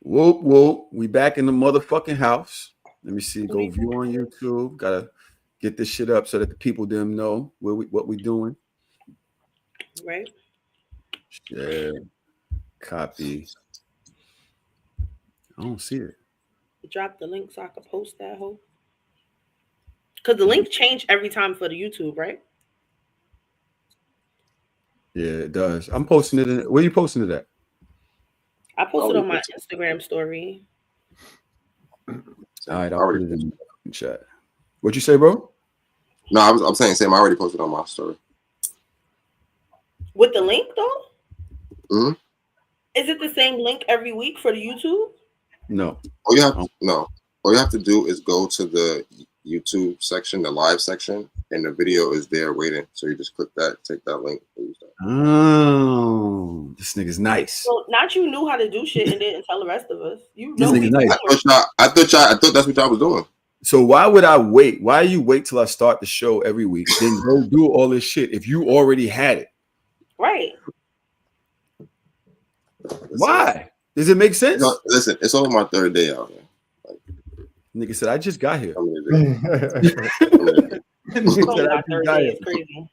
Whoop, whoop. We back in the motherfucking house. Let me see. Go view on YouTube. Gotta get this shit up so that the people them know what we doing. Right. Share. Copy. I don't see it. Drop the link so I can post that whole. Because the link change every time for the YouTube, right? Yeah, it does. I'm posting it. Where you posting it at? I posted on my Instagram story. All right, I'll put it in the chat. What'd you say, bro? No, I'm saying Sam. I already posted on my story. With the link though? Mm-hmm. Is it the same link every week for the YouTube? No. All you have to do is go to the YouTube section, the live section, and the video is there waiting. So you just click that, take that link. Oh, this nigga's nice. So not you knew how to do shit and didn't tell the rest of us. You This know nigga's nice. I thought that's what y'all was doing. So why would I wait? Why you wait till I start the show every week, then go do all this shit if you already had it? Right. Why? Does it make sense? No, listen, it's only my third day out here. Nigga said, I just got here. It's crazy.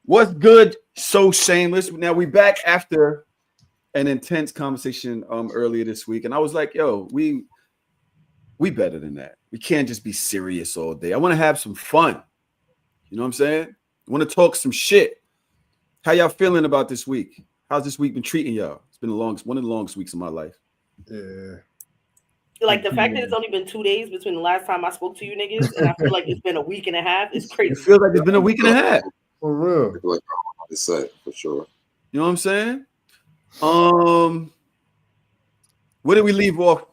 What's good? So shameless. Now we back after an intense conversation earlier this week, and I was like, yo, we better than that. We can't just be serious all day. I want to have some fun. You know what I'm saying? I want to talk some shit. How y'all feeling about this week? How's this week been treating y'all? It's been one of the longest weeks of my life. Yeah. Like the fact that it's only been 2 days between the last time I spoke to you niggas, and I feel like it's been a week and a half. It's crazy. It feels like it's been a week and a half. For real. It's set for sure. You know what I'm saying? Where did we leave off?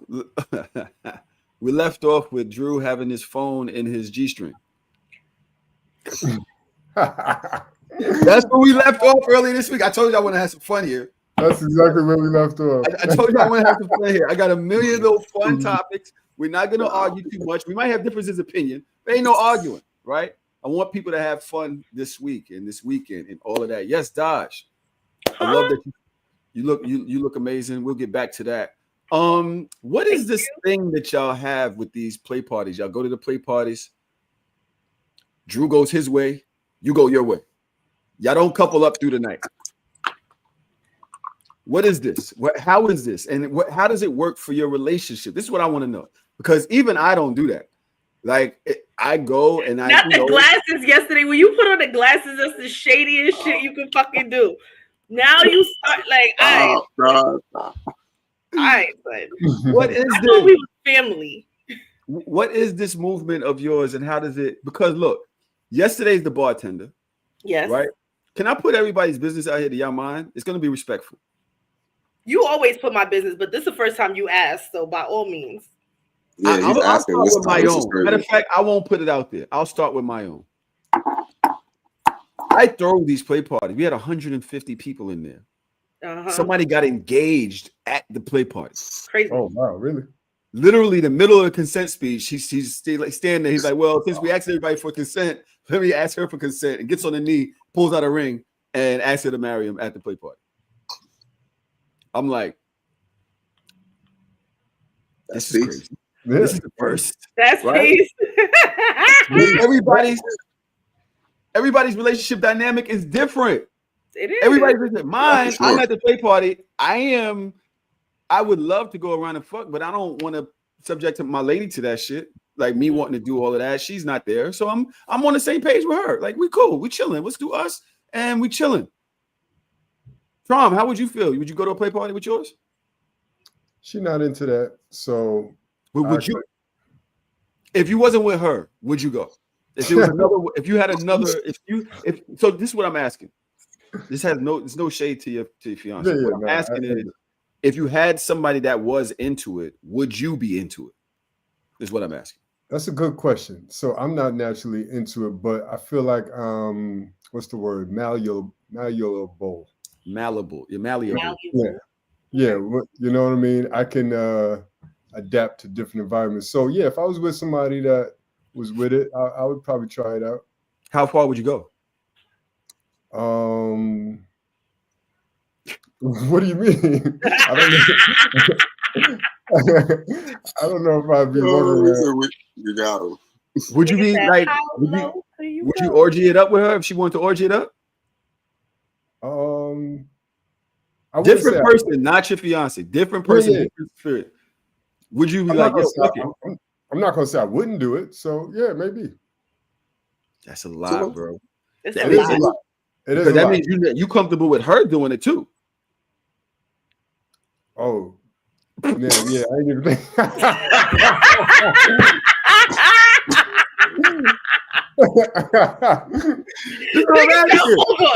We left off with Drew having his phone in his G-string. That's where we left off earlier this week. I told you I want to have some fun here. That's exactly where we left off. I told you I want to have some fun here. I got a million little fun topics. We're not going to argue too much. We might have differences of opinion. There ain't no arguing, right? I want people to have fun this week and this weekend and all of that. Yes, Dodge. I love that you look amazing. We'll get back to that. What is this thing that y'all have with these play parties? Y'all go to the play parties. Drew goes his way, you go your way. Y'all don't couple up through the night. What is this? How is this? And how does it work for your relationship? This is what I want to know. Because even I don't do that. Like I go and not the glasses yesterday. When you put on the glasses, that's the shadiest shit you can fucking do. Now you start like, all right, but what is I thought we was family. What is this movement of yours, and how does it? Because look, yesterday's the bartender. Yes. Right. Can I put everybody's business out here to y'all mind? It's going to be respectful. You always put my business, but this is the first time you asked, so by all means. Yeah, he's asking. I'll start with my own. Matter of fact, I won't put it out there. I'll start with my own. I throw these play parties. We had 150 people in there. Somebody got engaged at the play party. Crazy. Oh wow, really? Literally, the middle of the consent speech, he's still like standing there. He's like, "Well, since we asked everybody for consent, let me ask her for consent." And gets on the knee, pulls out a ring, and asks her to marry him at the play party. I'm like, this is crazy. Yeah. This is the first. That's right? Everybody's relationship dynamic is different. It is. Everybody's different. Mine, sure. I'm at the play party. I would love to go around and fuck, but I don't want to subject my lady to that shit. Like me wanting to do all of that. She's not there. So I'm on the same page with her. Like we cool. We chilling. Let's do us and we chilling. Trom, how would you feel? Would you go to a play party with yours? She's not into that. So would you, if you wasn't with her, would you go? If there was another, so this is what I'm asking. There's no shade to your fiance. Yeah, what I'm asking is, if you had somebody that was into it, would you be into it? Is what I'm asking. That's a good question. So I'm not naturally into it, but I feel like what's the word? Malleable. Malleable. You're malleable. Yeah. You know what I mean? I can adapt to different environments. So yeah, if I was with somebody that was with it, I would probably try it out. How far would you go? What do you mean? I don't know. I don't know if I'd be walking around. You got him. Would you be like? Would you orgy it up with her if she wanted to orgy it up? Different person, not your fiance. Different person, different spirit. Would you be like, I'm not gonna say I wouldn't do it. So yeah, maybe. That's a lot, bro. It's that a lot. It is. That means you comfortable with her doing it too. Oh, yeah. I ain't even think.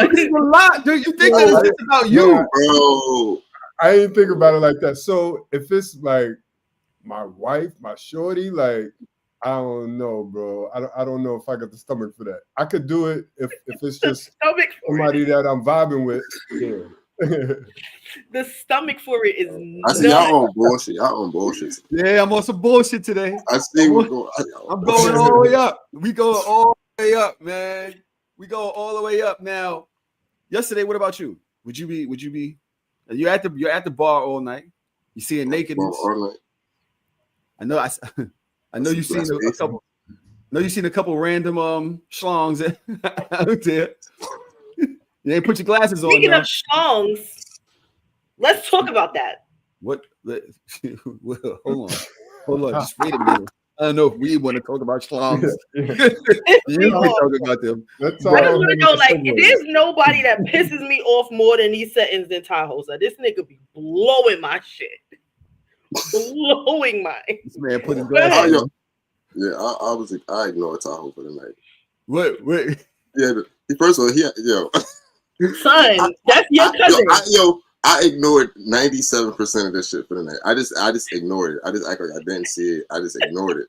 This is a lot. Do you think that it's about you, bro? I ain't think about it like that. So if it's like my wife, my shorty, like I don't know, bro. I don't know if I got the stomach for that. I could do it if it's just somebody that I'm vibing with. Yeah. The stomach for it is. I see y'all on bullshit. Y'all on bullshit. Yeah, I'm on some bullshit today. I see what's going. I'm going all the way up. We going all the way up, man. We go all the way up now. Yesterday, what about you? Would you be? You're at the bar all night. You seeing nakedness. All night. I know you've seen a couple. Know you've seen a couple random schlongs out there. You ain't put your glasses on. Speaking of schlongs, let's talk about that. What? Well, hold on. Just wait a minute. I don't know if we want to talk about schlongs. You can talk about them. I just want to know, like, there's nobody that pisses me off more than these settings than Tahoe. So this nigga be blowing my shit. Blowing mine. This man put his glasses on. Yeah, I ignored Tahoe for the night. What? Yeah, first of all, son, that's your cousin. I ignored 97% of this shit for the night. I just ignored it. I just act like I didn't see it. I just ignored it.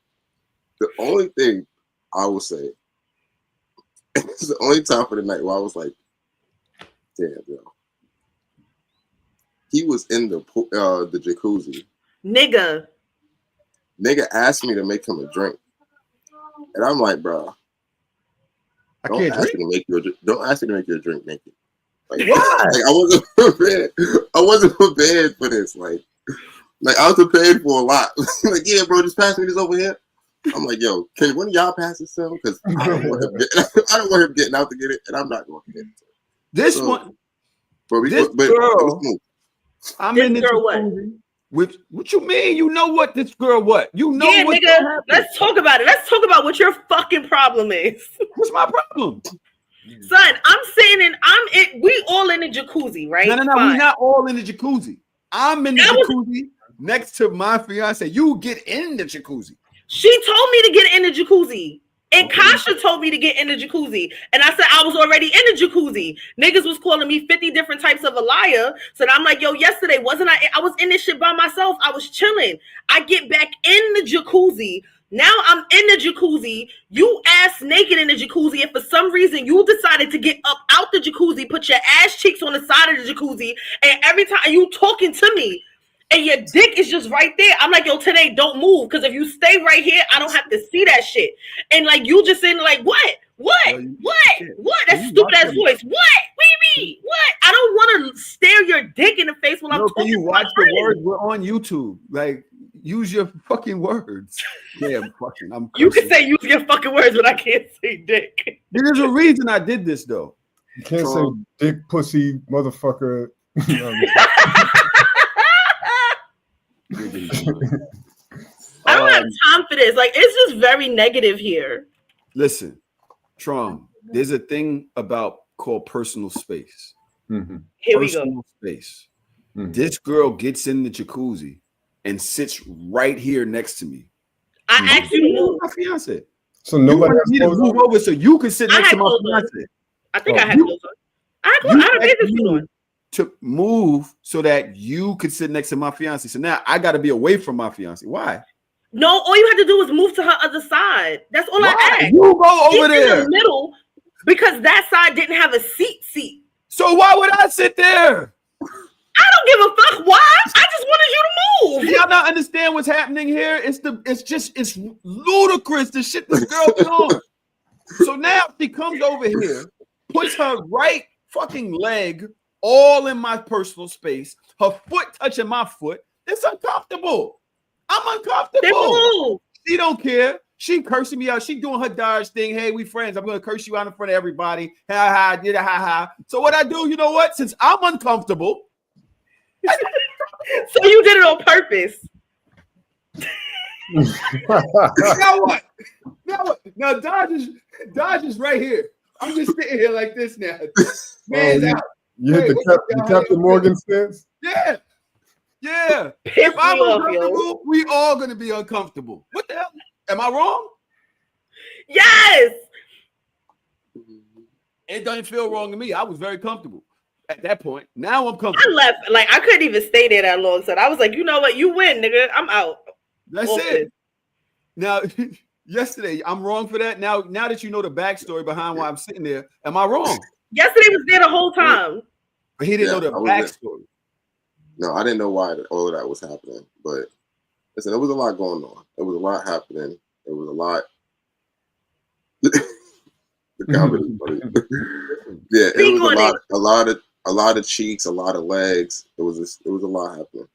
The only thing I will say, it's the only time for the night where I was like, damn, yo. He was in the jacuzzi. Nigga asked me to make him a drink. And I'm like, bro, don't ask me to make you a drink naked. Like, why? Like, I wasn't prepared. I wasn't prepared for this. Like I was prepared for a lot. Like, yeah, bro, just pass me this over here. I'm like, yo, can one of y'all pass this to him? Because I don't want him getting out to get it, and I'm not going to get it. This girl. I'm in this girl. What you mean? You know what this girl? What you know? Yeah, nigga. Let's talk about it. Let's talk about what your fucking problem is. What's my problem? Son, I'm sitting we all in the jacuzzi, right? No, we're not all in the jacuzzi. I'm in the jacuzzi next to my fiance. You get in the jacuzzi. She told me to get in the jacuzzi. And Kasha told me to get in the jacuzzi. And I said I was already in the jacuzzi. Niggas was calling me 50 different types of a liar. So I'm like, yo, yesterday, wasn't I was in this shit by myself. I was chilling. I get back in the jacuzzi. Now I'm in the jacuzzi. You ass naked in the jacuzzi. And for some reason, you decided to get up out the jacuzzi, put your ass cheeks on the side of the jacuzzi. And every time you talking to me, and your dick is just right there. I'm like, yo, today don't move. Because if you stay right here, I don't have to see that shit. And like, you just in like, what? That stupid ass voice. What? What do you mean? What? I don't want to stare your dick in the face while I'm talking. Can you watch the words? We're on YouTube. Like, use your fucking words. Yeah, I'm you can say use your fucking words, but I can't say dick. There's a reason I did this, though. You can't say dick, pussy, motherfucker. I don't have time for this. Like, it's just very negative here. Listen, Tron, there's a thing called personal space. Mm-hmm. Here personal we go. Space. Mm-hmm. This girl gets in the jacuzzi and sits right here next to me. I asked you to move. My fiance. So nobody need to move over so you can sit next to my fiance. I think I had clothes on. I don't get this on. To move so that you could sit next to my fiance. So now I got to be away from my fiance. Why? No, all you had to do was move to her other side. That's all I asked. You go over there in the middle because that side didn't have a seat. So why would I sit there? I don't give a fuck why. I just wanted you to move. Y'all not understand what's happening here? It's ludicrous the shit this girl is on. So now she comes over here, puts her right fucking leg all in my personal space, her foot touching my foot. It's uncomfortable. I'm uncomfortable. She don't care. She cursing me out. She doing her Dodge thing. Hey, we friends. I'm gonna curse you out in front of everybody. Ha ha, did ha ha. So what I do, you know what? Since I'm uncomfortable. So you did it on purpose. Now what? Now Dodge is right here. I'm just sitting here like this now. Man, you hit the Captain Morgan stance? Yeah. Piss If I'm me off, uncomfortable, we all gonna be uncomfortable. What the hell? Am I wrong? Yes. It doesn't feel wrong to me. I was very comfortable at that point. Now I'm comfortable. I left. Like, I couldn't even stay there that long. So I was like, you know what? You win, nigga. I'm out. That's it. Now, yesterday, I'm wrong for that. Now that you know the backstory behind why I'm sitting there, am I wrong? Yesterday was there the whole time. But he didn't know the backstory. No, I didn't know why all of that was happening. But listen, there was a lot going on. There was a lot happening. There was a lot. The comedy, yeah, it was a lot of cheeks, a lot of legs. It was a lot happening.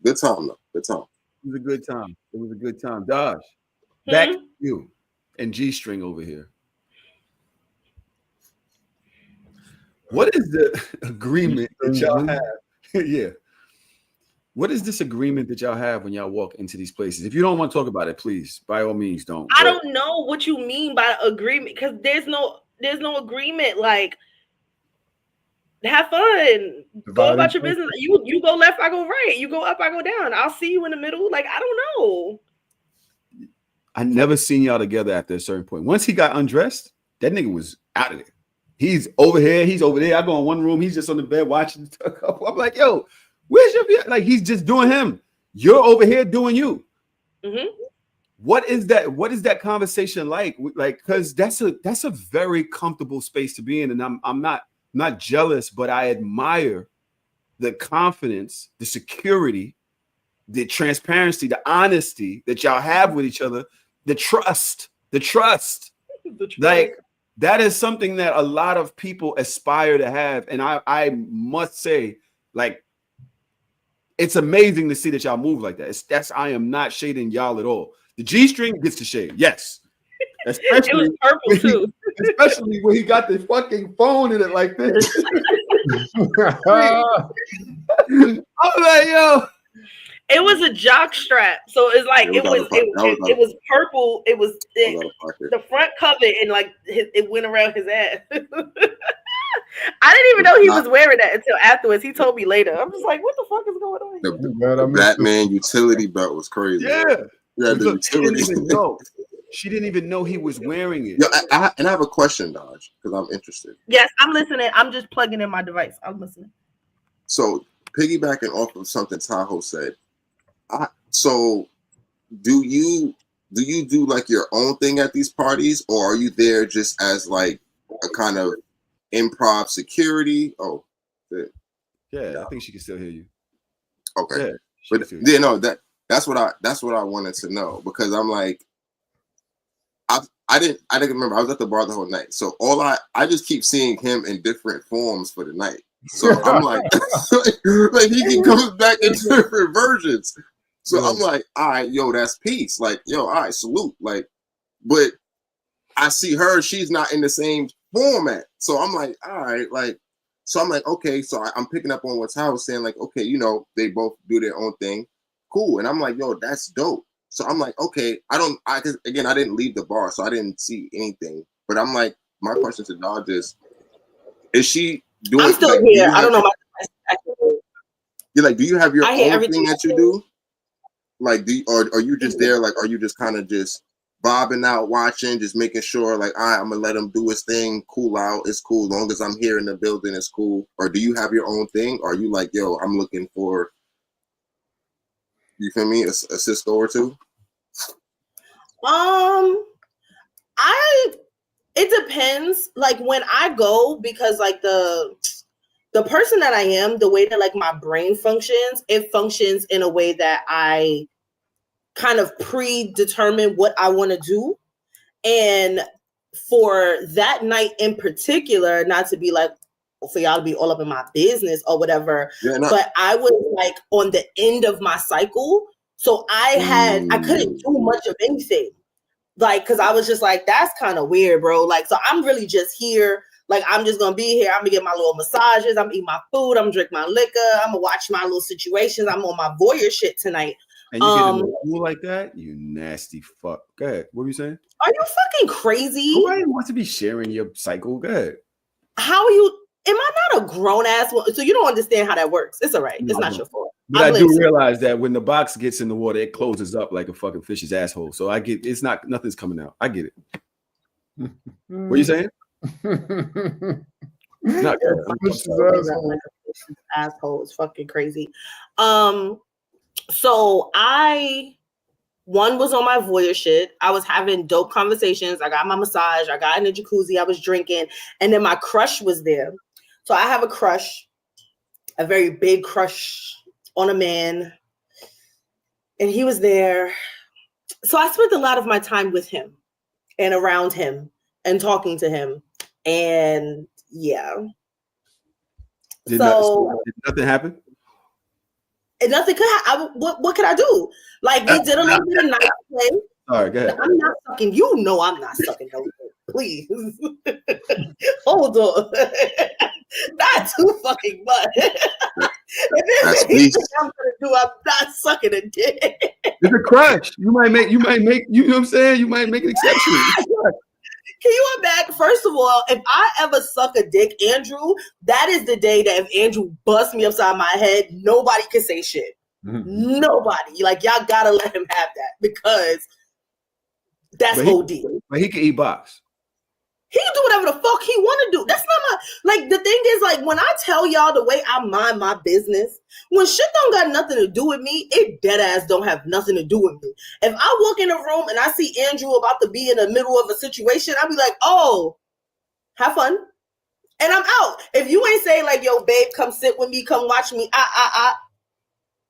Good time though. Good time. It was a good time. Dodge, back to you and G-string over here. What is the agreement that y'all have? Yeah. What is this agreement that y'all have when y'all walk into these places? If you don't want to talk about it, please, by all means, don't. I don't know what you mean by agreement, because there's no agreement. Like, have fun, go about your business. You go left, I go right. You go up, I go down. I'll see you in the middle. Like, I don't know. I never seen y'all together after a certain point. Once he got undressed, that nigga was out of there. He's over here. He's over there. I go in one room. He's just on the bed watching. I'm like, yo. Where's your like? He's just doing him. You're over here doing you. Mm-hmm. What is that? What is that conversation like? Like, because that's a very comfortable space to be in, and I'm not jealous, but I admire the confidence, the security, the transparency, the honesty that y'all have with each other, the trust. Like, that is something that a lot of people aspire to have, and I must say, like, it's amazing to see that y'all move like that. I am not shading y'all at all. The G-string gets to shade, yes. Especially, it was purple too. Especially when he got the fucking phone in it like this. I'm like, yo. It was a jock strap, so it's like it was purple. It was the front cover, and like it went around his ass. I didn't even know he was wearing that until afterwards. He told me later. I'm just like, what the fuck is going on here? The Batman utility belt was crazy. Yeah. Look, she didn't even know he was wearing it. Yo, I have a question, Dodge, because I'm interested. Yes, I'm listening. I'm just plugging in my device. I'm listening. So, piggybacking off of something Tahoe said, so do you do like your own thing at these parties, or are you there just as like a kind of improv security? Oh, yeah, I think she can still hear you. Okay, yeah, but yeah, no, that's what I wanted to know, because I'm like, I didn't remember. I was at the bar the whole night, so I just keep seeing him in different forms for the night. So I'm like, like he can come back in different versions. So I'm like, all right, yo, that's peace. Like, yo, all right, salute. Like, but I see her, she's not in the same format. So I'm like, all right, like, so I'm like, okay, so I'm picking up on what Ty was saying, like, okay, you know, they both do their own thing. Cool. And I'm like, yo, that's dope. So I'm like, okay, cause again, I didn't leave the bar, so I didn't see anything. But I'm like, my question to Dodge is she doing? I'm still here. I don't know. You're like, do you have your own thing that you do? Like, or are you just there? Like, are you just kind of just bobbing out, watching, just making sure, like, all right, I'm gonna let him do his thing, cool out, it's cool. As long as I'm here in the building, it's cool. Or do you have your own thing? Or are you like, yo, I'm looking for, you feel me, a Cisco or two? It depends. Like, when I go, because like the person that I am, the way that like my brain functions, it functions in a way that I kind of predetermine what I want to do. And for that night in particular, not to be like for y'all to be all up in my business or whatever. But I was like on the end of my cycle. So I couldn't do much of anything. Like, cause I was just like, that's kind of weird, bro. Like, so I'm really just here. Like, I'm just gonna be here. I'm gonna get my little massages. I'm gonna eat my food. I'm gonna drink my liquor. I'm gonna watch my little situations. I'm on my voyeur shit tonight. And you get in the pool like that? You nasty fuck. Go ahead. What were you saying? Are you fucking crazy? Nobody wants to be sharing your cycle. Go ahead. How are you? Am I not a grown ass woman? So you don't understand how that works. It's all right. It's not your fault. But I do realize that when the box gets in the water, it closes up like a fucking fish's asshole. So I get it's not nothing's coming out. I get it. What are you saying? Not good. Asshole is fucking crazy. So one was on my voyeur shit. I was having dope conversations. I got my massage. I got in the jacuzzi. I was drinking, and then my crush was there. So I have a crush, a very big crush on a man, and he was there. So I spent a lot of my time with him and around him and talking to him, and yeah. Did nothing happen? And nothing could happen. What could I do? Like, we did a little bit of nice play. All right, go ahead. I'm not sucking. You know I'm not sucking no dick. Please. Hold on. Not too fucking much. If there's anything I'm gonna do, I'm not sucking a dick. It's a crush. You might make, you know what I'm saying? You might make an exception. Can you imagine? First of all, if I ever suck a dick, Andrew, that is the day that if Andrew busts me upside my head, nobody can say shit. Mm-hmm. Nobody. Like, y'all gotta let him have that because that's OD. But he can eat box. He can do whatever the fuck he want to do. That's not my, like, the thing is, like, when I tell y'all the way I mind my business, when shit don't got nothing to do with me, it dead ass don't have nothing to do with me. If I walk in a room and I see Andrew about to be in the middle of a situation, I'll be like, oh, have fun. And I'm out. If you ain't say like, yo, babe, come sit with me, come watch me, I'm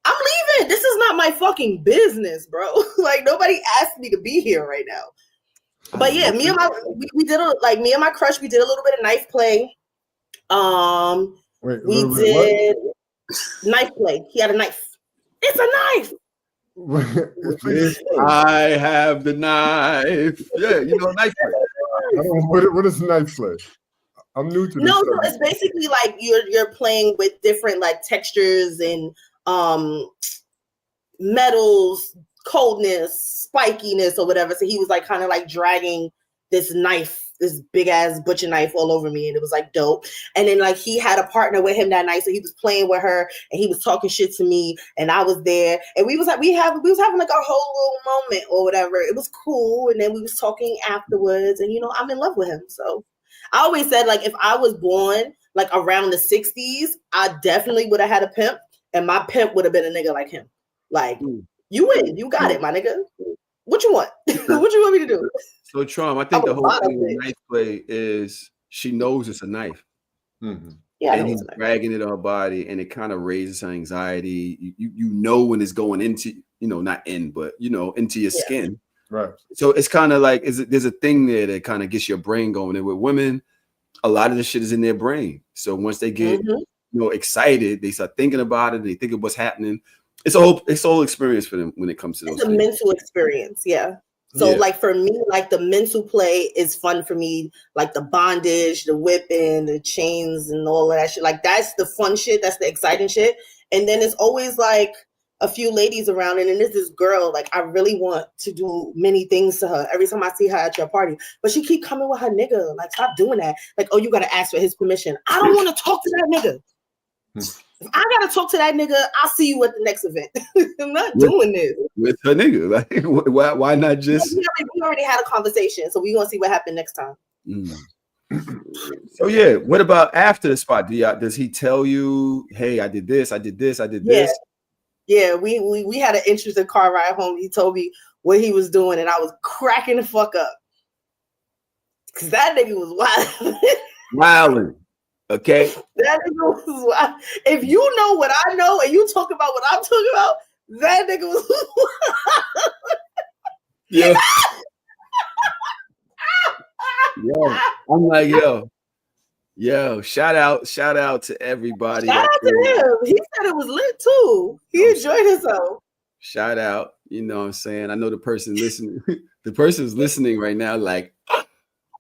leaving. This is not my fucking business, bro. Like, nobody asked me to be here right now. But yeah, me and my crush, we did a little bit of knife play. We did knife play. He had a knife. It's a knife. I have the knife. Yeah, you know, knife play. What is knife play? I'm new to this. No, so it's basically like you're playing with different like textures and metals, coldness, spikiness, or whatever. So he was like kind of like dragging this knife, this big ass butcher knife all over me, and it was like dope. And then like he had a partner with him that night, so he was playing with her and he was talking shit to me, and I was there, and we was having like a whole little moment or whatever. It was cool, and then we was talking afterwards, and you know, I'm in love with him. So I always said, like, if I was born like around the 60s, I definitely would have had a pimp, and my pimp would have been a nigga like him. Like, you win, you got it, my nigga. What you want? What you want me to do? So, Trom, I think the whole thing with knife play is she knows it's a knife. Mm-hmm. Yeah, and he's dragging it on her body, and it kind of raises her anxiety. You know when it's going into, you know, not in, but you know, into your skin. Right. So it's kind of like there's a thing there that kind of gets your brain going. And with women, a lot of the shit is in their brain. So once they get you know excited, they start thinking about it. They think of what's happening. It's a whole experience for them when it comes to those. It's a mental experience, yeah. So like for me, like the mental play is fun for me. Like the bondage, the whipping, the chains, and all of that shit. Like that's the fun shit. That's the exciting shit. And then it's always like a few ladies around, and then there's this girl. Like I really want to do many things to her every time I see her at your party, but she keep coming with her nigga. Like stop doing that. Like oh, you gotta ask for his permission. I don't want to talk to that nigga. If I gotta talk to that nigga, I'll see you at the next event. I'm not doing this with her nigga. Like, why not just? We already had a conversation, so we're gonna see what happened next time. So yeah, what about after the spot? Does he tell you, "Hey, I did this, I did this, I did this"? Yeah. We had an interesting car ride home. He told me what he was doing, and I was cracking the fuck up because that nigga was wild. Wilding. Okay. That nigga was wild. If you know what I know and you talk about what I'm talking about, that nigga was yeah. I'm like, yo, Yo, shout out to everybody. Shout out to him. He said it was lit too. He enjoyed himself. Shout out. You know what I'm saying? I know the person listening, the person's listening right now, like,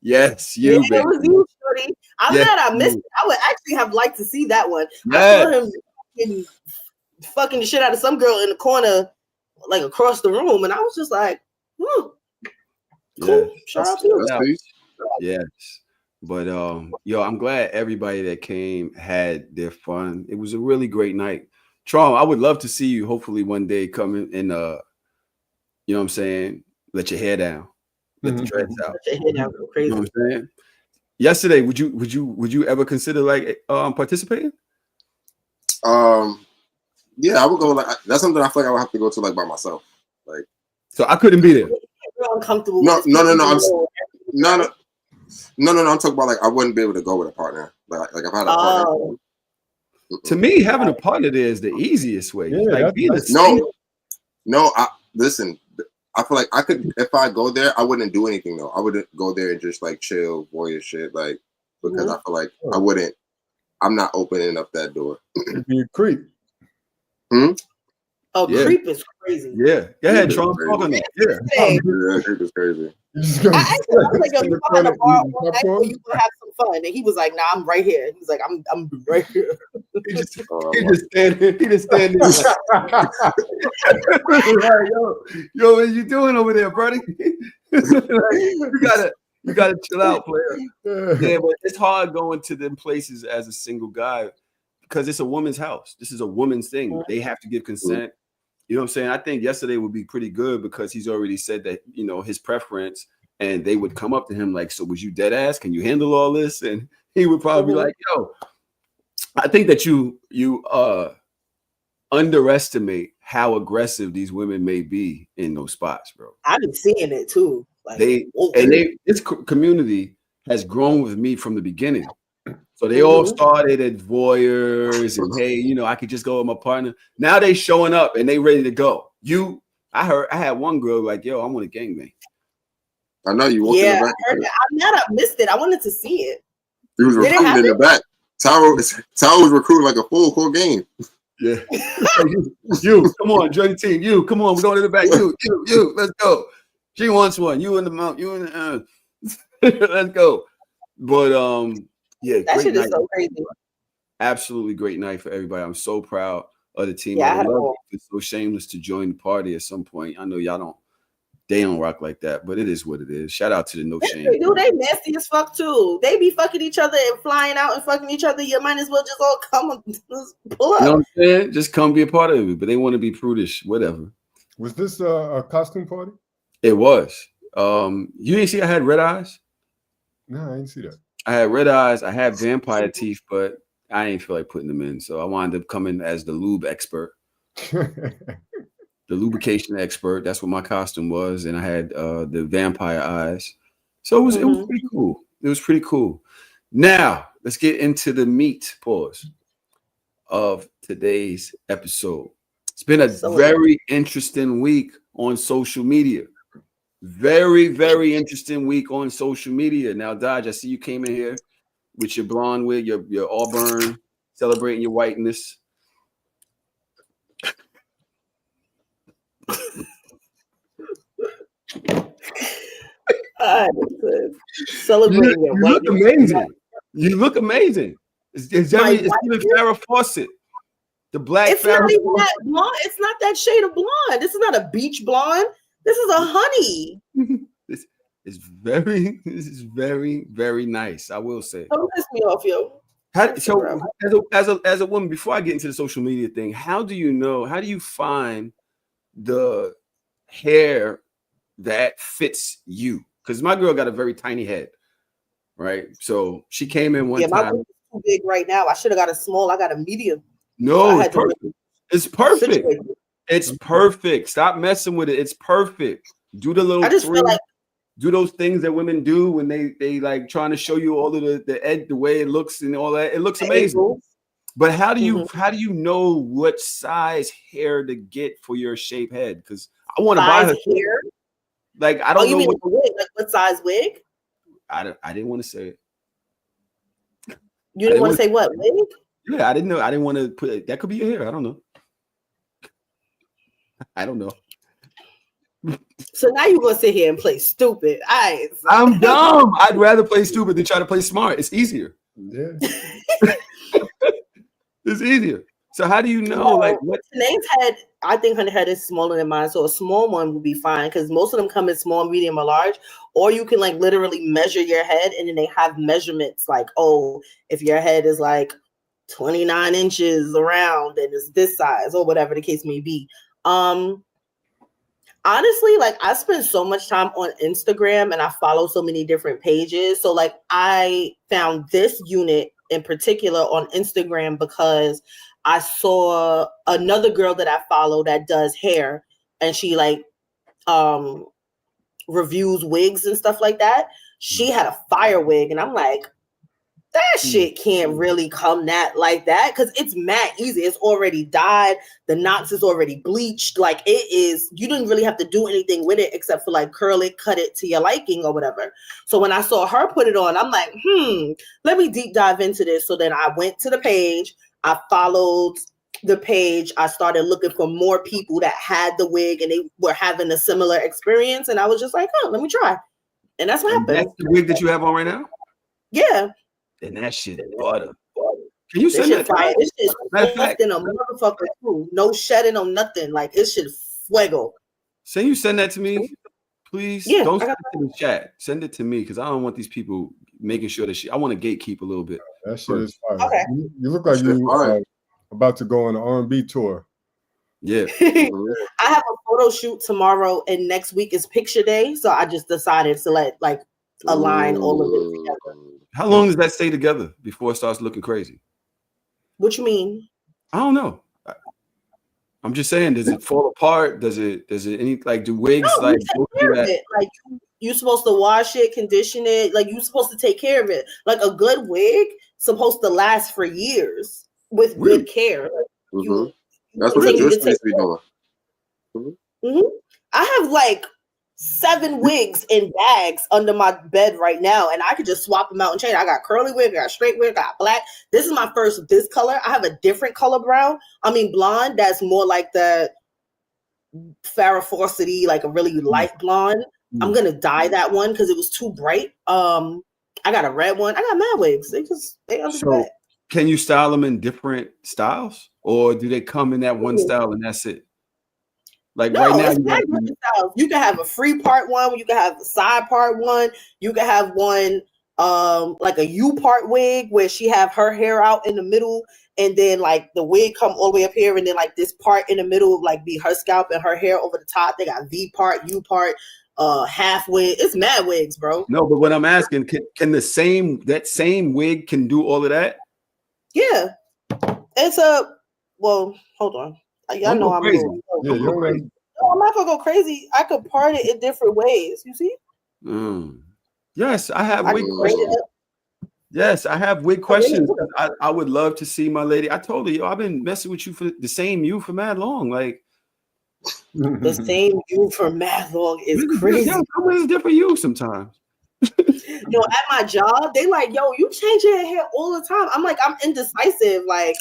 yes, you, baby. It was you, shorty. I'm mad I missed it. I would actually have liked to see that one. I saw him fucking the shit out of some girl in the corner, like across the room, and I was just like, cool. Shout out to you. Yes. But yo, I'm glad everybody that came had their fun. It was a really great night. Trom, I would love to see you hopefully one day come in and you know what I'm saying, let your hair down. Let the dreads out. Let your hair down, go crazy. You know what I'm saying? Yesterday, would you ever consider like participating? Yeah, I would go. Like that's something I feel like I would have to go to like by myself. Like, so I couldn't be there. Real uncomfortable. No. I'm talking about like I wouldn't be able to go with a partner. Like if I had a partner. To me, having a partner there is the easiest way. Yeah, like being no. Listen. I feel like I could if I go there, I wouldn't do anything though. I wouldn't go there and just like chill, voyeur shit, like because I feel like I wouldn't. I'm not opening up that door. It'd be a creep. Creep is crazy. Yeah. Go ahead, Trump. Talk on that. Yeah, creep is crazy. I was like, yo, you come at the bar all night so you can have some fun. And he was like, nah, I'm right here. He's like, I'm right here. He just standing. He just standing. Yo, what are you doing over there, buddy? You gotta chill out, player. Yeah, but it's hard going to them places as a single guy because it's a woman's house. This is a woman's thing. They have to give consent. You know what I'm saying? I think yesterday would be pretty good because he's already said that, you know, his preference, and they would come up to him like, so was you dead ass? Can you handle all this? And he would probably be like, yo, I think that you underestimate how aggressive these women may be in those spots, bro. I've been seeing it too. Like, this community has grown with me from the beginning. So they all started as voyeurs and hey, you know, I could just go with my partner. Now they showing up and they ready to go. I had one girl like, yo, I want a gangbang. I know you walked in the back. I heard that. I'm mad I missed it. I wanted to see it. He was recruiting in the back. Tahoe was recruiting like a full court game. Yeah. You, come on, join the team. You, come on, we're going to the back. You, let's go. She wants one. You in the mount. You in the let's go. But yeah, that shit is so crazy. Absolutely great night for everybody. I'm so proud of the team. Yeah, I love it. It's so shameless to join the party at some point. I know they don't rock like that, but it is what it is. Shout out to the No Shame. They do. They nasty as fuck too. They be fucking each other and flying out and fucking each other. You might as well just all come and pull up. You know what I'm saying? Just come be a part of it. But they want to be prudish, whatever. Was this a costume party? It was. You didn't see I had red eyes? No, I didn't see that. I had red eyes. I had vampire teeth, but I didn't feel like putting them in. So I wound up coming as the lube expert. The lubrication expert. That's what my costume was. And I had the vampire eyes. So it was pretty cool. It was pretty cool. Now, let's get into the meat of today's episode. It's been a very interesting week on social media. Very, very interesting week on social media. Now, Dodge, I see you came in here with your blonde wig, your auburn, celebrating your whiteness. Celebrating your whiteness. Look amazing. You look amazing. It's even Farrah Fawcett. The black. It's not even that blonde. It's not that shade of blonde. This is not a beach blonde. This is a honey. This is very, very nice. I will say. Don't piss me off, yo. As a woman, before I get into the social media thing, how do you find the hair that fits you? Because my girl got a very tiny head, right? So she came in one time. My is too big right now. I should have got a small. I got a medium. No, it's perfect. It's perfect. It's perfect. Stop messing with it. It's perfect. Do the little. I just feel like do those things that women do when they like trying to show you all of the way it looks and all that. It looks amazing. But how do you know what size hair to get for your shaped head? Because I want to buy her hair. Like I don't know what wig. Like what size wig? I didn't want to say it. You didn't want to say what? Wig? Yeah, I didn't know. I didn't want to put it. That could be your hair. I don't know. I don't know. So now you're gonna sit here and play stupid. I'm dumb. I'd rather play stupid than try to play smart. It's easier. Yeah. It's easier. So how do you know? Like what? Tanae's head, I think her head is smaller than mine, so a small one would be fine because most of them come in small, medium, or large. Or you can like literally measure your head, and then they have measurements like, oh, if your head is like 29 inches around and it's this size, or whatever the case may be. Honestly, like I spend so much time on Instagram and I follow so many different pages. So like I found this unit in particular on Instagram because I saw another girl that I follow that does hair, and she like reviews wigs and stuff like that. She had a fire wig, and I'm like, that shit can't really come that like that because it's mad easy. It's already dyed. The knots is already bleached. Like it is, you didn't really have to do anything with it except for like curl it, cut it to your liking or whatever. So when I saw her put it on, I'm like, let me deep dive into this. So then I went to the page. I followed the page. I started looking for more people that had the wig and they were having a similar experience. And I was just like, oh, let me try. And that's what happened. That's the wig that you have on right now? Yeah. And that shit is butter. Can you send that? This shit soft in a motherfucker too. No shedding on nothing. Like it should fuego. So you send that to me, please. Yeah, don't send it to the chat. Send it to me because I don't want these people making sure that I want to gatekeep a little bit. That shit is fire. Okay. You look like you about to go on an R&B tour. Yeah. I have a photo shoot tomorrow, and next week is picture day. So I just decided to align all of it together. How long does that stay together before it starts looking crazy? What you mean? I don't know. I'm just saying, does it fall apart? Does it any like do wigs no, like you take care of it? Like you're supposed to wash it, condition it, like you're supposed to take care of it. Like a good wig supposed to last for years with good care. Like, that's what the juice needs to be doing. I have like 7 wigs in bags under my bed right now, and I could just swap them out and change. I got curly wig, I got straight wig, I got black. This is my first this color. I have a different color blonde that's more like the Farrah Fawcett-y, like a really light blonde. I'm gonna dye that one because it was too bright. I got a red one. I got mad wigs. They under the bed. Can you style them in different styles, or do they come in that one style and that's it? Like no, right now, you can have a free part one, you can have the side part one, you can have one like a U part wig where she have her hair out in the middle, and then like the wig come all the way up here, and then like this part in the middle like be her scalp and her hair over the top. They got V part, U part, half wig. It's mad wigs, bro. No, but what I'm asking, can that same wig can do all of that? Yeah, it's well, hold on. I know I'm crazy. I'm not gonna go crazy. I could part it in different ways. You see? Yes, I have wig questions. Yes, I have wig questions. I would love to see my lady. I told her, I've been messing with you for the same you for mad long. Like the same you for mad long is crazy. It's different you sometimes. At my job, they like, yo, you change your hair all the time. I'm like, I'm indecisive. Like,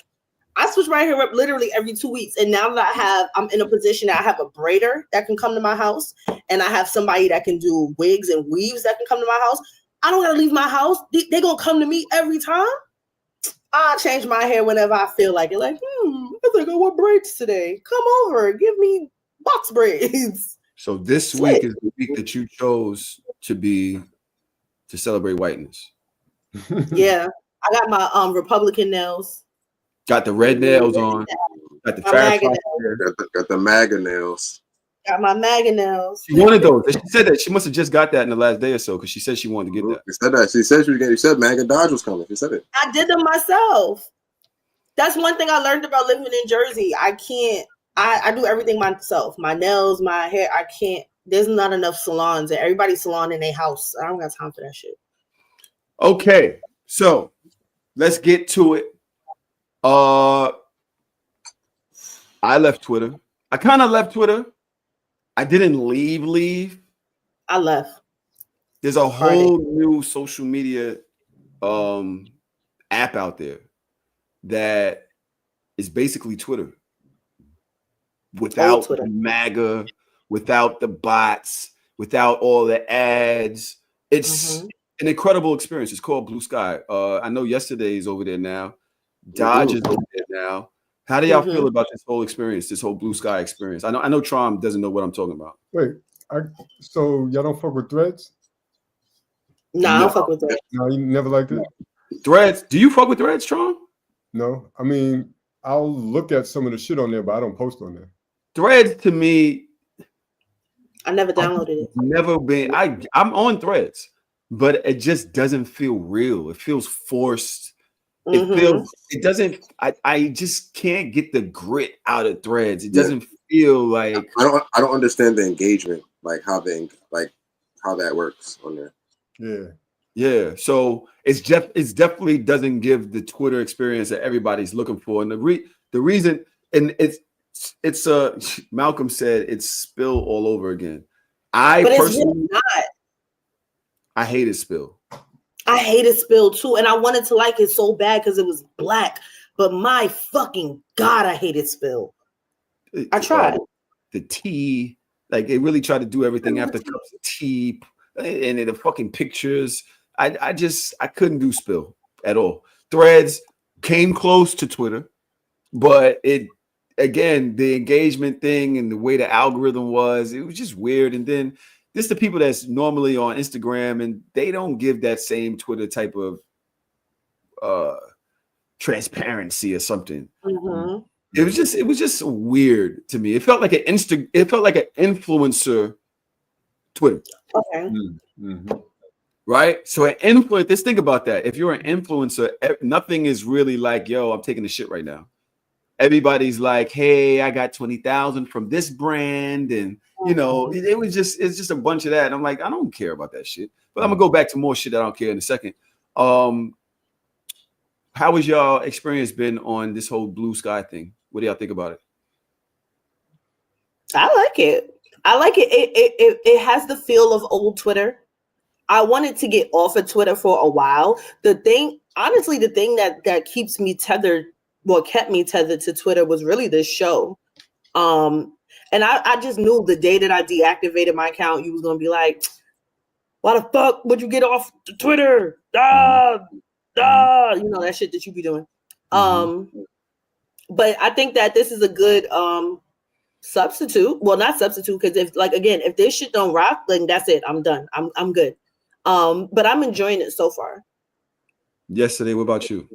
I switch my hair up literally every 2 weeks. And now that I'm in a position that I have a braider that can come to my house, and I have somebody that can do wigs and weaves that can come to my house, I don't gotta leave my house. They gonna come to me every time. I change my hair whenever I feel like it. Like, I think I want braids today. Come over, give me box braids. So this week is the week that you chose to celebrate whiteness. Yeah, I got my Republican nails. Got the red nails on. Got the got the MAGA nails. Got my MAGA nails. She wanted those. She said that she must have just got that in the last day or so because she said she wanted to get that. She said that. She said she said MAGA Dodge was coming. She said it. I did them myself. That's one thing I learned about living in Jersey. I can't. I do everything myself. My nails, my hair. I can't. There's not enough salons, and everybody's salon in their house. I don't got time for that shit. Okay, so let's get to it. I left Twitter. I kind of left Twitter. I didn't leave. I left. There's a whole new social media app out there that is basically Twitter without the MAGA, without the bots, without all the ads. It's an incredible experience. It's called Blue Sky. I know Yesterday is over there now. Dodge is over there now. How do y'all feel about this whole experience, this whole Blue Sky experience? I know Trom doesn't know what I'm talking about. Wait, so y'all don't fuck with Threads? Nah, I don't fuck with Threads. No, you never liked it? Threads? Do you fuck with Threads, Trom? No, I mean, I'll look at some of the shit on there, but I don't post on there. Threads to me, I never downloaded it. Never been. I'm on Threads, but it just doesn't feel real. It feels forced. It doesn't. I just can't get the grit out of Threads. It doesn't feel like. I don't understand the engagement, like how that works on there. Yeah. So it's definitely doesn't give the Twitter experience that everybody's looking for, and the reason, and it's Malcolm said it's Spill all over again. But personally, it's not. I hated Spill. I hated Spill too, and I wanted to like it so bad because it was black. But my fucking God, I hated Spill. I tried. The tea, like it really tried to do everything after cups of tea and the fucking pictures. I couldn't do Spill at all. Threads came close to Twitter, but it. Again, the engagement thing and the way the algorithm was, it was just weird. And then this the people that's normally on Instagram and they don't give that same Twitter type of transparency or something. It was just weird to me. It felt like an influencer Twitter. Okay. Right? So an influencer, just think about that. If you're an influencer, nothing is really like, yo, I'm taking the shit right now. Everybody's like, hey, I got 20,000 from this brand. And, it's just a bunch of that. And I'm like, I don't care about that shit. But I'm going to go back to more shit that I don't care in a second. How has y'all experience been on this whole Blue Sky thing? What do y'all think about it? I like it. It has the feel of old Twitter. I wanted to get off of Twitter for a while. The thing that keeps me tethered, what kept me tethered to Twitter was really this show. And I just knew the day that I deactivated my account, you was going to be like, why the fuck would you get off the Twitter? That shit that you be doing. But I think that this is a good substitute. Well, not substitute, because if this shit don't rock, then that's it. I'm done. I'm good. But I'm enjoying it so far. Yesterday, what about you?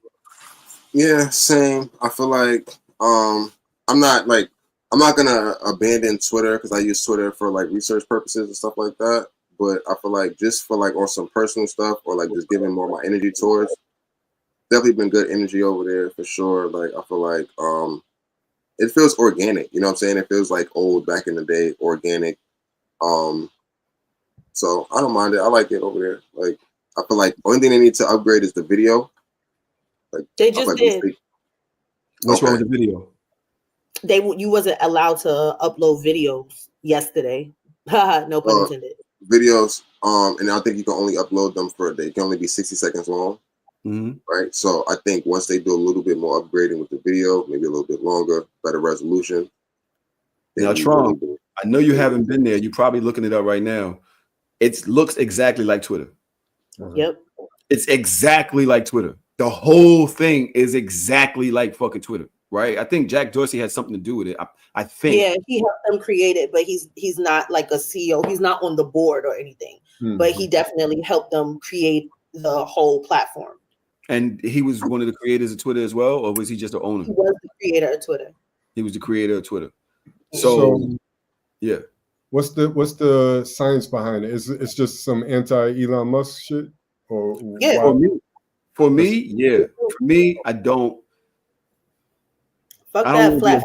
Yeah, same. I feel like I'm not gonna abandon Twitter because I use Twitter for like research purposes and stuff like that. But I feel like just for like on some personal stuff or like just giving more of my energy towards, definitely been good energy over there for sure. Like I feel like it feels organic, you know what I'm saying? It feels like old back in the day, organic. So I don't mind it. I like it over there. Like I feel like the only thing they need to upgrade is the video. Like they just did. What's wrong with the video? You wasn't allowed to upload videos yesterday. No pun intended. Videos, and I think you can only upload them they can only be 60 seconds long. Right. So I think once they do a little bit more upgrading with the video, maybe a little bit longer, better resolution. Now, Trump, I know you haven't been there. You're probably looking it up right now. It looks exactly like Twitter. Yep. It's exactly like Twitter. The whole thing is exactly like fucking Twitter, right? I think Jack Dorsey had something to do with it. I think. Yeah, he helped them create it, but he's not like a CEO. He's not on the board or anything. But he definitely helped them create the whole platform. And he was one of the creators of Twitter as well, or was he just the owner? He was the creator of Twitter. He was the creator of Twitter. So yeah. What's the science behind it? It's just some anti-Elon Musk shit? Or yeah. For me, I don't. Fuck that flat.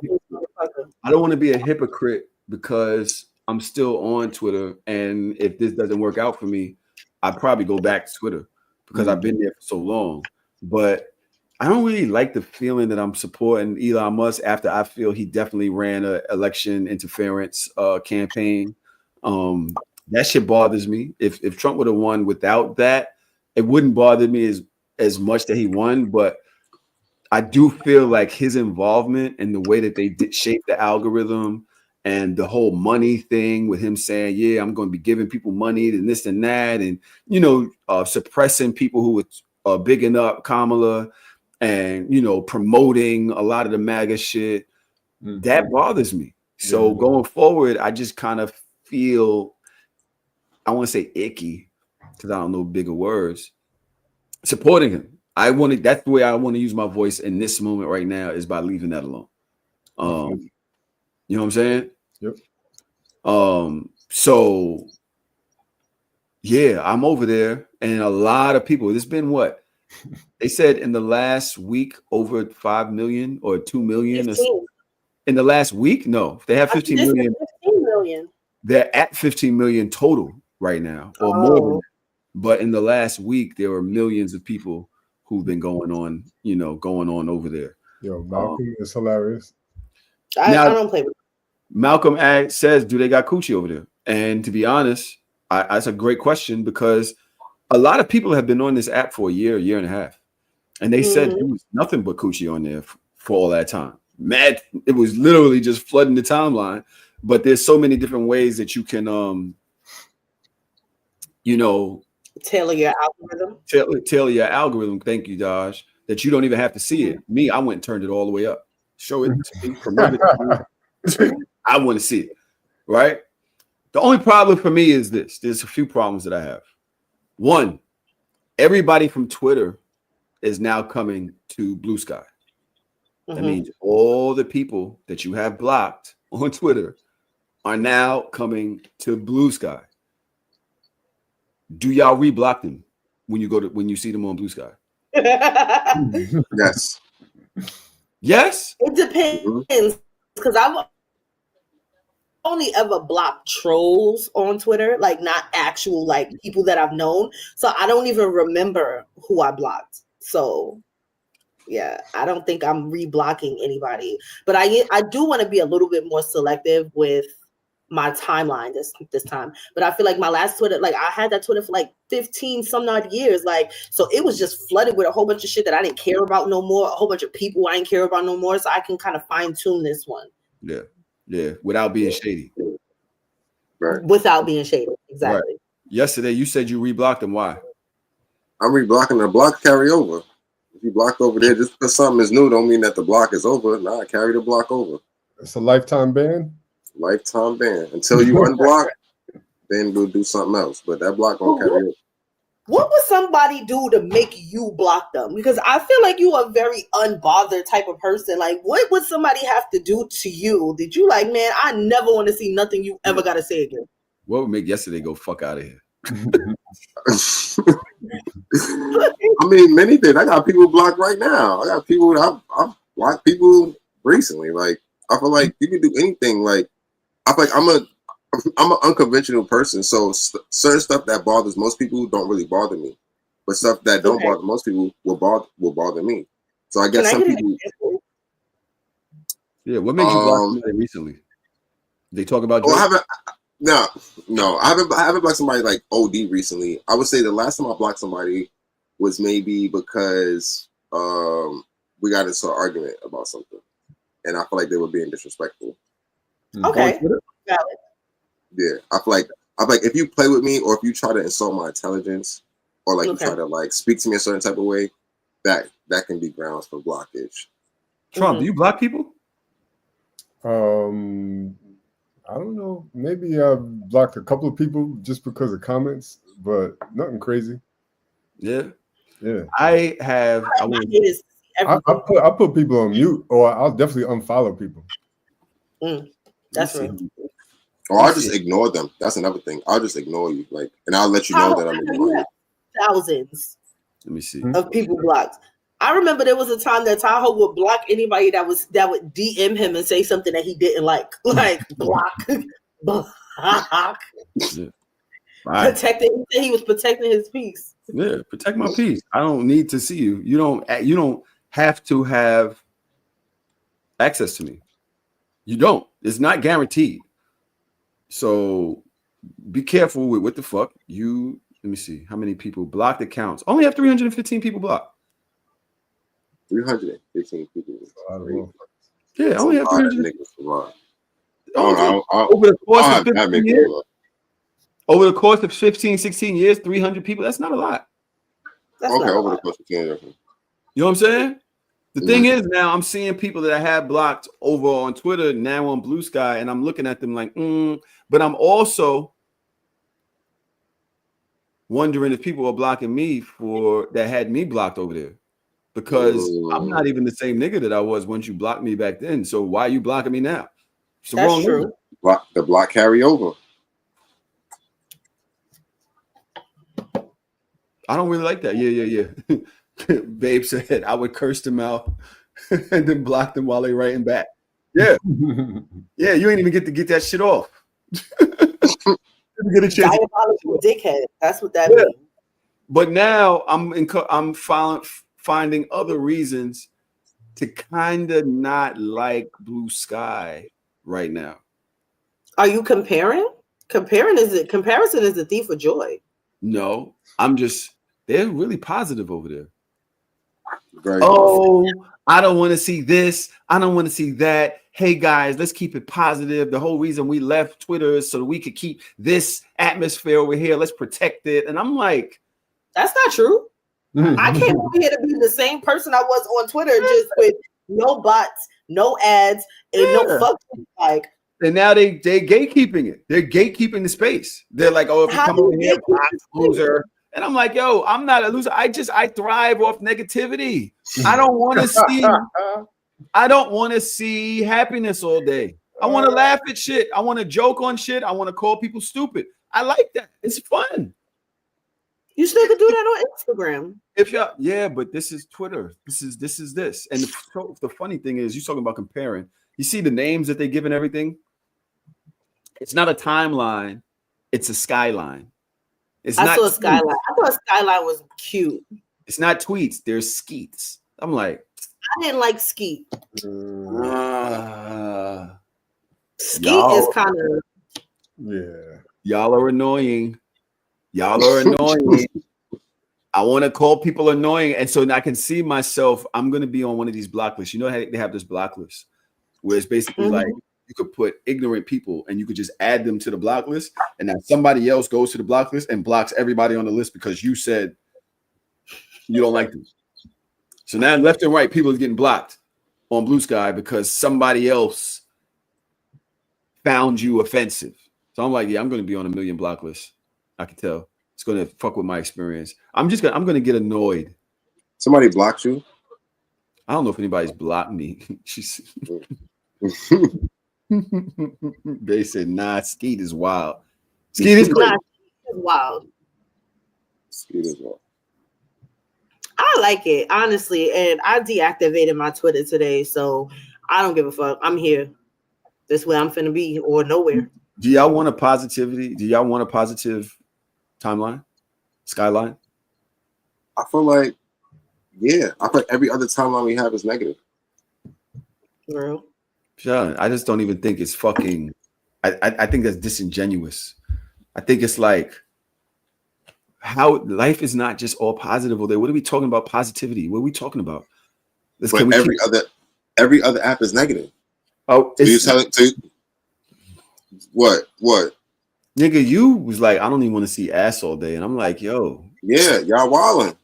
I don't want to be a hypocrite because I'm still on Twitter, and if this doesn't work out for me, I'd probably go back to Twitter because I've been there for so long. But I don't really like the feeling that I'm supporting Elon Musk after I feel he definitely ran an election interference campaign. That shit bothers me. If Trump would have won without that, it wouldn't bother me as much that he won, but I do feel like his involvement in the way that they did shape the algorithm and the whole money thing with him saying, yeah, I'm going to be giving people money and this and that, and, you know, suppressing people who were bigging up Kamala and, you know, promoting a lot of the MAGA shit, that bothers me. So going forward, I just kind of feel, I want to say icky because I don't know bigger words, supporting him. That's the way I want to use my voice in this moment right now, is by leaving that alone. You know what I'm saying? Yep. So yeah, I'm over there, and a lot of people. There's been what they said in the last week, over 5 million or 2 million. 15. In the last week, no, they have 15 million. 15 million. They're at 15 million total right now, or more than that. But in the last week, there were millions of people who've been going on over there. Yo, Malcolm is hilarious. I don't play with Malcolm says, do they got coochie over there? And to be honest, that's a great question, because a lot of people have been on this app for a year and a half. And they said there was nothing but coochie on there for all that time. Mad, it was literally just flooding the timeline. But there's so many different ways that you can, tailor your algorithm. Tailor your algorithm. Thank you, Daj. That you don't even have to see it. Me, I went and turned it all the way up. Show it to me, promote it. I want to see it, right? The only problem for me is this. There's a few problems that I have. One, everybody from Twitter is now coming to Blue Sky. That means all the people that you have blocked on Twitter are now coming to Blue Sky. Do y'all reblock them when you see them on Blue Sky? Yes. Yes? It depends, because I've only ever blocked trolls on Twitter, like not actual like people that I've known. So I don't even remember who I blocked. So yeah, I don't think I'm reblocking anybody. But I do want to be a little bit more selective with my timeline this time. But I feel like my last Twitter, like I had that Twitter for like 15 some odd years, like, so it was just flooded with a whole bunch of shit that I didn't care about no more, a whole bunch of people I didn't care about no more. So I can kind of fine tune this one. Yeah, without being shady. Right. Without being shady, exactly. Right. Yesterday you said you reblocked them. Why? I'm reblocking the block carry over. If you block over there, just because something is new don't mean that the block is over. Nah, I carry the block over. It's a lifetime ban? Lifetime ban. Until you unblock, then we'll do something else. But that block won't carry over. What would somebody do to make you block them? Because I feel like you are a very unbothered type of person. Like, what would somebody have to do to you that you like, man, I never want to see nothing you ever got to say again? What would make yesterday go fuck out of here? I mean, many things. I got people blocked right now. I got people, I've blocked people recently. Like, I feel like you can do anything. Like, I feel like I'm an unconventional person, so certain stuff that bothers most people don't really bother me, but stuff that don't bother most people will bother me. So I guess some people. Yeah, what made you block somebody recently? They talk about. Oh, I haven't blocked somebody like OD recently. I would say the last time I blocked somebody was maybe because we got into an argument about something, and I feel like they were being disrespectful. Okay. Valid. Yeah, I feel like if you play with me or if you try to insult my intelligence or like you try to like speak to me a certain type of way, that can be grounds for blockage. Trump, do you block people? I don't know. Maybe I blocked a couple of people just because of comments, but nothing crazy. Yeah. I put people on mute, or I'll definitely unfollow people. That's real. Or I'll just ignore them. That's another thing. I'll just ignore you, like, and I'll let you know that I'm ignoring you. Thousands. Let me see. Of people blocked. I remember there was a time that Tahoe would block anybody that would DM him and say something that he didn't like. Like block. Yeah. Protecting. He was protecting his peace. Yeah, protect my peace. I don't need to see you. You don't have to have access to me. You don't. It's not guaranteed. So be careful with what the fuck you Let me see how many people blocked accounts. Only have 315 people blocked. 315 people. Yeah, I only have 300. Over the course of 15, 16 years, 300 people. That's not a lot. That's not over a the lot. course of 10 years. You know what I'm saying? The thing is, now I'm seeing people that I have blocked over on Twitter now on Blue Sky, and I'm looking at them like, but I'm also wondering if people are blocking me for that had me blocked over there, because I'm not even the same nigga that I was once you blocked me back then. So why are you blocking me now? It's the That's wrong true. The block carry over. I don't really like that. Yeah. Babe said I would curse them out and then block them while they writing back. Yeah. Yeah, you ain't even get to get that shit off. Get a chance. Diabolical dickhead. That's what that means. But now I'm finding other reasons to kind of not like Blue Sky right now. Are you comparing? Comparison is the thief of joy. No, they're really positive over there. Very I don't want to see this. I don't want to see that. Hey guys, let's keep it positive. The whole reason we left Twitter is so that we could keep this atmosphere over here. Let's protect it. And I'm like, that's not true. I came over here to be the same person I was on Twitter, just with no bots, no ads, and no fucking like. And now they gatekeeping it. They're gatekeeping the space. They're like, oh, if you come over here, loser. And I'm like, yo, I'm not a loser. I thrive off negativity. I don't want to see happiness all day. I want to laugh at shit. I want to joke on shit. I want to call people stupid. I like that. It's fun. You still can do that on Instagram. But this is Twitter. This is this. And the funny thing is, you're talking about comparing. You see the names that they give and everything. It's not a timeline. It's a skyline. I saw a skyline. I thought skyline was cute. It's not tweets. There's skeets. I'm like, I didn't like skeet. Skeet is kind of Y'all are annoying. I want to call people annoying, and so I can see myself. I'm going to be on one of these block lists. You know how they have this block list where it's basically like you could put ignorant people and you could just add them to the block list, and then somebody else goes to the block list and blocks everybody on the list because you said you don't like them. So now left and right, people are getting blocked on Blue Sky because somebody else found you offensive. So I'm like, yeah, I'm going to be on 1 million block lists. I can tell. It's going to fuck with my experience. I'm going to get annoyed. Somebody blocked you? I don't know if anybody's blocked me. They said, nah, Skeet is wild. Skeet is great. Wild. Skeet is wild. I like it, honestly. And I deactivated my Twitter today, so I don't give a fuck. I'm here. That's where I'm finna be, or nowhere. Do y'all want a positivity? Do y'all want a positive timeline? Skyline? I feel like, I feel like every other timeline we have is negative. Girl. Sure. I just don't even think it's fucking. I think that's disingenuous. I think it's like how life is not just all positive all day. What are we talking about? Positivity. What are we talking about? But every other app is negative. Oh, what? Nigga, you was like, I don't even want to see ass all day, and I'm like, yo, yeah, y'all wilding.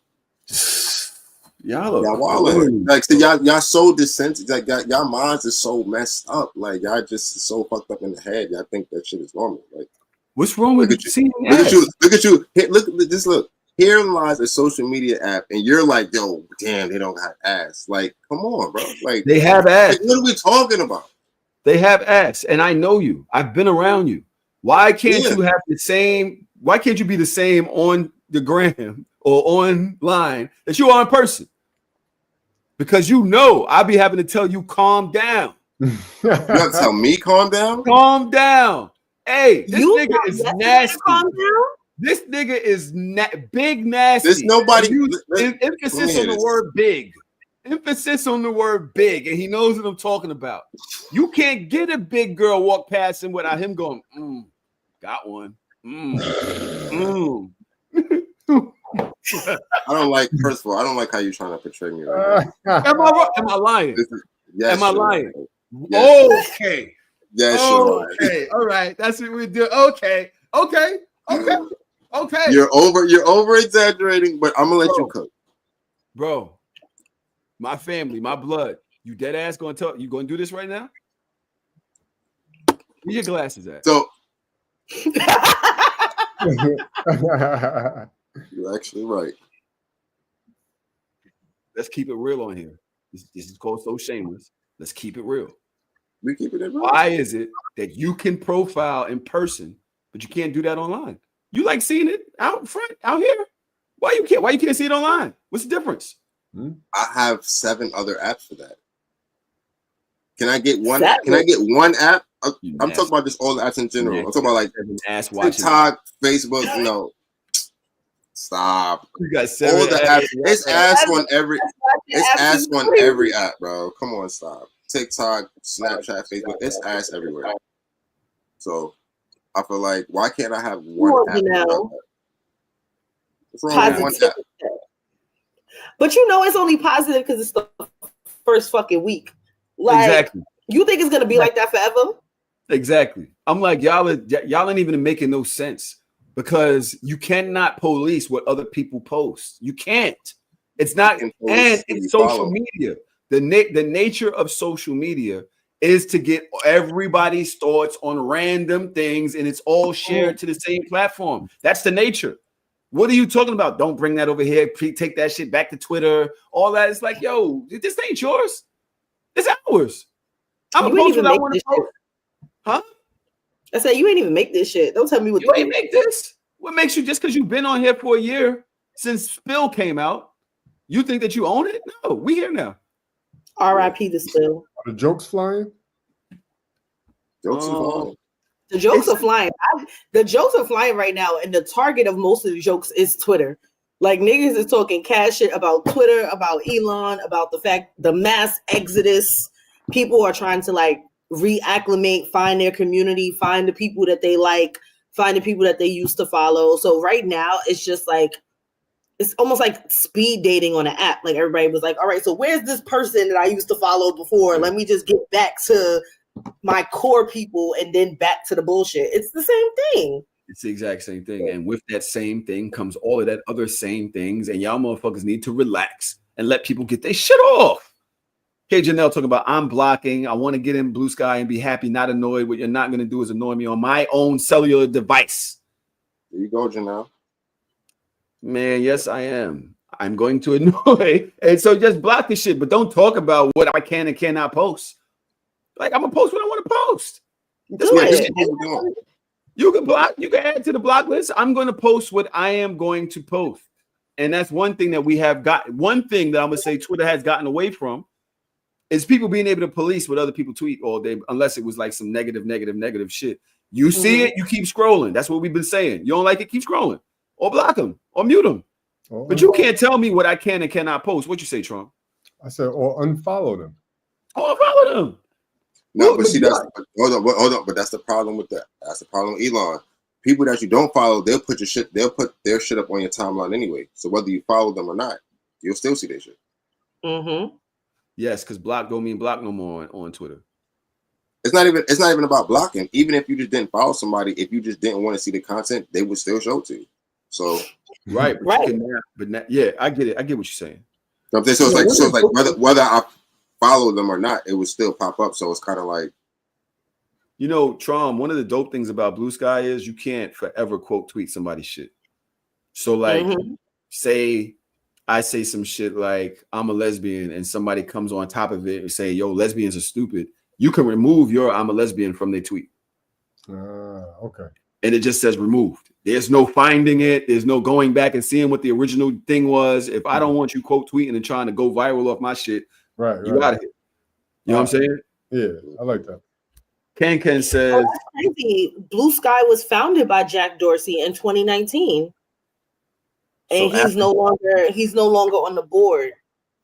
Y'all wilding. Like, so y'all so desensitive. Like, y'all minds is so messed up. Like, y'all just so fucked up in the head. Y'all think that shit is normal. Like, what's wrong with seeing ass? Look at you. Look. Herein lies a social media app, and you're like, yo, damn, they don't have ass. Like, come on, bro. Like, they have ass. Like, what are we talking about? They have ass, and I know you. I've been around you. Why can't you have the same? Why can't you be the same on the gram or online that you are in person? Because I'll be having to tell you, calm down. You have to tell me, calm down? Calm down. Hey, this nigga is nasty. Calm down? This nigga is big nasty. There's nobody. Emphasis on the word big. Emphasis on the word big, and he knows what I'm talking about. You can't get a big girl walk past him without him going, got one. I don't like. First of all, I don't like how you're trying to portray me right now. Am I lying? Yes, am I lying? Yes, okay. Yes, okay. All right. That's what we do. Okay. You're over exaggerating, but I'm gonna let you cook. Bro, my family, my blood. You dead ass gonna tell you gonna do this right now? Where your glasses at? So you're actually right. Let's keep it real on here. This is called So Shameless. Let's keep it real. We keep it real. Why is it that you can profile in person, but you can't do that online? You like seeing it out front, out here? Why you can't see it online? What's the difference? I have 7 other apps for that. Can I get one? Can I get one app? I'm talking about just all the apps in general. I'm talking about like TikTok, Facebook. No, stop. You got 7 all the apps. It's ass on every. It's ass on every app, bro. Come on, stop. TikTok, Snapchat, Facebook. It's ass everywhere. So I feel like, why can't I have one app? What's wrong with one app? But you know it's only positive because it's the first fucking week. Like, exactly. You think it's gonna be like that forever? Exactly. I'm like, y'all ain't even making no sense, because you cannot police what other people post. You can't. It's not, and it's social media. The nature of social media is to get everybody's thoughts on random things, and it's all shared to the same platform. That's the nature. What are you talking about? Don't bring that over here. Take that shit back to Twitter. All that. It's like, yo, this ain't yours. It's ours. I'm gonna post what I want to post. Huh? I said, you ain't even make this shit. Don't tell me what you ain't make this. What makes you, just because you've been on here for a year since Spill came out, you think that you own it? No, we here now. R.I.P. the Spill. Are the jokes flying? Jokes are flying. The jokes are flying. The jokes are flying right now, and the target of most of the jokes is Twitter. Like, niggas is talking cash shit about Twitter, about Elon, about the fact the mass exodus. People are trying to like reacclimate, find their community, find the people that they like, find the people that they used to follow. So right now, it's just like, it's almost like speed dating on an app. Like, everybody was like, all right, so where's this person that I used to follow before? Let me just get back to my core people and then back to the bullshit. It's the same thing. It's the exact same thing. And with that same thing comes all of that other same things. And y'all motherfuckers need to relax and let people get their shit off. Okay, Janelle talking about, I'm blocking. I want to get in Blue Sky and be happy, not annoyed. What you're not going to do is annoy me on my own cellular device. There you go, Janelle. Man, yes, I am. I'm going to annoy. And so just block this shit, but don't talk about what I can and cannot post. Like, I'm going to post what I want to post. You can block, you can add to the block list. I'm going to post what I am going to post. And that's one thing that we have got. One thing that I'm going to say Twitter has gotten away from is people being able to police what other people tweet all day, unless it was like some negative shit. You see it, you keep scrolling. That's what we've been saying. You don't like it, keep scrolling. Or block them, or mute them. But you can't tell me what I can and cannot post. What you say, Trump? I said, or unfollow them. Or unfollow them. No, but see, hold on. But that's the problem with that. That's the problem with Elon. People that you don't follow, they'll put their shit up on your timeline anyway. So whether you follow them or not, you'll still see their shit. Mm-hmm. Yes, because block don't mean block no more on Twitter. It's not even about blocking. Even if you just didn't follow somebody, if you just didn't want to see the content, they would still show it to you. So right. Yeah, I get it. I get what you're saying. So it's like whether I follow them or not, it would still pop up. So it's kind of like, you know, Trom, one of the dope things about Blue Sky is you can't forever quote tweet somebody's shit. So like, say I say some shit like I'm a lesbian and somebody comes on top of it and say, yo, lesbians are stupid. You can remove your I'm a lesbian from their tweet. Okay. And it just says removed. There's no finding it. There's no going back and seeing what the original thing was. If I don't want you quote tweeting and trying to go viral off my shit, you out of here. You know what I'm saying? Yeah, I like that. Ken says, crazy. Blue Sky was founded by Jack Dorsey in 2019. And he's no longer on the board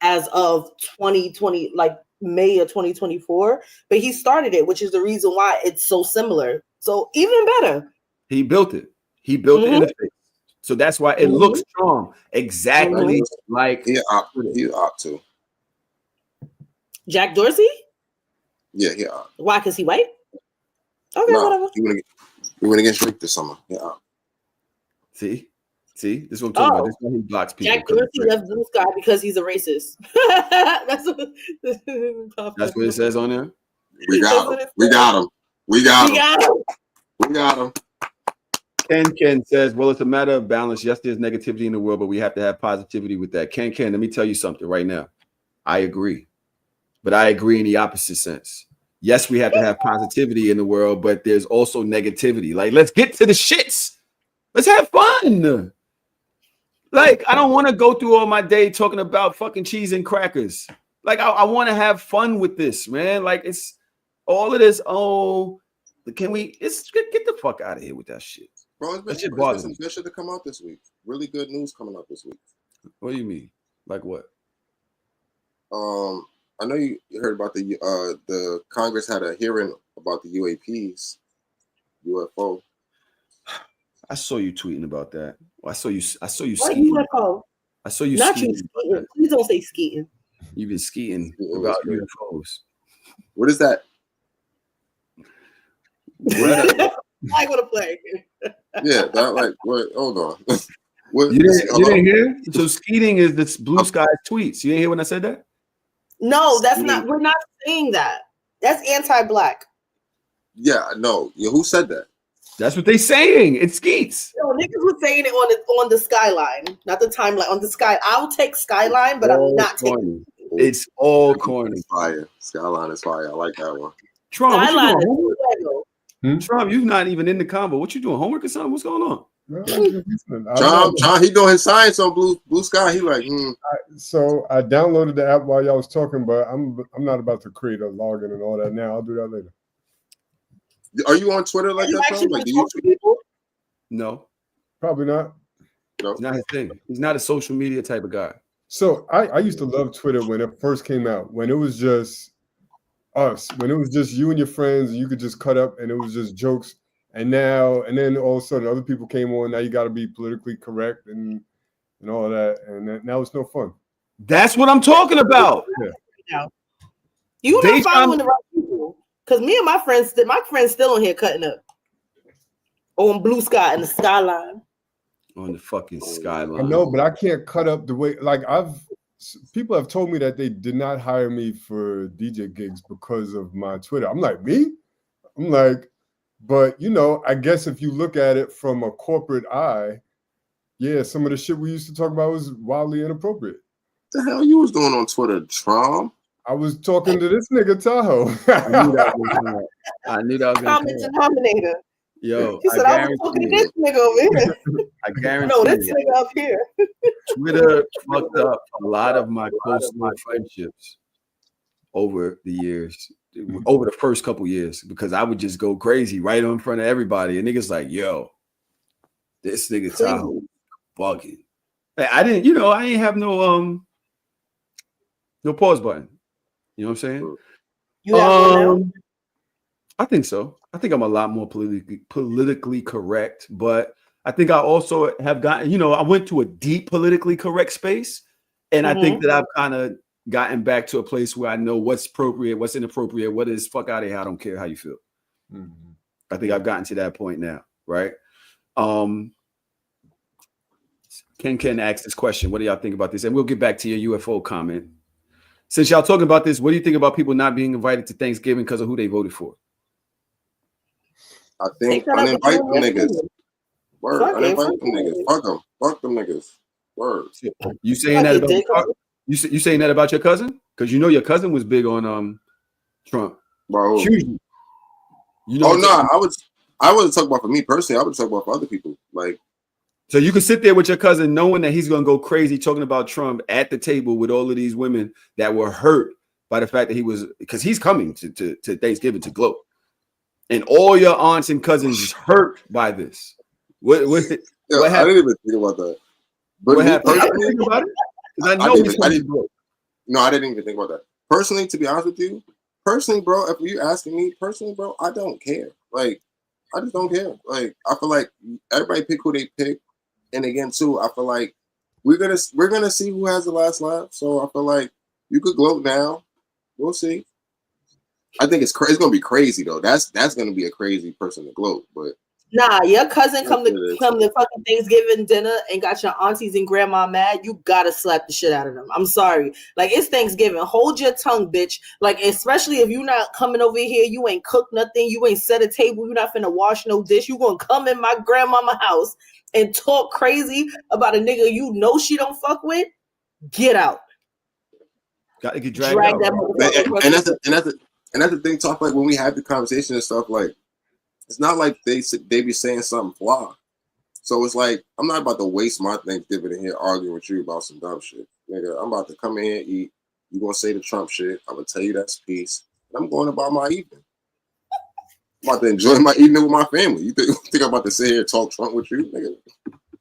as of 2020, like May of 2024. But he started it, which is the reason why it's so similar. So even better. He built it. He built the interface So that's why it looks strong. Exactly like he opt to. Jack Dorsey? Yeah, he opt. Why? Because he white? Okay, whatever. He went against Drake this summer. Yeah. See, this is what I'm talking about. This is why he blocks people. Jack Dorsey left Blue Sky because he's a racist. That's what it says on there. We got him. Ken says, well, it's a matter of balance. Yes, there's negativity in the world, but we have to have positivity with that. Ken, let me tell you something right now. I agree. But I agree in the opposite sense. Yes, we have to have positivity in the world, but there's also negativity. Like, let's get to the shits. Let's have fun. Like, I don't want to go through all my day talking about fucking cheese and crackers. Like, I want to have fun with this, man. Like, it's all of this. Oh, can we? It's get the fuck out of here with that shit. Bro, there's been some good shit to come out this week. Really good news coming out this week. What do you mean? Like what? I know you heard about the Congress had a hearing about the UAPs, UFO. I saw you tweeting about that. I saw you. What skeeting. UFO? I saw you. Not you skeeting. Please don't say skeeting. You've been skeeting about UFOs. What is that? I want to play. Yeah, that like. What? Hold on. You didn't hear? So skeeting is this Blue Sky tweets. You didn't hear when I said that? No, that's not. We're not saying that. That's anti-black. Yeah, no. Yeah, who said that? That's what they saying. It's skeets. No, niggas were saying it on the skyline, not the timeline. On the sky, I'll take skyline, but I'm not taking. It's all corny. Fire. Skyline is fire. I like that one. Trump, what you doing? Trump, you're not even in the combo. What you doing? Homework or something? What's going on? John, he doing his science on Blue Sky. He like. So I downloaded the app while y'all was talking, but I'm not about to create a login and all that now. I'll do that later. Are you on Twitter like that? Like, do you people? No, probably not. No, it's not his thing. He's not a social media type of guy. So I used to love Twitter when it first came out, when it was just us, when it was just you and your friends, and you could just cut up and it was just jokes. And then all of a sudden other people came on. Now you got to be politically correct and all of that. And now it's no fun. That's what I'm talking about. Yeah. You're not following the right people. Because me and my friends still on here cutting up on Blue Sky and the skyline. On the fucking skyline. I know, but I can't cut up the way. Like people have told me that they did not hire me for DJ gigs because of my Twitter. I'm like, me? I'm like, but I guess if you look at it from a corporate eye, yeah, some of the shit we used to talk about was wildly inappropriate. What the hell you was doing on Twitter, Trump? I was talking to this nigga Tahoe. I knew that was common denominator. Yo, he said, I was talking to this nigga over here. I guarantee. No, this nigga up here. Twitter fucked up a lot of my close friendships over the years, over the first couple years, because I would just go crazy right in front of everybody, and niggas like, yo, this nigga Tahoe bugging. I didn't have no pause button. You know what I'm saying? You have one now? I think so. I think I'm a lot more politically correct, but I think I also have gotten, I went to a deep politically correct space, and I think that I've kind of gotten back to a place where I know what's appropriate, what's inappropriate, what is fuck out of here. I don't care how you feel. Mm-hmm. I think I've gotten to that point now, right? Ken asked this question. What do y'all think about this? And we'll get back to your UFO comment. Since y'all talking about this, what do you think about people not being invited to Thanksgiving because of who they voted for? I think uninvite them niggas. Word. Uninvite them niggas. Fuck them. Fuck them niggas. Word. You saying that about you saying that about your cousin? Because your cousin was big on Trump. Bro. I wouldn't talk about for me personally. I would talk about for other people. Like, so you can sit there with your cousin knowing that he's gonna go crazy talking about Trump at the table with all of these women that were hurt by the fact that because he's coming to Thanksgiving to gloat. And all your aunts and cousins is hurt by this. What happened? I didn't even think about that. But what happened? I didn't think about it. I know he's coming to gloat. No, I didn't even think about that. Personally, to be honest with you, bro, if you asking me personally, bro, I don't care. Like, I just don't care. Like, I feel like everybody pick who they pick. And again, too, I feel like we're gonna see who has the last laugh. So I feel like you could gloat now. We'll see. I think it's gonna be crazy though. That's gonna be a crazy person to gloat. But nah, your cousin come to fucking Thanksgiving dinner and got your aunties and grandma mad. You gotta slap the shit out of them. I'm sorry. Like, it's Thanksgiving. Hold your tongue, bitch. Like, especially if you not coming over here, you ain't cooked nothing, you ain't set a table, you not finna wash no dish. You gonna come in my grandmama house and talk crazy about a nigga you know she don't fuck with? Get out. Gotta get dragged out. And that's the thing. Talk like when we have the conversation and stuff, like it's not like they be saying something flaw. So it's like I'm not about to waste my Thanksgiving in here arguing with you about some dumb shit, nigga. I'm about to come in here and eat. You gonna say the Trump shit? I'm gonna tell you that's peace. And I'm going about my evening. I'm about to enjoy my evening with my family. You think I'm about to sit here and talk Trump with you, nigga?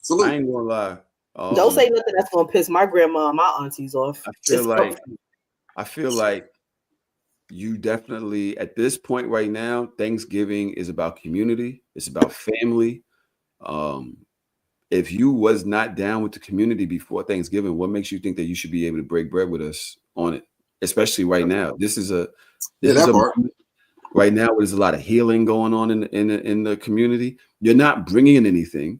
Salute. I ain't gonna lie. Don't say nothing that's gonna piss my grandma and my aunties off. I feel like you definitely at this point right now, Thanksgiving is about community. It's about family. If you was not down with the community before Thanksgiving, what makes you think that you should be able to break bread with us on it? Especially right now. Right now, there's a lot of healing going on in the community. You're not bringing in anything.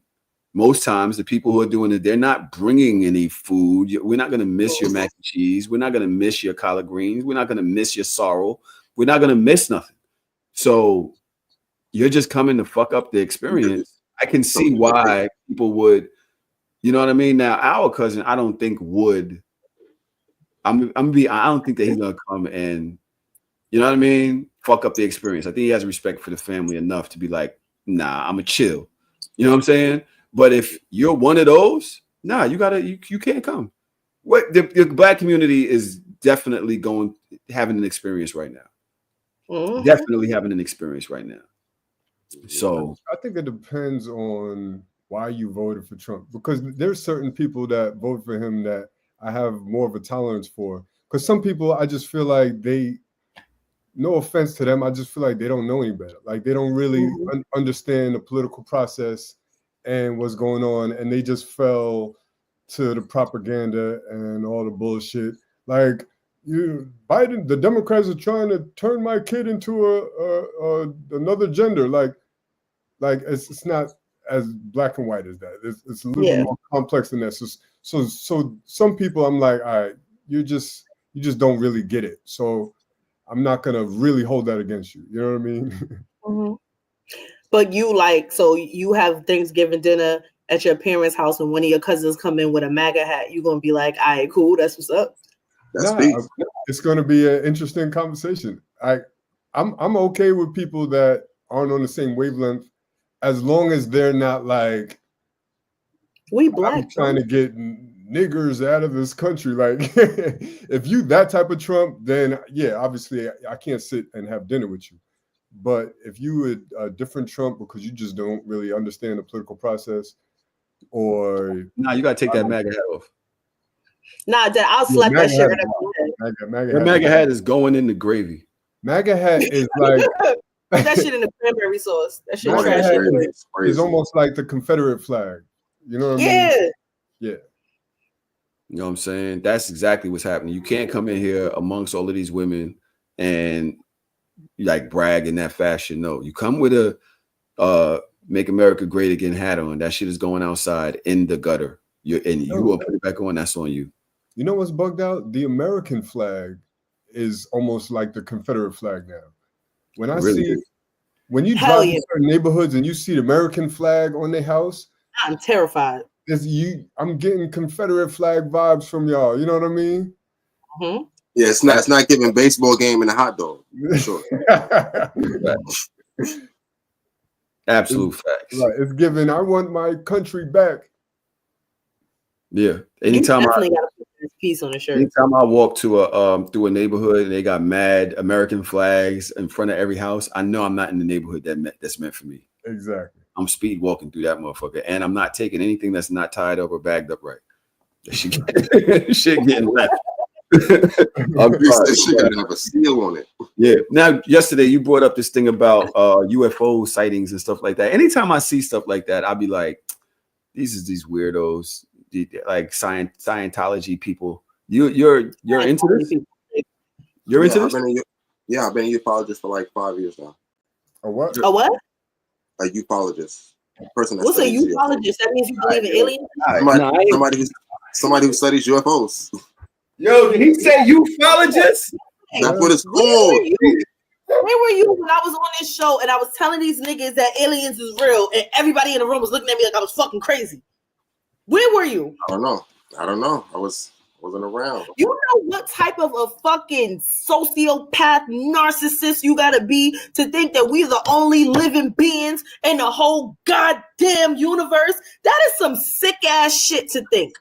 Most times, the people who are doing it, they're not bringing any food. We're not going to miss your mac and cheese. We're not going to miss your collard greens. We're not going to miss your sorrel. We're not going to miss nothing. So you're just coming to fuck up the experience. I can see why people would, you know what I mean? Now, our cousin, I don't think would. I don't think that he's going to come and, you know what I mean? Fuck up the experience. I think he has respect for the family enough to be like, nah, I'm a chill. You know what I'm saying? But if you're one of those, nah, you can't come. What the black community is definitely having an experience right now. Mm-hmm. Definitely having an experience right now. So I think it depends on why you voted for Trump, because there's certain people that vote for him that I have more of a tolerance for. Because some people, I just feel like no offense to them, I just feel like they don't know any better. Like they don't really understand the political process and what's going on, and they just fell to the propaganda and all the bullshit. Like Biden, the Democrats are trying to turn my kid into another gender. Like it's not as black and white as that. It's a little more complex than that. So some people, I'm like, all right, you just don't really get it. So I'm not gonna really hold that against you. You know what I mean? Mm-hmm. But so you have Thanksgiving dinner at your parents' house, and one of your cousins come in with a MAGA hat. You're gonna be like, all right, cool, that's what's up. It's gonna be an interesting conversation. I'm okay with people that aren't on the same wavelength, as long as they're not like, we black, I'm trying to get niggers out of this country. Like, if you that type of Trump, then yeah, obviously I can't sit and have dinner with you. But if you would a different Trump because you just don't really understand the political process, or you gotta take that MAGA hat off. Nah, I'll slap that shit. MAGA hat is going in the gravy. MAGA hat is like put that shit in the cranberry sauce. That shit is almost like the Confederate flag. You know what I mean? Yeah. You know what I'm saying? That's exactly what's happening. You can't come in here amongst all of these women and like brag in that fashion. No, you come with a Make America Great Again hat on. That shit is going outside in the gutter. You will put it back on. That's on you. You know what's bugged out? The American flag is almost like the Confederate flag now. When I when you drive in certain neighborhoods and you see the American flag on their house, I'm terrified. I'm getting Confederate flag vibes from y'all. You know what I mean? Mm-hmm. Yeah, it's not giving baseball game and a hot dog. For sure. Absolute facts. Right. It's giving, I want my country back. Yeah. Anytime I got this piece on the shirt. Anytime I walk to through a neighborhood and they got mad American flags in front of every house, I know I'm not in the neighborhood that's meant for me. Exactly. I'm speed walking through that motherfucker, and I'm not taking anything that's not tied up or bagged up right. Shit getting left. Shit gotta have a seal on it. Yeah. Now, yesterday you brought up this thing about UFO sightings and stuff like that. Anytime I see stuff like that, I'll be like, these weirdos, like Scientology people. You're into this? You're into this? I've been a ufologist for like 5 years now. A what? A what? A ufologist. Person that What's a ufologist? That means you believe in aliens? Somebody who studies UFOs. Yo, did he say ufologist? That's what it's called. Where were you when I was on this show and I was telling these niggas that aliens is real and everybody in the room was looking at me like I was fucking crazy? Where were you? I don't know. I wasn't around. You know what type of a fucking sociopath narcissist you gotta be to think that we're the only living beings in the whole goddamn universe? That is some sick ass shit to think.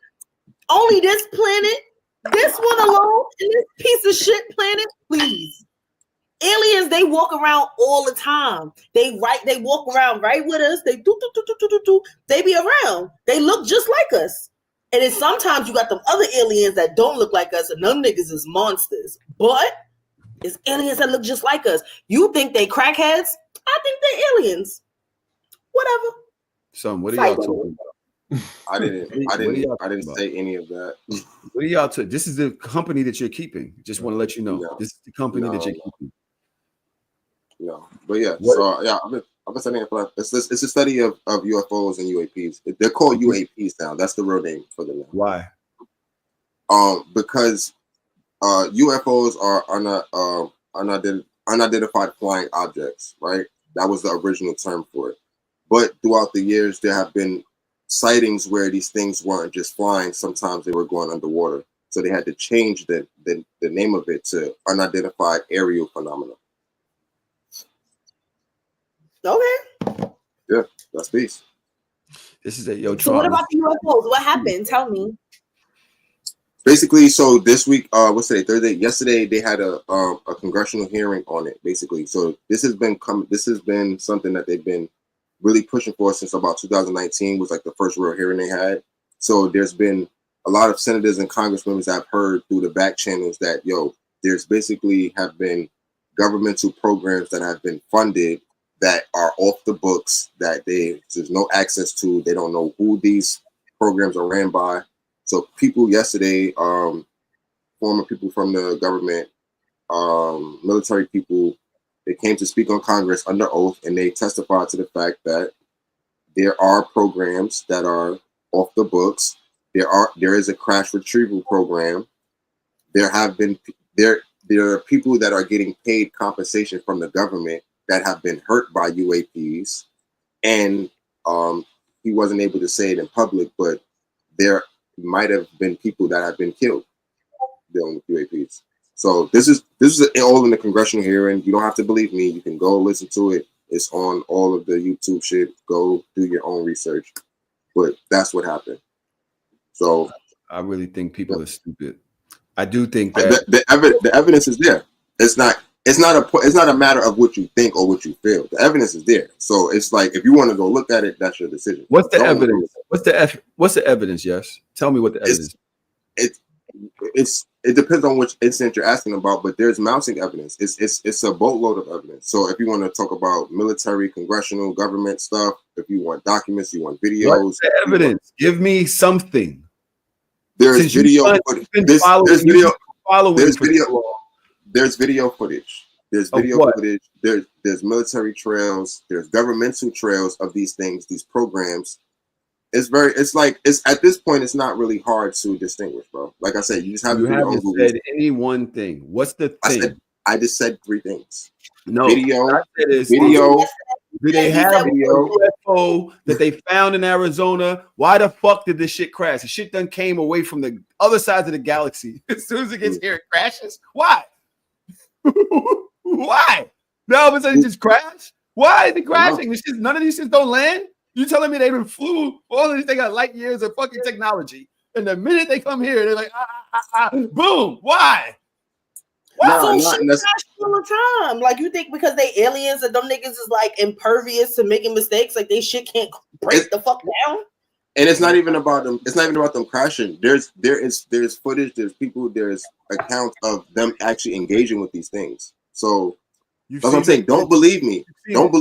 Only this planet, this one alone, and this piece of shit planet, please. Aliens, they walk around all the time. They walk around right with us. They They be around. They look just like us. And then sometimes you got them other aliens that don't look like us, and them niggas is monsters. But it's aliens that look just like us. You think they crackheads? I think they're aliens. Whatever. Son, what are y'all talking about? I didn't say any of that. What are y'all talking? This is the company that you're keeping. Just want to let you know. No. This is the company that you're keeping. No, but yeah. What? So yeah, I've been studying for it's a study of UFOs and UAPs. They're called UAPs now. That's the real name for them now. Why? Because UFOs are unidentified flying objects, right? That was the original term for it. But throughout the years, there have been sightings where these things weren't just flying. Sometimes they were going underwater. So they had to change the name of it to unidentified aerial phenomena. Okay. Yeah, that's peace. This is a So what about the UFOs? What happened? Tell me. Basically, so this week, what's today? Thursday. Yesterday, they had a congressional hearing on it. Basically, so this has been something that they've been really pushing for since about 2019 was like the first real hearing they had. So there's been a lot of senators and congressmen that I've heard through the back channels that there's basically have been governmental programs that have been funded that are off the books that there's no access to. They don't know who these programs are ran by. So people yesterday, former people from the government, military people, they came to speak on Congress under oath, and they testified to the fact that there are programs that are off the books. There is a crash retrieval program. There are people that are getting paid compensation from the government that have been hurt by UAPs, and he wasn't able to say it in public, but there might have been people that have been killed dealing with UAPs. So this is all in the congressional hearing. You don't have to believe me. You can go listen to it. It's on all of the YouTube shit. Go do your own research. But that's what happened. So I really think people are stupid. I do think that the evidence is there. It's not a matter of what you think or what you feel. The evidence is there. So it's like, if you want to go look at it, that's your decision. What's the evidence? What's the evidence? Yes. Tell me what the evidence is. It depends on which incident you're asking about, but there's mounting evidence. It's a boatload of evidence. So if you want to talk about military, congressional, government stuff, if you want documents, you want videos. What's the evidence? Give me something. There's video footage. There's video footage. There's video footage. There's military trails. There's governmental trails of these things, these programs. It's at this point, it's not really hard to distinguish, bro. Like I said, you just have to do your own Google. Said any one thing. What's the thing? I just said three things. No. Video. Do they have a UFO that they found in Arizona? Why the fuck did this shit crash? The shit done came away from the other sides of the galaxy. As soon as it gets here, it crashes. Why? Why? No, all of a sudden it just crashed. Why is it crashing? None of these shit don't land. You telling me they flew all of these? They got light years of fucking technology, and the minute they come here, they're like, boom. Why? So shit crash all the time. Like, you think because they aliens and them niggas is like impervious to making mistakes, like they shit can't break the fuck down? And it's not even about them. It's not even about them crashing. There's footage. There's people. There's accounts of them actually engaging with these things. So that's what I'm saying. Don't believe me. Don't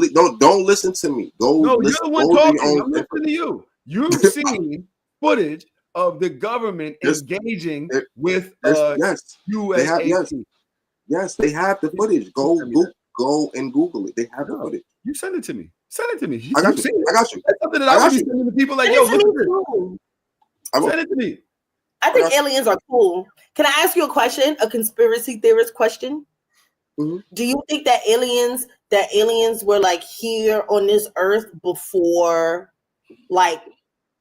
listen to me. No, you're the one talking. I'm listening to you. You've seen footage of the government engaging with yes, USAT. Yes, they have the footage. Go and Google it. They have the footage. You send it to me. Send it to me. I got you. I got you. That's something that I would be sending to people like, yo, look at this. Send it to me. I think aliens are cool. Can I ask you a question? A conspiracy theorist question? Mm-hmm. Do you think that aliens were like here on this earth before like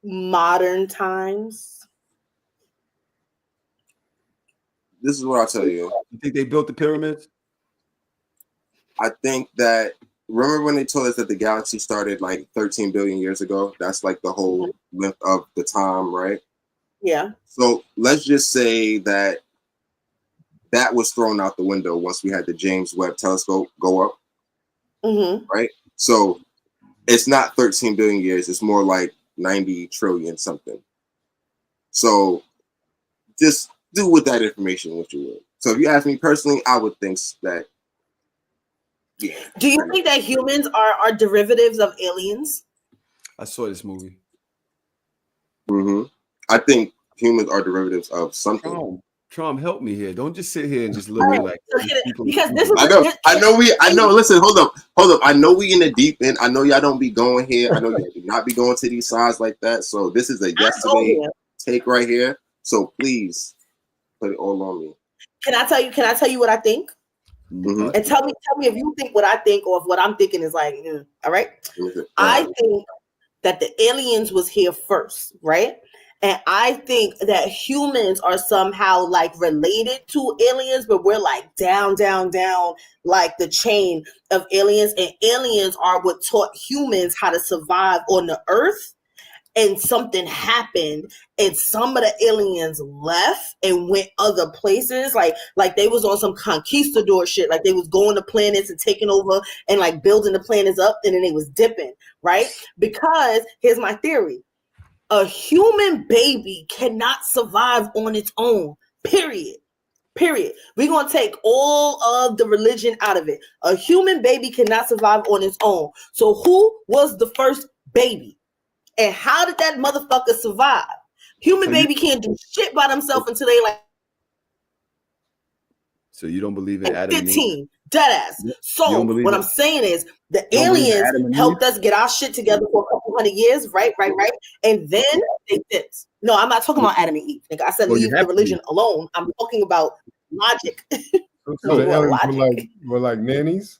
modern times? This is what I'll tell you. You think they built the pyramids? I think that, remember when they told us that the galaxy started like 13 billion years ago? That's like the whole length of the time, right? Yeah. So let's just say that was thrown out the window once we had the James Webb Telescope go up, right? So it's not 13 billion years. It's more like 90 trillion something. So just do with that information what you will. So if you ask me personally, I would think that. Yeah. Do you think that humans are derivatives of aliens? I saw this movie. I think humans are derivatives of something. Trump, help me here. Don't just sit here and just look at me like because this is I know. Listen, hold up. I know we in the deep end. I know y'all don't be going here. I know y'all do not be going to these sides like that. So this is a yesterday take right here. So please put it all on me. Can I tell you what I think? And tell me if you think what I think or if what I'm thinking is like, all right. I think that the aliens was here first, right? And I think that humans are somehow like related to aliens, but we're like down, like the chain of aliens. And aliens are what taught humans how to survive on the earth. And something happened and some of the aliens left and went other places. Like they was on some conquistador shit. Like they was going to planets and taking over and like building the planets up. And then they was dipping, right? Because here's my theory. A human baby cannot survive on its own, period. We're going to take all of the religion out of it. A human baby cannot survive on its own. So who was the first baby? And how did that motherfucker survive? Human baby can't do shit by themselves until they like. So you don't believe in Adam 15, dead ass. So what I'm saying is the aliens helped us get our shit together for a couple hundred years, right? And then they did. No, I'm not talking about Adam and Eve. Nigga. I said leave the religion alone. I'm talking about logic. So the aliens were like nannies?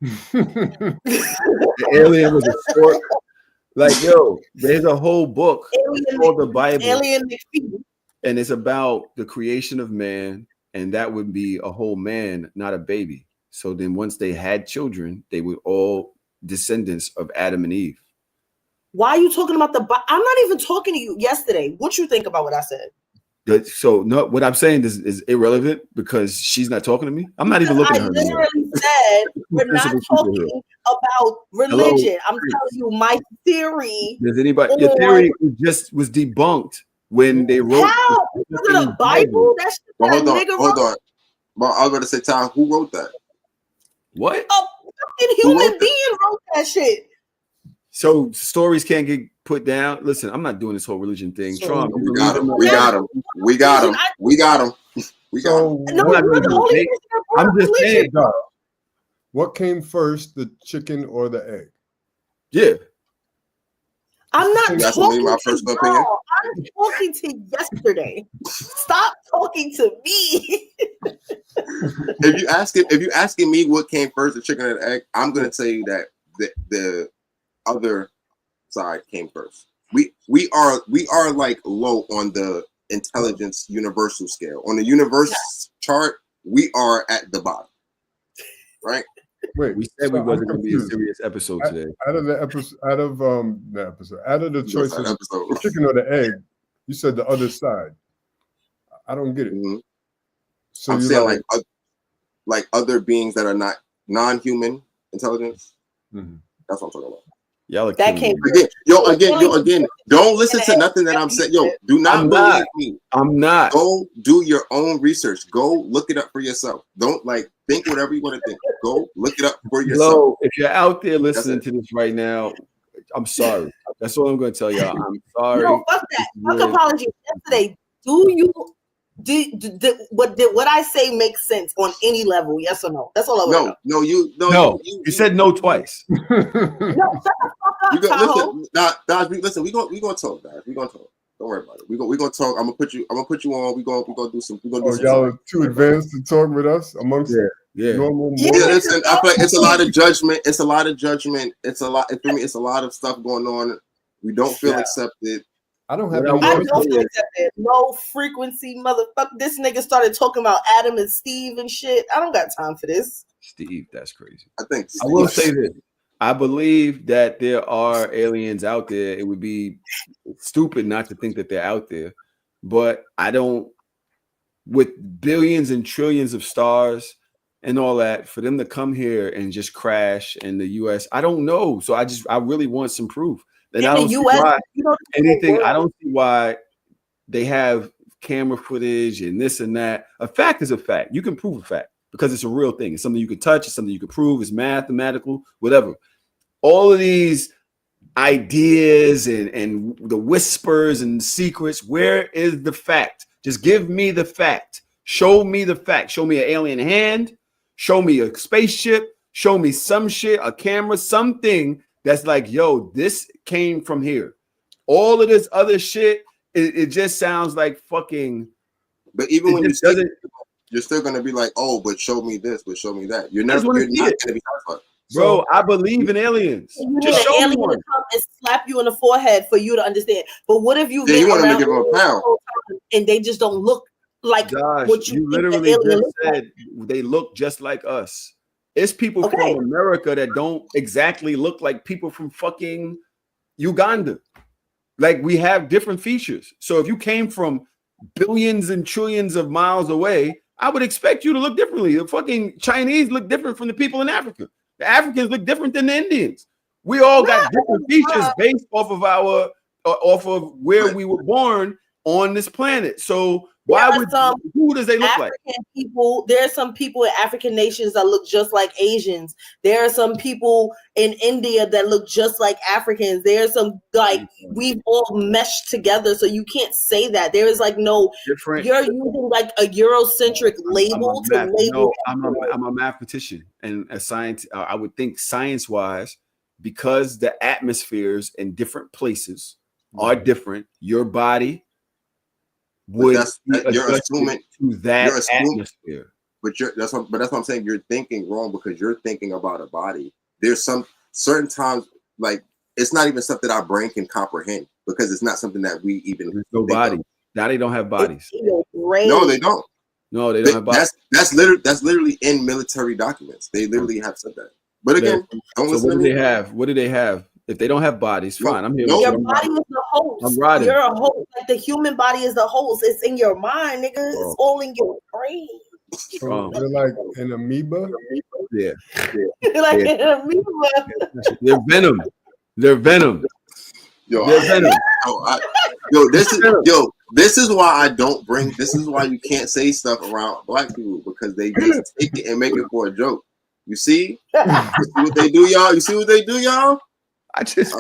The alien was a fork. Like, yo, there's a whole book called the Bible. And it's about the creation of man. And that would be a whole man, not a baby. So then once they had children, they were all descendants of Adam and Eve. Why are you talking about the Bible? I'm not even talking to you yesterday. What you think about what I said? So no, what I'm saying is irrelevant because she's not talking to me. I'm not even looking at her. I literally said we're not talking about religion. I'm telling you my theory. Does anybody? Your theory was debunked when they wrote. How? The Bible? That's hold on. Well, I was going to say, Tom, who wrote that? What? A fucking human being wrote that shit. So stories can't get put down. Listen, I'm not doing this whole religion thing. Trump, we got him. I'm just saying. What came first, the chicken or the egg? Yeah. I'm not talking to y'all. I'm talking to yesterday. Stop talking to me. If you asking me what came first, the chicken or the egg, I'm gonna tell you that the other side came first. We are like low on the intelligence universal scale. On the universe chart, we are at the bottom. Right? Wait, we said we wasn't going to be a serious episode today. Out of the choices, chicken or the egg, you said the other side. I don't get it. Mm-hmm. So I'm saying like other beings that are not non-human intelligence. Mm-hmm. That's what I'm talking about. Y'all are that came again. Don't listen to nothing that I'm saying. Yo, do not believe me. I'm not. Go do your own research. Go look it up for yourself. Don't think whatever you want to think. Go look it up for yourself. Yo, if you're out there listening to this right now, I'm sorry. That's all I'm going to tell y'all. I'm sorry. No, fuck that. Fuck apologies. Yesterday, did what I say make sense on any level? Yes or no? That's all I want to know. No. You said no twice. No, shut the fuck up, Tahoe. Dodge, listen, we gonna talk, Dodge. We gonna talk. Don't worry about it. We gonna talk. I'm gonna put you on. We gonna do some. Y'all are too advanced to talk with us amongst normal. Yeah, listen. I feel like it's a lot of judgment. It's a lot of judgment. It's a lot. For me, it's a lot of stuff going on. We don't feel accepted. I don't have. I don't feel accepted. Low frequency, motherfucker. This nigga started talking about Adam and Steve and shit. I don't got time for this. Steve, that's crazy. I think I will say this. I believe that there are aliens out there. It would be stupid not to think that they're out there, but I don't. With billions and trillions of stars and all that, for them to come here and just crash in the U.S., I don't know. So I really want some proof. And I don't see why anything. I don't see why they have camera footage and this and that. A fact is a fact. You can prove a fact because it's a real thing. It's something you can touch. It's something you can prove. It's mathematical, whatever. All of these ideas and the whispers and secrets. Where is the fact? Just give me the fact. Show me the fact. Show me an alien hand. Show me a spaceship. Show me some shit, a camera, something that's like, yo, this came from here. All of this other shit, it just sounds like fucking. But even when you're still gonna be like, oh, but show me this, but show me that. You're not gonna be satisfied. Bro, I believe in aliens. You need an alien to come and slap you in the forehead for you to understand. But what if you get around give them a pound and they just don't look like what you literally just said? They look just like us. It's people from America that don't exactly look like people from fucking Uganda. Like, we have different features. So if you came from billions and trillions of miles away, I would expect you to look differently. The fucking Chinese look different from the people in Africa. The Africans look different than the Indians. We all got different features based off of where we were born on this planet. So who does they look African like? People, there are some people in African nations that look just like Asians. There are some people in India that look just like Africans. There are some, like, we've all meshed together, so you can't say that. There is like no different. You're using like a Eurocentric label to label. No, I'm a mathematician and a science. I would think science-wise, because the atmospheres in different places are different. Your body would you're assuming to that atmosphere. But that's what I'm saying. You're thinking wrong because you're thinking about a body. There's some certain times, like, it's not even stuff that our brain can comprehend because it's not something that we even. There's no body. Now they don't have bodies. No, they don't. No, they don't have bodies. That's literally in military documents. They literally have said that. But again, what do they have? What do they have? If they don't have bodies, fine. I'm here. Your body is the host. I'm riding. You're a host. Like, the human body is the host. It's in your mind, nigga. It's all in your brain. They're like an amoeba. Yeah. Like an amoeba. They're venom. They're venom. They're venom. This is why I don't bring. This is why you can't say stuff around black people, because they just take it and make it for a joke. You see? You see what they do, y'all? You see what they do, y'all? I just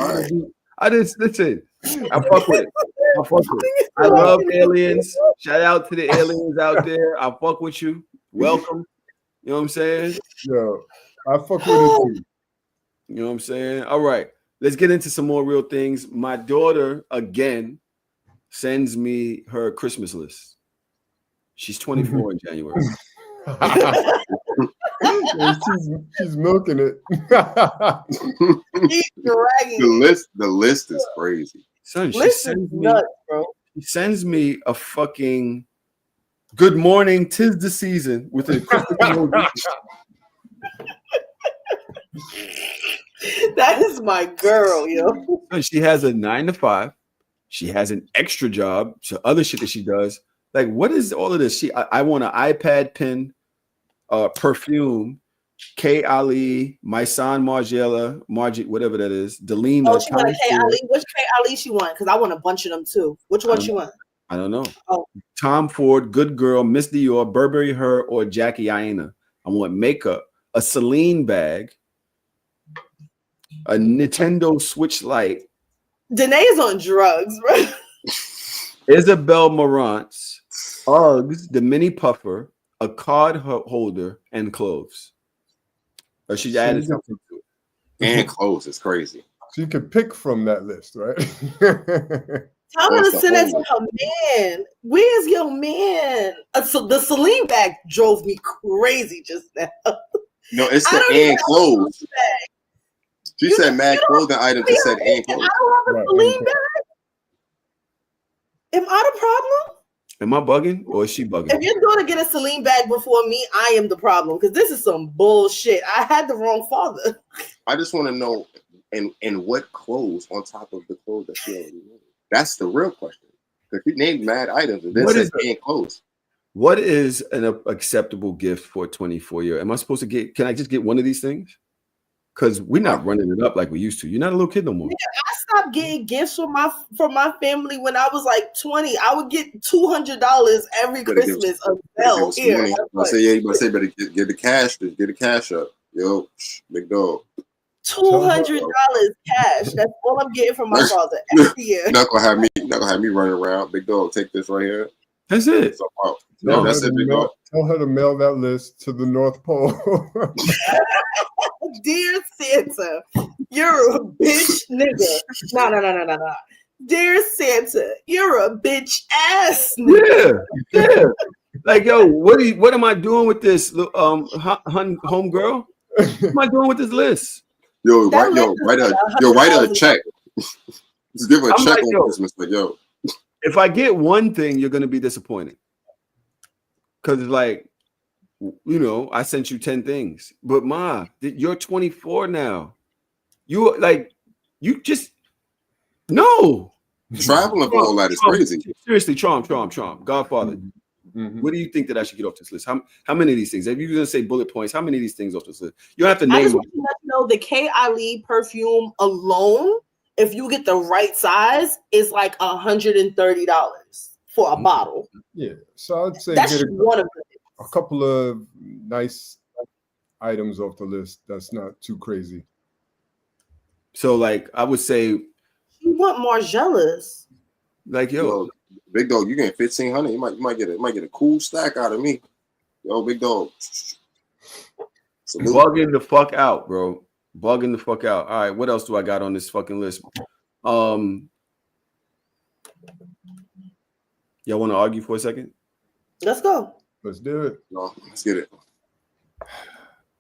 listen. I fuck with it. I love aliens. Shout out to the aliens out there. I fuck with you. Welcome. You know what I'm saying? Yo, I fuck with it too. You know what I'm saying? All right. Let's get into some more real things. My daughter again sends me her Christmas list. She's 24 in January. She's milking it. He's dragging the list is crazy. Son, she sends me a fucking good morning, 'tis the season with a Christmas emoji. That is my girl, yo. And she has a 9 to 5. She has an extra job, so other shit that she does. Like, what is all of this? I want an iPad pen, perfume, K. Ali, my son Margie, whatever that is, Delina. Oh, she want a K. Ali. Which K. Ali she want? Because I want a bunch of them too. Which one she want? I don't know. Oh. Tom Ford, Good Girl, Miss Dior, Burberry Her, or Jackie Aina. I want makeup, a Celine bag, a Nintendo Switch Lite, Danae's on drugs, bro. Isabel Marantz, Uggs, the mini puffer, a card holder, and clothes. Or she added something to it. And clothes is crazy. So you can pick from that list, right? I'm gonna send that to her man. Where's your man? So the Celine bag drove me crazy just now. No, it's the and clothes. She said mad clothing items and said and clothes. I don't have a Celine bag. Am I the problem? Am I bugging or is she bugging? If you're going to get a Celine bag before me, I am the problem because this is some bullshit. I had the wrong father. I just want to know and what clothes on top of the clothes that she already made. That's the real question. If you named mad items and then says and clothes. What is an acceptable gift for a 24-year? Am I supposed to get? Can I just get one of these things? Because we're not running it up like we used to. You're not a little kid no more. Yeah, I stopped getting gifts from my family when I was like 20. I would get $200 every Christmas. Here. I say, yeah, you must say, better get the cash. Get the cash up, yo, big dog. $200 cash. That's all I'm getting from my father every year. You're not gonna have me running around, big dog. Take this right here. That's it. No, that's it, big dog. Tell her to mail that list to the North Pole. Dear Santa, you're a bitch nigga. No. Dear Santa, you're a bitch ass nigga. Yeah. Like, yo, what am I doing with this home girl? What am I doing with this list? Yo, write her a check. Just give her a check on Christmas, like, yo. If I get one thing, you're gonna be disappointed. Cause it's like, you know, I sent you 10 things, but Ma, you're 24 now. You just no. Traveling for all that is crazy. Seriously, Trump, Godfather. Mm-hmm. What do you think that I should get off this list? How many of these things? If you're gonna say bullet points, how many of these things off this list? You don't have to name. I just want to let you know the K. Ali perfume alone, if you get the right size, is like $130 for a bottle. Yeah, so I'd say that's one of them. A couple of nice items off the list. That's not too crazy. So, like, I would say, you want Margielas. Like, yo, big dog, you getting 1,500. You might get a cool stack out of me. Yo, big dog. Bugging the fuck out, bro. Bugging the fuck out. All right, what else do I got on this fucking list? Y'all want to argue for a second? Let's go. Let's do it. No, let's get it.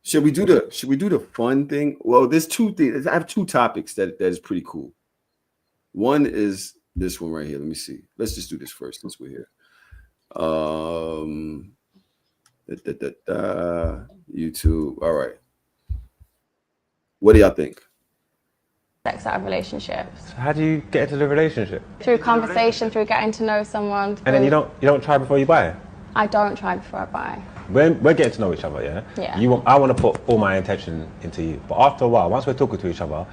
Should we do the fun thing? Well, there's two things. I have two topics that is pretty cool. One is this one right here. Let me see. Let's just do this first since we're here. YouTube. All right. What do y'all think? Sex out of relationships. How do you get into the relationship? Through conversation, through getting to know someone. And then you don't try before you buy? I don't try before I buy. We're getting to know each other, yeah? Yeah. I want to put all my intention into you. But after a while, once we're talking to each other,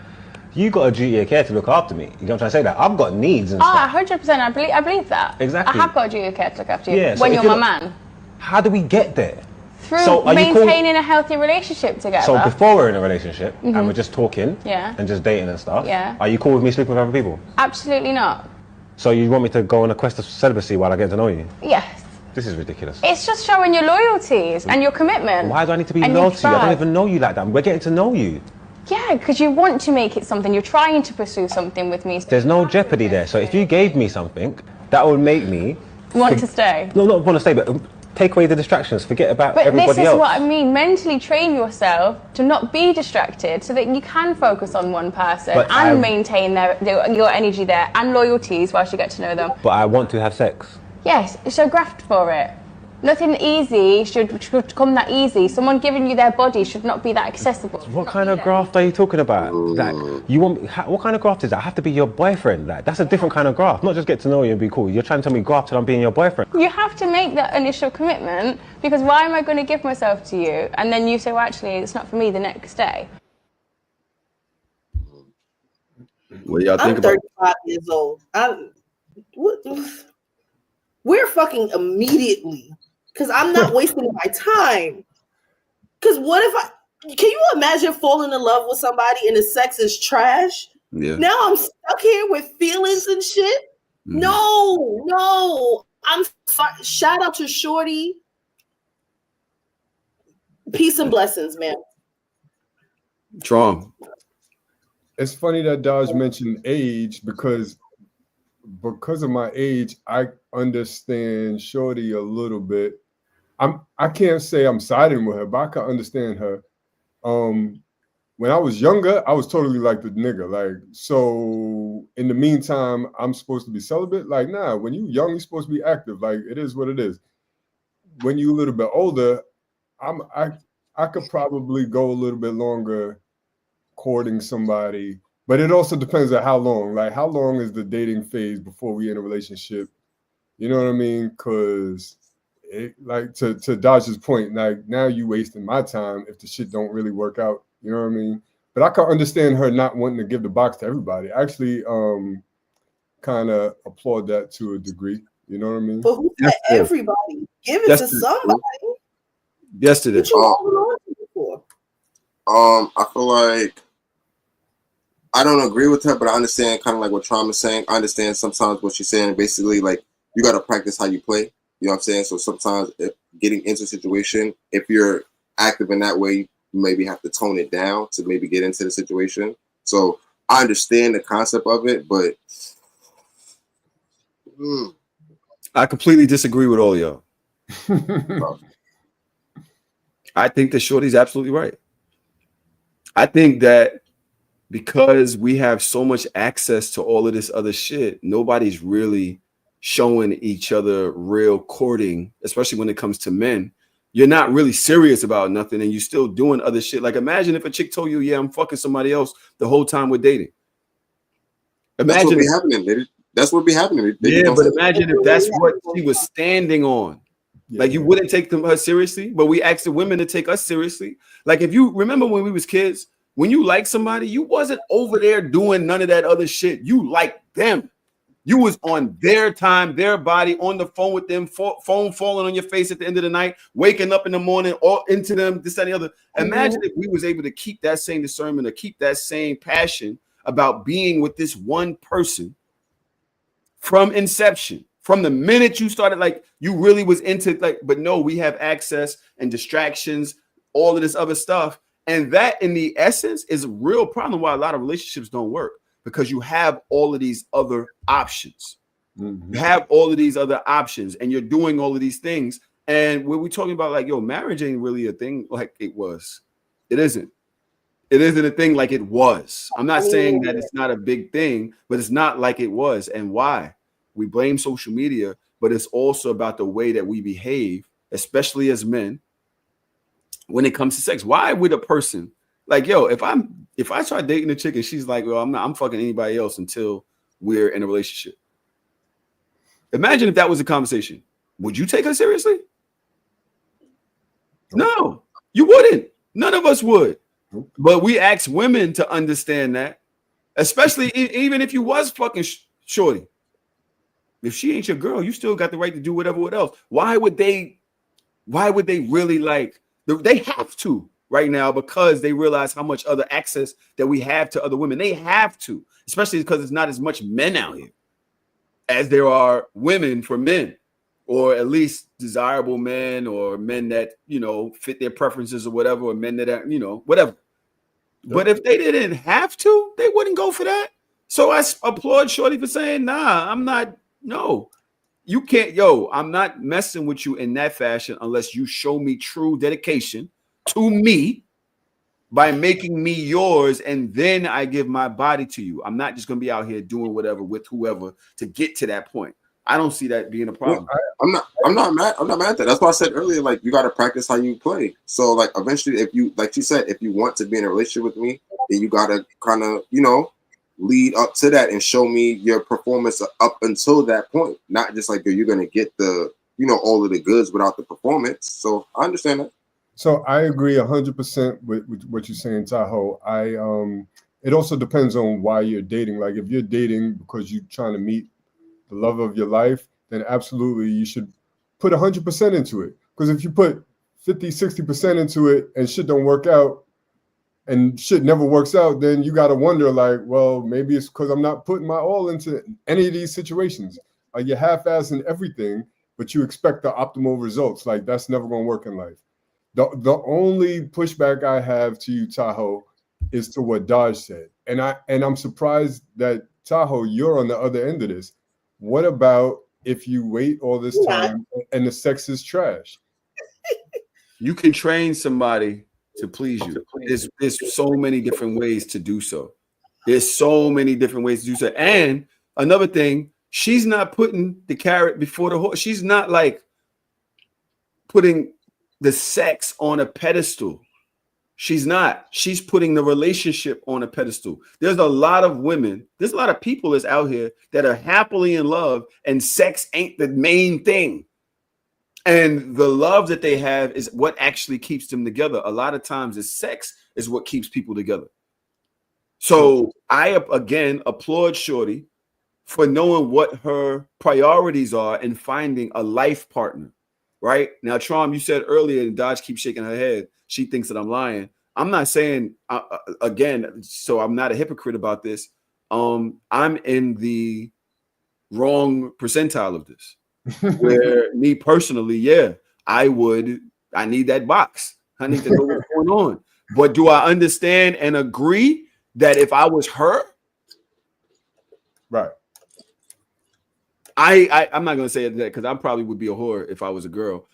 you got a duty of care to look after me. You know what I'm trying to say? That I've got needs and stuff. 100%. I believe that. Exactly. I have got a duty of care to look after you. Yeah, when you're my man. How do we get there? Through maintaining a healthy relationship together. So before we're in a relationship and we're just talking and just dating and stuff, are you cool with me sleeping with other people? Absolutely not. So you want me to go on a quest of celibacy while I get to know you? Yes. This is ridiculous. It's just showing your loyalties and your commitment. Why do I need to be loyal to you? I don't even know you like that. We're getting to know you. Yeah, because you want to make it something. You're trying to pursue something with me. There's no jeopardy there. So if you gave me something, that would make me... Want to stay? No, not want to stay, but take away the distractions. Forget about everybody else. But this is what I mean. Mentally train yourself to not be distracted so that you can focus on one person and maintain your energy there and loyalties whilst you get to know them. But I want to have sex. Yes, so graft for it. Nothing easy should come that easy. Someone giving you their body should not be that accessible. What kind of graft are you talking about? Like, what kind of graft is that? I have to be your boyfriend. Like, that's a different kind of graft. Not just get to know you and be cool. You're trying to tell me graft and I'm being your boyfriend. You have to make that initial commitment because why am I going to give myself to you and then you say, well, actually, it's not for me the next day? What do y'all think about? I'm 35 years old. We're fucking immediately. Because I'm not wasting my time. Because what if can you imagine falling in love with somebody and the sex is trash? Yeah. Now I'm stuck here with feelings and shit. Mm-hmm. No. I'm shout out to Shorty. Peace and blessings, man. Strong. It's funny that Dodge mentioned age because of my age, I understand Shorty a little bit. I can't say I'm siding with her, but I can understand her. When I was younger, I was totally like the nigga. Like, so in the meantime, I'm supposed to be celibate. Like, nah, when you young, you're supposed to be active. Like, it is what it is. When you a little bit older, I could probably go a little bit longer courting somebody, but it also depends on how long. Like, how long is the dating phase before we in a relationship? You know what I mean? Because like to Dodge's point, like now you wasting my time if the shit don't really work out. You know what I mean? But I can understand her not wanting to give the box to everybody. I actually kind of applaud that to a degree. You know what I mean? But who said everybody? Give it to somebody. Yesterday. I feel like I don't agree with her, but I understand kind of like what Trauma's saying. I understand sometimes what she's saying. Basically, like you got to practice how you play. You know what I'm saying? So sometimes if getting into a situation, if you're active in that way, you maybe have to tone it down to maybe get into the situation. So I understand the concept of it, but I completely disagree with all y'all. I think that Shorty's absolutely right. I think that because we have so much access to all of this other shit, nobody's really showing each other real courting, especially when it comes to men. You're not really serious about nothing and you're still doing other shit. Like imagine if a chick told you, yeah, I'm fucking somebody else the whole time we're dating. Imagine that's what be happening. Yeah, but imagine if that's what she was standing on. Yeah. Like you wouldn't take her seriously, but we asked the women to take us seriously. Like if you remember when we was kids, when you like somebody, you wasn't over there doing none of that other shit. You liked them. You was on their time, their body, on the phone with them, phone falling on your face at the end of the night, waking up in the morning, all into them, this, that, and the other. Imagine if we was able to keep that same discernment or keep that same passion about being with this one person from inception, from the minute you started, like you really was into like, but no, we have access and distractions, all of this other stuff. And that in the essence is a real problem why a lot of relationships don't work. Because you have all of these other options. Mm-hmm. You have all of these other options and you're doing all of these things. And when we're talking about like, yo, marriage ain't really a thing like it was. It isn't. It isn't a thing like it was. I'm not saying that it's not a big thing, but it's not like it was. And why? We blame social media, but it's also about the way that we behave, especially as men, when it comes to sex. Why would a person like, yo, if I start dating a chick and she's like, well, I'm fucking anybody else until we're in a relationship. Imagine if that was a conversation. Would you take her seriously? No, you wouldn't. None of us would. But we ask women to understand that, especially even if you was fucking Shorty. If she ain't your girl, you still got the right to do whatever else. Why would they really like, they have to right now because they realize how much other access that we have to other women. They have to, especially because it's not as much men out here as there are women for men, or at least desirable men or men that, you know, fit their preferences or whatever, or men that are, you know, whatever. Yep. But if they didn't have to, they wouldn't go for that. So I applaud Shorty for saying, nah, I'm not, no. You can't, I'm not messing with you in that fashion unless you show me true dedication to me by making me yours, and then I give my body to you. I'm not just going to be out here doing whatever with whoever to get to that point. I don't see that being a problem. Well, I'm not mad at that. That's why I said earlier, like you got to practice how you play. So like eventually, if you, like you said, if you want to be in a relationship with me, then you got to kind of, you know, lead up to that and show me your performance up until that point. Not just like you're going to get the, you know, all of the goods without the performance. So I understand that. So I agree 100% with what you're saying, Tahoe. It also depends on why you're dating. Like if you're dating because you're trying to meet the love of your life, then absolutely you should put 100% into it. Because if you put 50, 60% into it and shit don't work out, and shit never works out, then you got to wonder, like, well, maybe it's because I'm not putting my all into any of these situations. You're half-assing everything, but you expect the optimal results. Like, that's never going to work in life. The only pushback I have to you, Tahoe, is to what Dodge said. And I'm surprised that, Tahoe, you're on the other end of this. What about if you wait all this time and the sex is trash? You can train somebody to please you. There's so many different ways to do so. There's so many different ways to do so. And another thing, she's not putting the carrot before the horse. She's not like putting the sex on a pedestal. She's not. She's putting the relationship on a pedestal. There's a lot of women, there's a lot of people that's out here that are happily in love, and sex ain't the main thing. And the love that they have is what actually keeps them together. A lot of times the sex is what keeps people together. So I, again, applaud Shorty for knowing what her priorities are and finding a life partner. Right now, Trom, you said earlier, and Dodge keeps shaking her head. She thinks that I'm lying. I'm not saying, again, so I'm not a hypocrite about this. I'm in the wrong percentile of this. Where me personally, yeah, I need that box. I need to know what's going on. But do I understand and agree that if I was her, right? I'm not gonna say that because I probably would be a whore if I was a girl.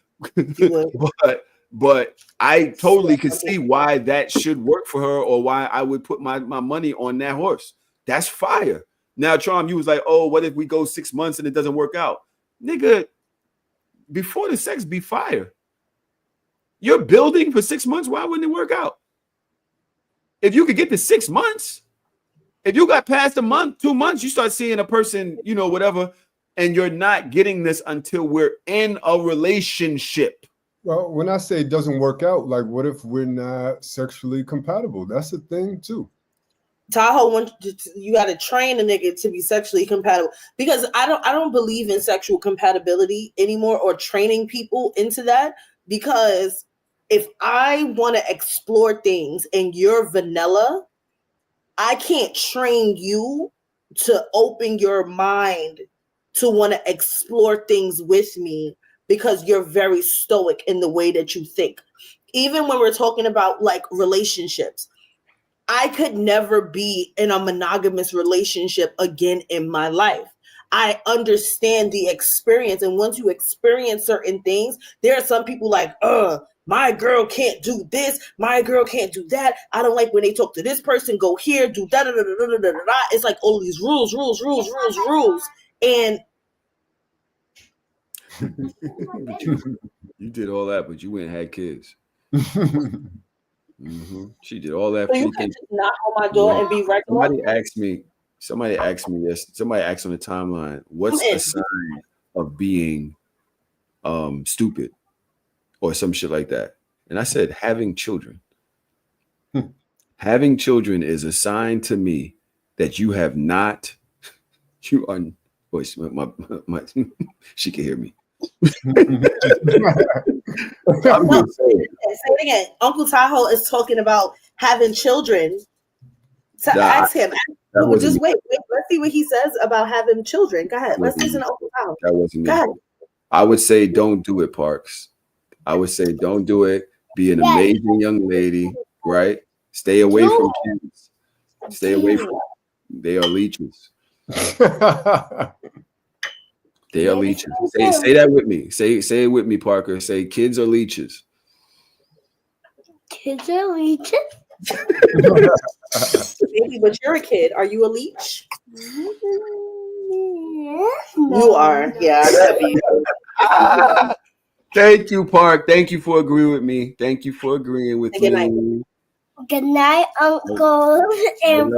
but I totally could see why that should work for her, or why I would put my money on that horse. That's fire. Now, Trom, you was like, oh, what if we go 6 months and it doesn't work out? Nigga, before the sex be fire. You're building for 6 months. Why wouldn't it work out? If you could get to 6 months, if you got past a month, 2 months, you start seeing a person, whatever, and you're not getting this until we're in a relationship. Well, when I say it doesn't work out, like, what if we're not sexually compatible? That's a thing too. Tahoe, you got to train a nigga to be sexually compatible, because I don't believe in sexual compatibility anymore, or training people into that. Because if I want to explore things and you're vanilla, I can't train you to open your mind to want to explore things with me, because you're very stoic in the way that you think. Even when we're talking about like relationships, I could never be in a monogamous relationship again in my life. I understand the experience. And once you experience certain things, there are some people like, my girl can't do this. My girl can't do that. I don't like when they talk to this person, go here, do da da da da da da da. It's like all these rules. And you did all that, but you went and had kids. She did all that. So you can just knock on my door and be regular. Somebody asked me this. Somebody asked on the timeline, what's a sign of being stupid or some shit like that? And I said, having children. Having children is a sign to me that you have not. You are. Voice. My she can hear me. I'm no, say it again. Uncle Tahoe is talking about having children. Ask him. Just wait. Let's see what he says about having children. Go ahead. Let's listen to Uncle Tahoe. That wasn't me. Go ahead. I would say don't do it, Parks. I would say don't do it. Be an amazing young lady, right? Stay away from kids. Stay away from them. They are leeches. They are leeches. Say that with me. Say it with me, Parker. Say kids are leeches. Kids are leeches? Baby, but you're a kid. Are you a leech? You are. Yeah, I love you. Thank you, Park. Thank you for agreeing with me. Thank you for agreeing with me. Good night, Uncle. And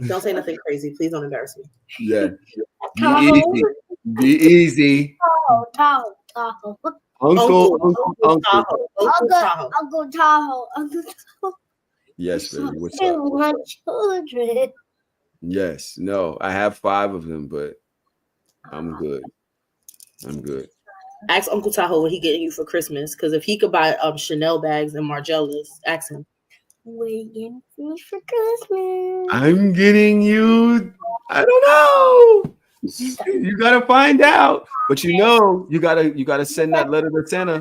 don't say nothing crazy. Please don't embarrass me. Yeah. Be easy. Tahoe. Uncle Tahoe. Yes, baby. What's up? My children. Yes. No, I have 5 of them, but I'm good. Ask Uncle Tahoe what he getting you for Christmas. Because if he could buy Chanel bags and Margielas, ask him. What are you getting me for Christmas? I'm getting you. I don't know. You gotta find out. But you know, you gotta send that letter to Santa.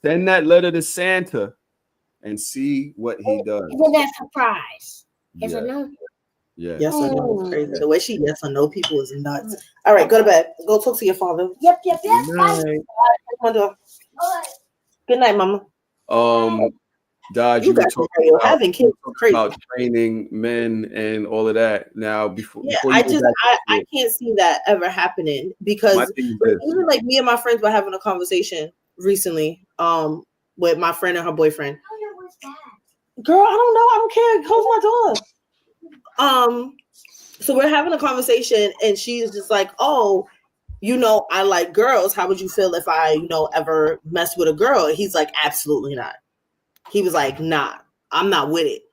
Send that letter to Santa and see what he does. Isn't that a surprise? Yes Yeah. or no? Yeah. Yes or no? It's crazy. The way she yes or no people is nuts. All right, go to bed. Go talk to your father. Yep. Good night. Good night, mama. Dodge, You you were guys talking are having kids crazy. about training men and all of that. Now, before you I can't see that ever happening because even like me and my friends were having a conversation recently with my friend and her boyfriend. Girl, I don't know. I don't care. Close my door. So we're having a conversation and she's just like, oh, I like girls. How would you feel if I, ever mess with a girl? He's like, absolutely not. He was like, nah, I'm not with it.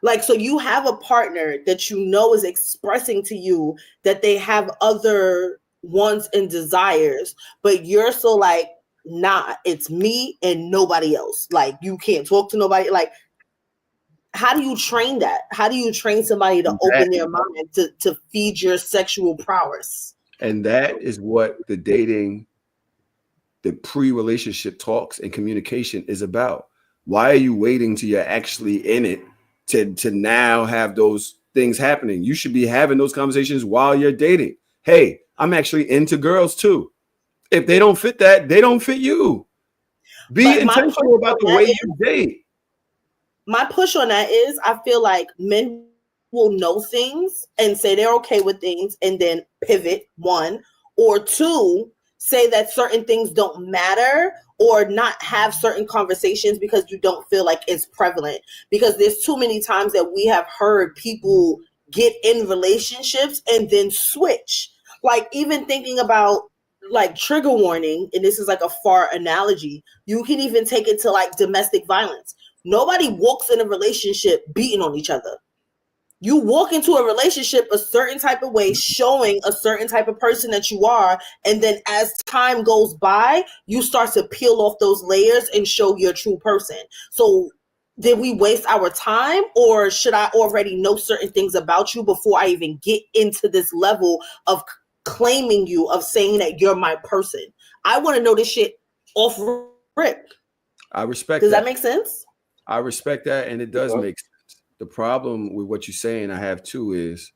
Like, so you have a partner that is expressing to you that they have other wants and desires, but you're so like, nah, it's me and nobody else. Like, you can't talk to nobody. Like, how do you train that? How do you train somebody to open their mind to feed your sexual prowess? And that is what the pre-relationship talks and communication is about. Why are you waiting till you're actually in it to now have those things happening? You should be having those conversations while you're dating. Hey, I'm actually into girls too. If they don't fit that, they don't fit you. Be intentional about the way you date. My push on that is I feel like men will know things and say they're okay with things and then pivot, 1, or 2, say that certain things don't matter or not have certain conversations because you don't feel like it's prevalent. Because there's too many times that we have heard people get in relationships and then switch. Like, even thinking about like trigger warning, and this is like a far analogy, you can even take it to like domestic violence. Nobody walks in a relationship beating on each other. You walk into a relationship a certain type of way, showing a certain type of person that you are. And then as time goes by, you start to peel off those layers and show your true person. So did we waste our time, or should I already know certain things about you before I even get into this level of claiming you, of saying that you're my person? I want to know this shit off rip. I respect Does that make sense? I respect that, and it does make sense. The problem with what you're saying, I have too, is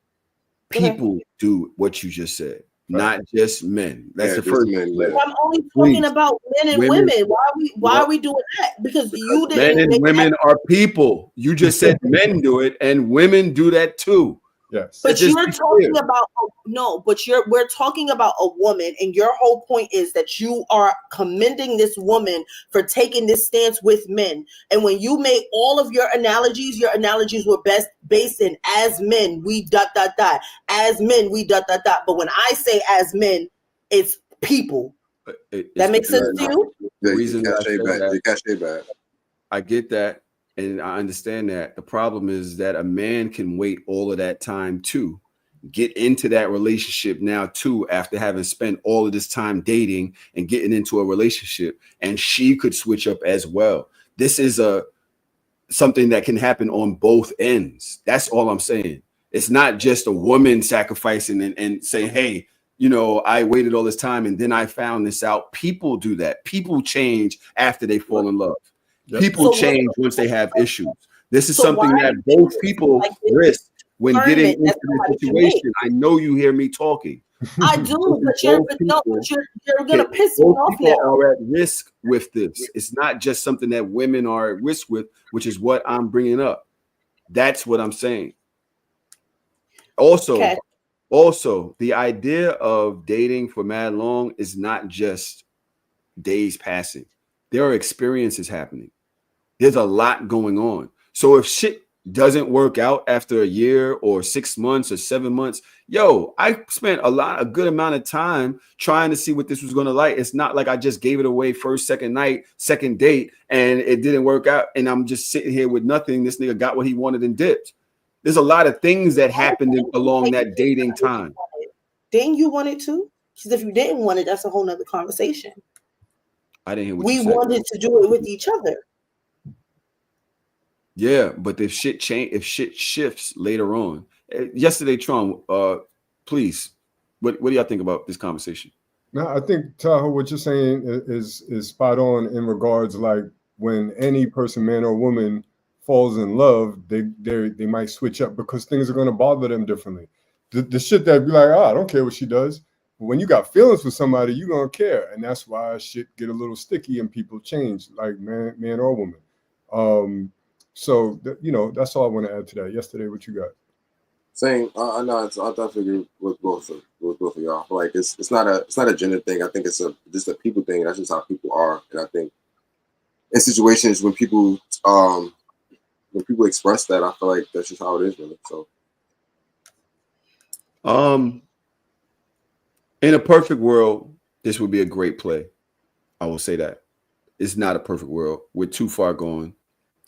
people do what you just said, not just men. That's the first thing. I'm only talking about men and women. Why are we doing that? Because you didn't. Men and women are people. You just said men do it, and women do that too. Yes. But you're talking about we're talking about a woman, and your whole point is that you are commending this woman for taking this stance with men. And when you made all of your analogies were best based in as men, we ... As men, we ... But when I say as men, it's people. That makes sense to you? The reason I get that. And I understand that. The problem is that a man can wait all of that time to get into that relationship now too, after having spent all of this time dating and getting into a relationship, and she could switch up as well. This is something that can happen on both ends. That's all I'm saying. It's not just a woman sacrificing and saying, hey, I waited all this time and then I found this out. People do that. People change after they fall in love. People change once they have issues. This is something that both people risk when getting into the situation. I know you hear me talking. I do, but you're gonna piss me off now. People are at risk with this. It's not just something that women are at risk with, which is what I'm bringing up. That's what I'm saying. Also, the idea of dating for mad long is not just days passing. There are experiences happening. There's a lot going on. So if shit doesn't work out after a year or 6 months or 7 months, I spent a good amount of time trying to see what this was going to like. It's not like I just gave it away first, second night, second date, and it didn't work out. And I'm just sitting here with nothing. This nigga got what he wanted and dipped. There's a lot of things that happened along that dating time. Didn't you want it too? Because if you didn't want it, that's a whole nother conversation. I didn't hear what we you said. wanted to do it with each other. Yeah, but if shit shifts later on. Yesterday, Tron, please, what do y'all think about this conversation? No, I think Tahoe, what you're saying is spot on in regards like when any person, man or woman, falls in love, they might switch up because things are going to bother them differently. The shit that be like, oh, I don't care what she does. But when you got feelings for somebody, you gonna care, and that's why shit get a little sticky and people change, like man or woman. So that's all I want to add to that. Yesterday, what you got? Same. I know. I definitely agree with both of y'all. Like it's not a gender thing. I think it's just a people thing. That's just how people are. And I think in situations when people express that, I feel like that's just how it is, really. So, in a perfect world, this would be a great play. I will say that. It's not a perfect world. We're too far gone.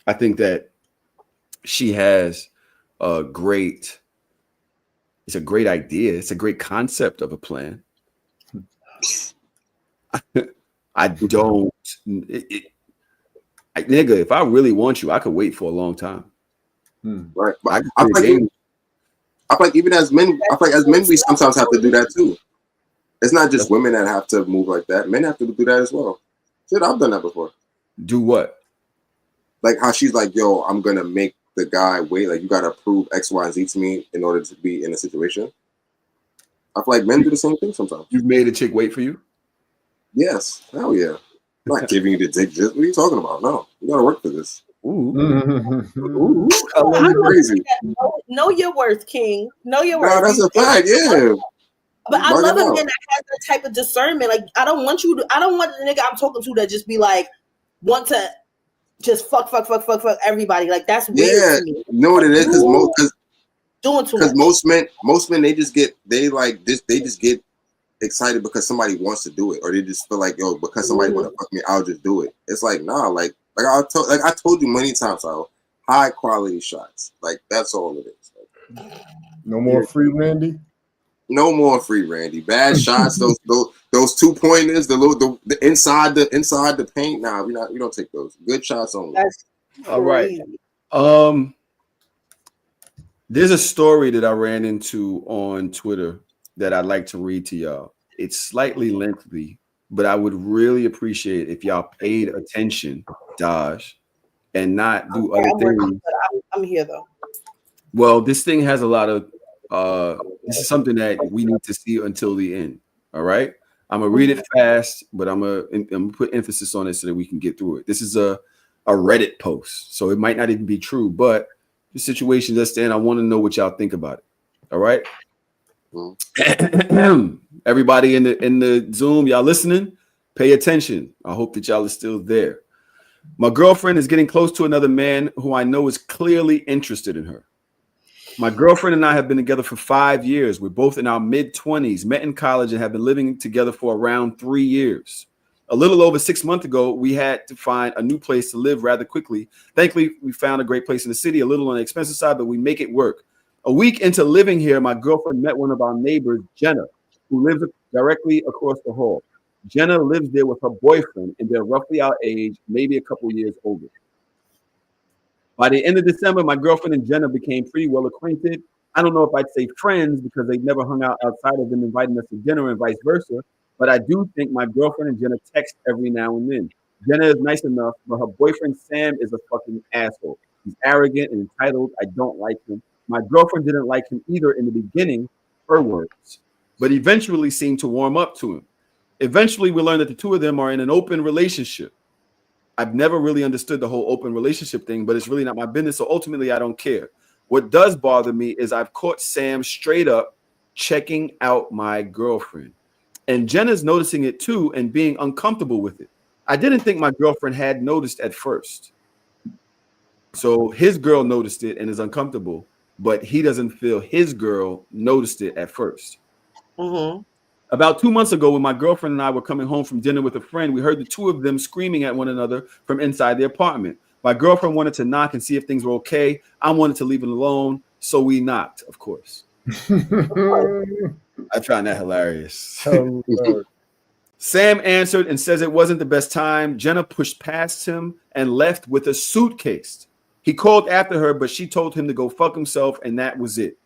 I think that she has it's a great idea. It's a great concept of a plan. I don't, nigga, if I really want you, I could wait for a long time. Right. But I feel like even as men, we sometimes have to do that too. It's not just women that have to move like that. Men have to do that as well. Shit, I've done that before. Do what? Like how she's like, yo, I'm going to make the guy wait. Like, you got to prove X, Y, and Z to me in order to be in a situation. I feel like men do the same thing sometimes. You've made a chick wait for you? Yes. Hell yeah. I'm not giving you the dick. What are you talking about? No. You got to work for this. Ooh. Ooh. Crazy. Know your worth, King. Know your worth. No, that's a fact, yeah. But I love a man that has that type of discernment. Like, I don't want the nigga I'm talking to that just be like, want to just fuck everybody. Like, that's weird to me. You know what it is? Because most men, they just get excited because somebody wants to do it, or they just feel like, yo, because somebody want to fuck me, I'll just do it. It's like, nah, like I told you many times, high quality shots. Like, that's all it is. Like, no more free Randy. No more free Randy. Bad shots. Those 2-pointers. The inside the paint. Nah, we don't take those. Good shots only. That's all right. There's a story that I ran into on Twitter that I'd like to read to y'all. It's slightly lengthy, but I would really appreciate if y'all paid attention, Daj, and not do other things. I'm here though. Well, this thing has a lot of this is something that we need to see until the end. All right. I'm gonna read it fast, but I'm gonna put emphasis on it so that we can get through it. This is a Reddit post, so it might not even be true, but the situation does stand. I want to know what y'all think about it. All right. Everybody in the Zoom, y'all listening? Pay attention. I hope that y'all are still there. My girlfriend is getting close to another man who I know is clearly interested in her. My girlfriend and I have been together for 5 years. We're both in our mid-20s, met in college, and have been living together for around 3 years. A little over 6 months ago, we had to find a new place to live rather quickly. Thankfully, we found a great place in the city, a little on the expensive side, but we make it work. A week into living here, my girlfriend met one of our neighbors, Jenna, who lives directly across the hall. Jenna lives there with her boyfriend, and they're roughly our age, maybe a couple years older. By the end of December, my girlfriend and Jenna became pretty well acquainted. I don't know if I'd say friends because they've never hung out outside of them inviting us to dinner and vice versa, but I do think my girlfriend and Jenna text every now and then. Jenna is nice enough, but her boyfriend Sam is a fucking asshole. He's arrogant and entitled. I don't like him. My girlfriend didn't like him either in the beginning, her words, but eventually seemed to warm up to him. Eventually, we learned that the two of them are in an open relationship. I've never really understood the whole open relationship thing, but it's really not my business. So ultimately, I don't care. What does bother me is I've caught Sam straight up checking out my girlfriend. And Jenna's noticing it too and being uncomfortable with it. I didn't think my girlfriend had noticed at first. So his girl noticed it and is uncomfortable, but he doesn't feel his girl noticed it at first. Mm-hmm. About 2 months ago, when my girlfriend and I were coming home from dinner with a friend, we heard the two of them screaming at one another from inside the apartment. My girlfriend wanted to knock and see if things were okay. I wanted to leave it alone, so we knocked, of course. I found that hilarious. Sam answered and says it wasn't the best time. Jenna pushed past him and left with a suitcase. He called after her, but she told him to go fuck himself, and that was it.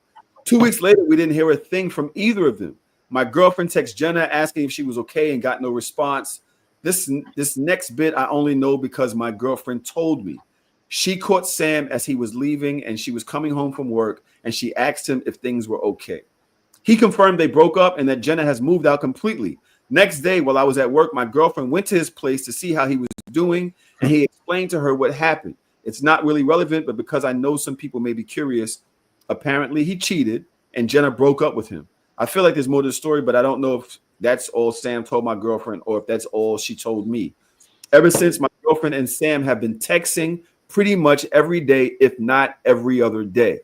2 weeks later, we didn't hear a thing from either of them. My girlfriend texted Jenna asking if she was okay and got no response. This next bit I only know because my girlfriend told me. She caught Sam as he was leaving, and she was coming home from work, and she asked him if things were okay. He confirmed they broke up and that Jenna has moved out completely. Next day, while I was at work, my girlfriend went to his place to see how he was doing, and he explained to her what happened. It's not really relevant, but because I know some people may be curious, apparently he cheated, and Jenna broke up with him. I feel like there's more to the story, but I don't know if that's all Sam told my girlfriend or if that's all she told me. Ever since, my girlfriend and Sam have been texting pretty much every day, if not every other day.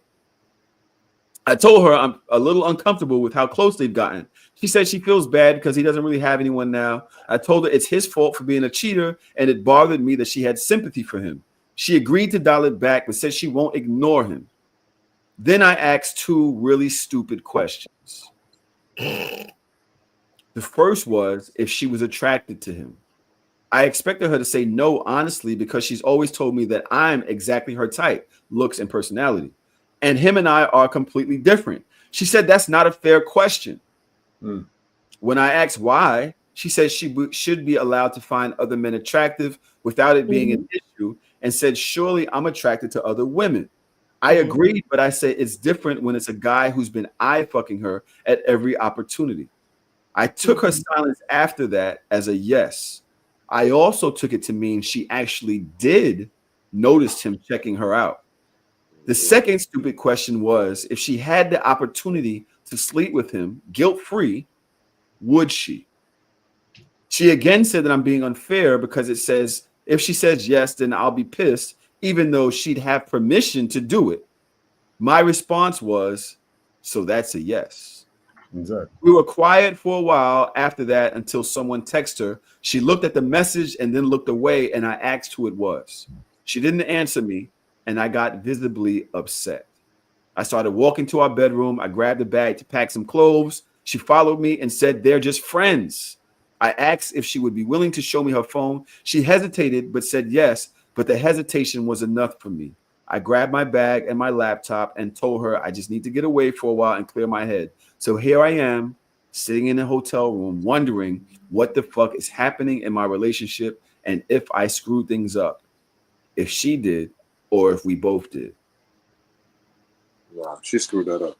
I told her I'm a little uncomfortable with how close they've gotten. She said she feels bad because he doesn't really have anyone now. I told her it's his fault for being a cheater, and it bothered me that she had sympathy for him. She agreed to dial it back, but said she won't ignore him. Then I asked 2 really stupid questions. The first was if she was attracted to him. I expected her to say no, honestly, because she's always told me that I'm exactly her type, looks and personality. And him and I are completely different. She said that's not a fair question. When I asked why, she said she should be allowed to find other men attractive without it being an issue, and said, surely I'm attracted to other women. I agreed, but I said it's different when it's a guy who's been eye fucking her at every opportunity. I took her silence after that as a yes. I also took it to mean she actually did notice him checking her out. The second stupid question was if she had the opportunity to sleep with him guilt-free, would she? She again said that I'm being unfair because it says if she says yes, then I'll be pissed, even though she'd have permission to do it. My response was, so that's a yes. Exactly. We were quiet for a while after that until someone texted her. She looked at the message and then looked away, and I asked who it was. She didn't answer me, and I got visibly upset. I started walking to our bedroom. I grabbed a bag to pack some clothes. She followed me and said, they're just friends. I asked if she would be willing to show me her phone. She hesitated, but said yes, but the hesitation was enough for me. I grabbed my bag and my laptop and told her I just need to get away for a while and clear my head. So here I am, sitting in a hotel room, wondering what the fuck is happening in my relationship and if I screwed things up, if she did, or if we both did. Nah, she screwed that up.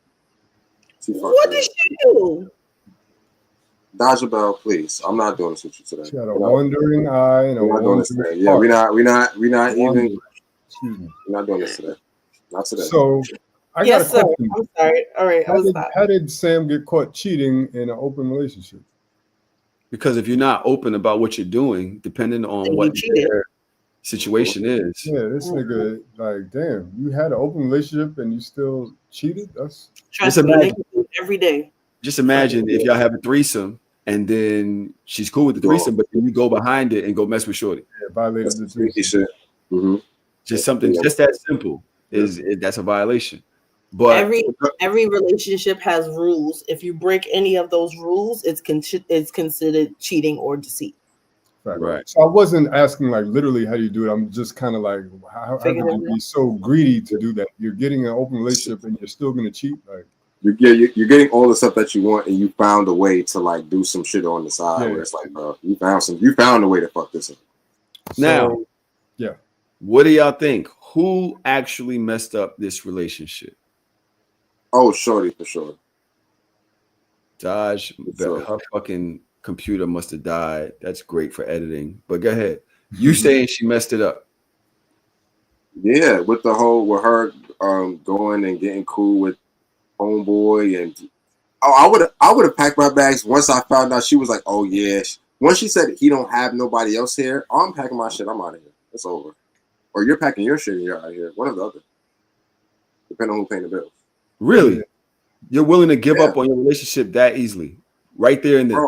What did she do? Dodge a bell, please. I'm not doing this with you today. She had a wandering eye and a wandering heart. Yeah, we're not even. We're not doing this today. Not today. So I got a question. I'm sorry. All right, how did Sam get caught cheating in an open relationship? Because if you're not open about what you're doing, depending on what their situation is. Yeah, this nigga, like, damn, you had an open relationship and you still cheated? That's just imagine every day. Just imagine if y'all have a threesome and then she's cool with the threesome, but then you go behind it and go mess with shorty. Yeah, violated the threesome. Just something just that simple that's a violation. But every relationship has rules. If you break any of those rules, it's considered cheating or deceit. Right. So I wasn't asking like literally how do you do it. I'm just kind of like how could you be so greedy to do that? You're getting an open relationship and you're still gonna cheat. Like you're getting all the stuff that you want, and you found a way to like do some shit on the side where it's like, bro, you found a way to fuck this up. Now, what do y'all think? Who actually messed up this relationship? Oh, shorty for sure. Dodge, her fucking computer must have died. That's great for editing. But go ahead. You saying she messed it up? Yeah, with her going and getting cool with homeboy, and I would have packed my bags once I found out she was like, oh yeah. Once she said he don't have nobody else here, I'm packing my shit. I'm out of here. It's over. Or you're packing your shit and you're out of here. One or the other. Depending on who paying the bills. Really? You're willing to give up on your relationship that easily? Right there and then.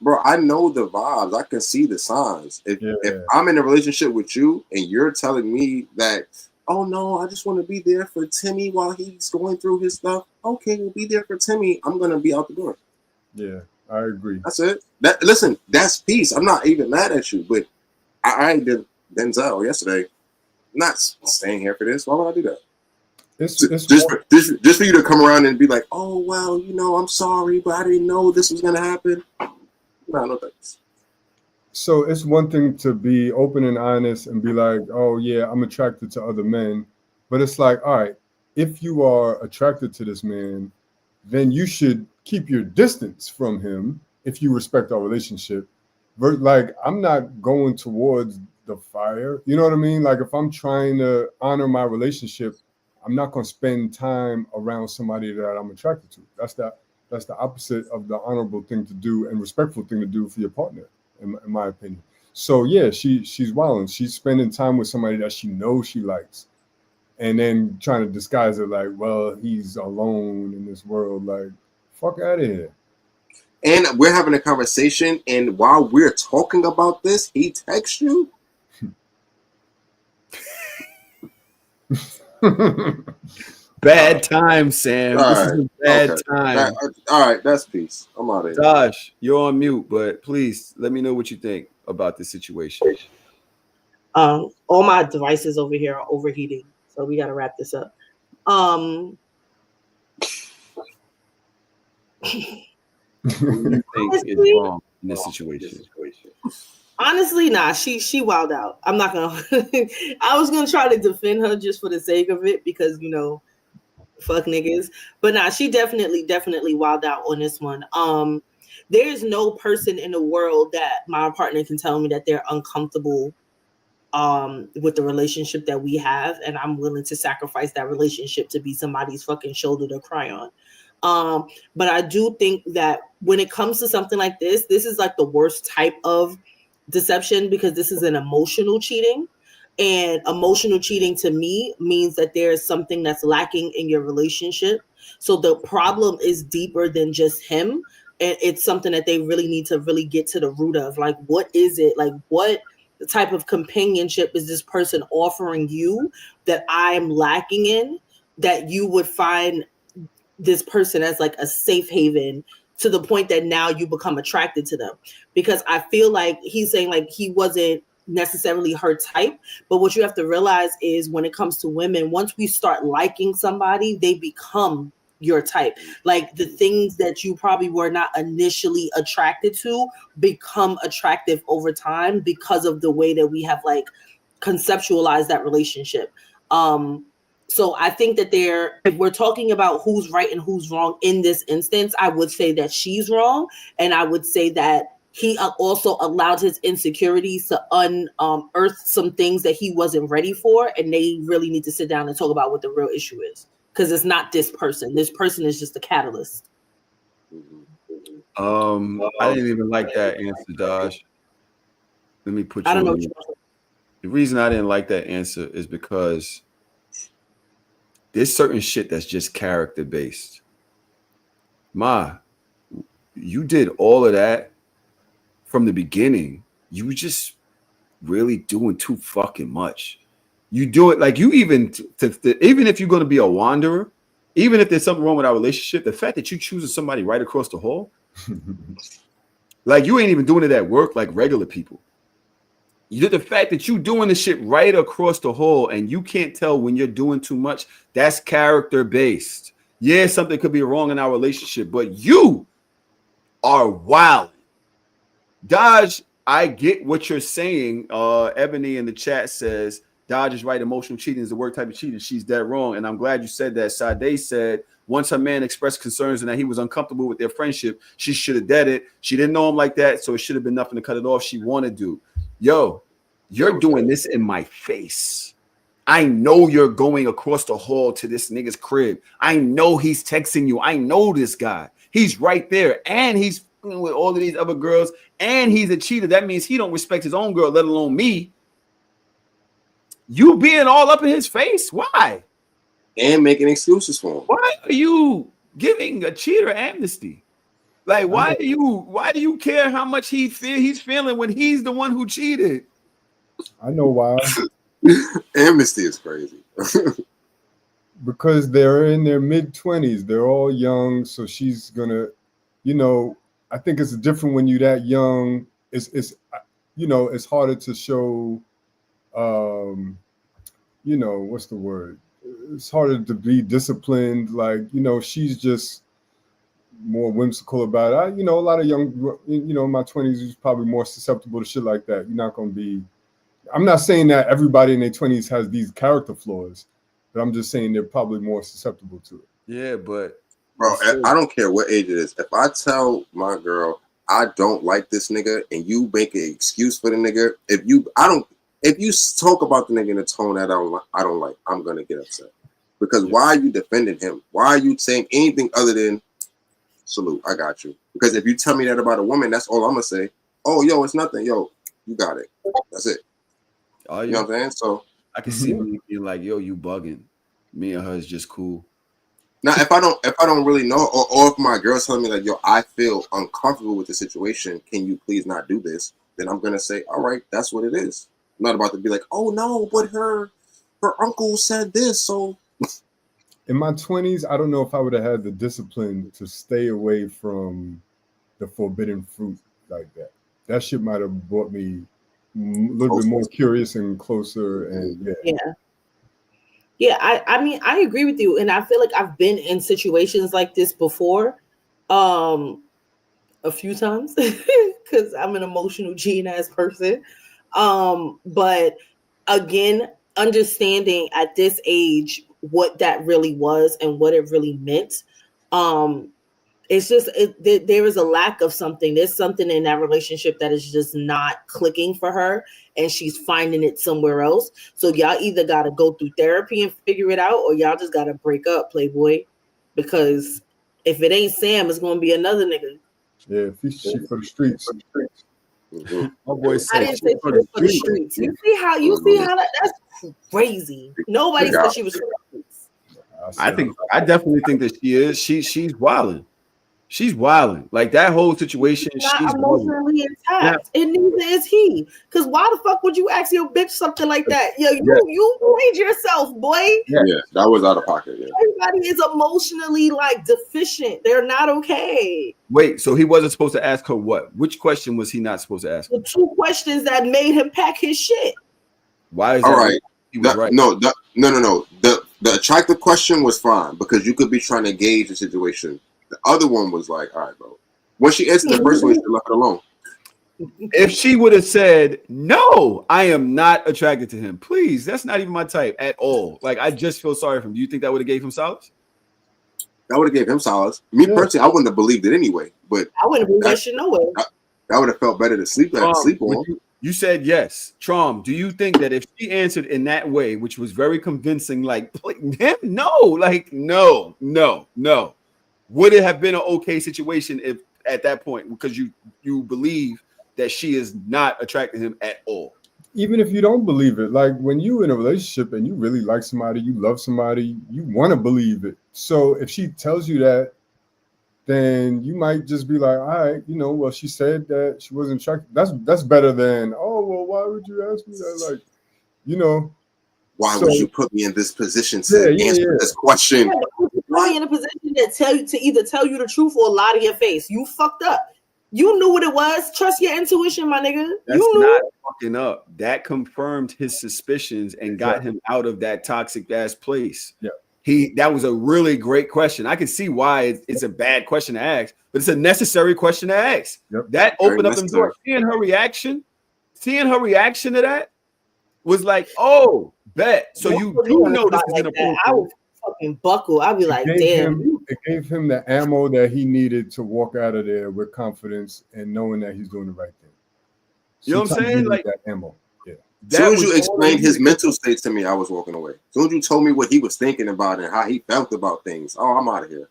Bro, I know the vibes. I can see the signs. If I'm in a relationship with you and you're telling me that, oh no, I just want to be there for Timmy while he's going through his stuff. Okay, we'll be there for Timmy. I'm gonna be out the door. Yeah. I agree. That's it. Listen, that's peace. I'm not even mad at you, but I did Denzel yesterday. I'm not staying here for this. Why would I do that? It's just for you to come around and be like, oh well, I'm sorry, but I didn't know this was gonna happen. No thanks. So it's one thing to be open and honest and be like, oh yeah, I'm attracted to other men, but it's like, all right, if you are attracted to this man, then you should keep your distance from him if you respect our relationship. But like, I'm not going towards the fire. You know what I mean? Like, if I'm trying to honor my relationship, I'm not going to spend time around somebody that I'm attracted to. That's the opposite of the honorable thing to do and respectful thing to do for your partner, in my opinion. So yeah, she's wilding. She's spending time with somebody that she knows she likes, and then trying to disguise it like, well, he's alone in this world. Like, fuck out of here. And we're having a conversation, and while we're talking about this, he texts you. Bad time, Sam. This is a bad time. All right, that's peace. I'm out of here. Josh, you're on mute, but please let me know what you think about this situation. All my devices over here are overheating, so we got to wrap this up. What do you think is wrong in this situation? Honestly, nah, she wilded out. I'm not gonna. I was gonna try to defend her just for the sake of it because fuck niggas. But nah, she definitely wilded out on this one. There's no person in the world that my partner can tell me that they're uncomfortable with the relationship that we have, and I'm willing to sacrifice that relationship to be somebody's fucking shoulder to cry on. But I do think that when it comes to something like this is like the worst type of deception because this is an emotional cheating, and emotional cheating to me means that there's something that's lacking in your relationship. So the problem is deeper than just him, and it's something that they really need to really get to the root of. Like, what is it? Like, what type of companionship is this person offering you that I'm lacking in, that you would find this person as like a safe haven to the point that now you become attracted to them? Because I feel like he's saying like he wasn't necessarily her type, but what you have to realize is when it comes to women, once we start liking somebody, they become your type. Like the things that you probably were not initially attracted to become attractive over time because of the way that we have like conceptualized that relationship. So I think that if we're talking about who's right and who's wrong in this instance, I would say that she's wrong. And I would say that he also allowed his insecurities to unearth some things that he wasn't ready for. And they really need to sit down and talk about what the real issue is. Because it's not this person. This person is just a catalyst. I didn't even like that answer, Josh. Let me put you I don't know. The reason I didn't like that answer is because there's certain shit that's just character based. You did all of that from the beginning. You were just really doing too fucking much. You do it like you even if you're going to be a wanderer, even if there's something wrong with our relationship, the fact that you choosing somebody right across the hall, like you ain't even doing it at work like regular people. The fact that you doing this shit right across the hall and you can't tell when you're doing too much, that's character based. Yeah, something could be wrong in our relationship, but you are wild. Dodge, I get what you're saying. Ebony in the chat says Dodge is right. Emotional cheating is the worst type of cheating. She's dead wrong. And I'm glad you said that. Sade said once her man expressed concerns and that he was uncomfortable with their friendship, she should have dead it. She didn't know him like that, so it should have been nothing to cut it off. She wanted to. Yo, you're doing this in my face. I know you're going across the hall to this nigga's crib. I know he's texting you. I know this guy. He's right there. And he's with all of these other girls. And he's a cheater. That means he don't respect his own girl, let alone me. You being all up in his face? Why? And making excuses for him. Why are you giving a cheater amnesty? Like, why do you care how much he's feeling when he's the one who cheated? I know why. Amnesty is crazy. Because they're in their mid-20s. They're all young, so she's gonna, I think it's different when you're that young. It's you know, it's harder to show. You know, what's the word? It's harder to be disciplined. Like, you know, she's just more whimsical about it. You know, a lot of young, you know, in my 20s is probably more susceptible to shit like that. You're not going to be. I'm not saying that everybody in their 20s has these character flaws, but I'm just saying they're probably more susceptible to it. Yeah, but bro, I don't care what age it is. If I tell my girl I don't like this nigga and you make an excuse for the nigga, if you talk about the nigga in a tone that I don't like, I'm gonna get upset. Because why are you defending him? Why are you saying anything other than salute? I got you. Because if you tell me that about a woman, that's all I'm gonna say. Oh, yo, it's nothing. Yo, you got it. That's it. Oh, you know what I'm saying? So I can see me being like, yo, you bugging. Me and her is just cool. Now, if I don't really know, or if my girl's telling me like, yo, I feel uncomfortable with the situation, can you please not do this? Then I'm gonna say, all right, that's what it is. I'm not about to be like, oh no, but her uncle said this. So in my 20s, I don't know if I would have had the discipline to stay away from the forbidden fruit like that. That shit might have brought me a little bit more curious and closer. And yeah, I mean, I agree with you, and I feel like I've been in situations like this before, a few times, because I'm an emotional gene-ass person. But again, understanding at this age what that really was and what it really meant, it's just there is a lack of something. There's something in that relationship that is just not clicking for her, and she's finding it somewhere else. So y'all either got to go through therapy and figure it out, or y'all just got to break up, Playboy. Because if it ain't Sam, it's gonna be another nigga. Yeah, she for the streets. My boy said I didn't say she was for the streets. You see how that's crazy. Nobody said she was for the streets. I definitely think that she is. She's wilding. She's wilding. Like that whole situation. She's not emotionally intact, and neither is he. Because why the fuck would you ask your bitch something like that? Yo, you played yourself, boy. Yeah, that was out of pocket. Yeah. Everybody is emotionally like deficient. They're not okay. Wait, so he wasn't supposed to ask her what? Which question was he not supposed to ask her? The two questions that made him pack his shit. Why is all that? Right? He was right. No. The attractive question was fine because you could be trying to gauge the situation. The other one was like, all right, bro. When she answered the first one, she left it alone. If she would have said, no, I am not attracted to him, please, that's not even my type at all. Like, I just feel sorry for him. Do you think that would have gave him solace? That would have gave him solace. Me personally, I wouldn't have believed it anyway. But I wouldn't believe that shit no way. That would have felt better to sleep on. You said yes. Trom, do you think that if she answered in that way, which was very convincing, like, no. Would it have been an okay situation if at that point, because you believe that she is not attracted to him at all? Even if you don't believe it, like when you're in a relationship and you really like somebody, you love somebody, you want to believe it. So if she tells you that, then you might just be like, all right, you know, well, she said that she wasn't attracted. That's better than, oh, well, why would you ask me that? Like, you know. Why would you put me in this position to answer this question? Yeah, put me in a position to either tell you the truth or lie to your face. You fucked up. You knew what it was. Trust your intuition, my nigga. That's not fucking up. That confirmed his suspicions and got him out of that toxic ass place. Yeah. That was a really great question. I can see why it's a bad question to ask, but it's a necessary question to ask. Yep. That opened up the door. Seeing her reaction to that was like, oh, bet. So you do know this is inappropriate. I would fucking buckle. I'd be like, damn. It gave him the ammo that he needed to walk out of there with confidence and knowing that he's doing the right thing. You know what I'm saying? Like that ammo. Yeah. As soon as you explained his mental state to me, I was walking away. As soon as you told me what he was thinking about and how he felt about things, I'm out of here.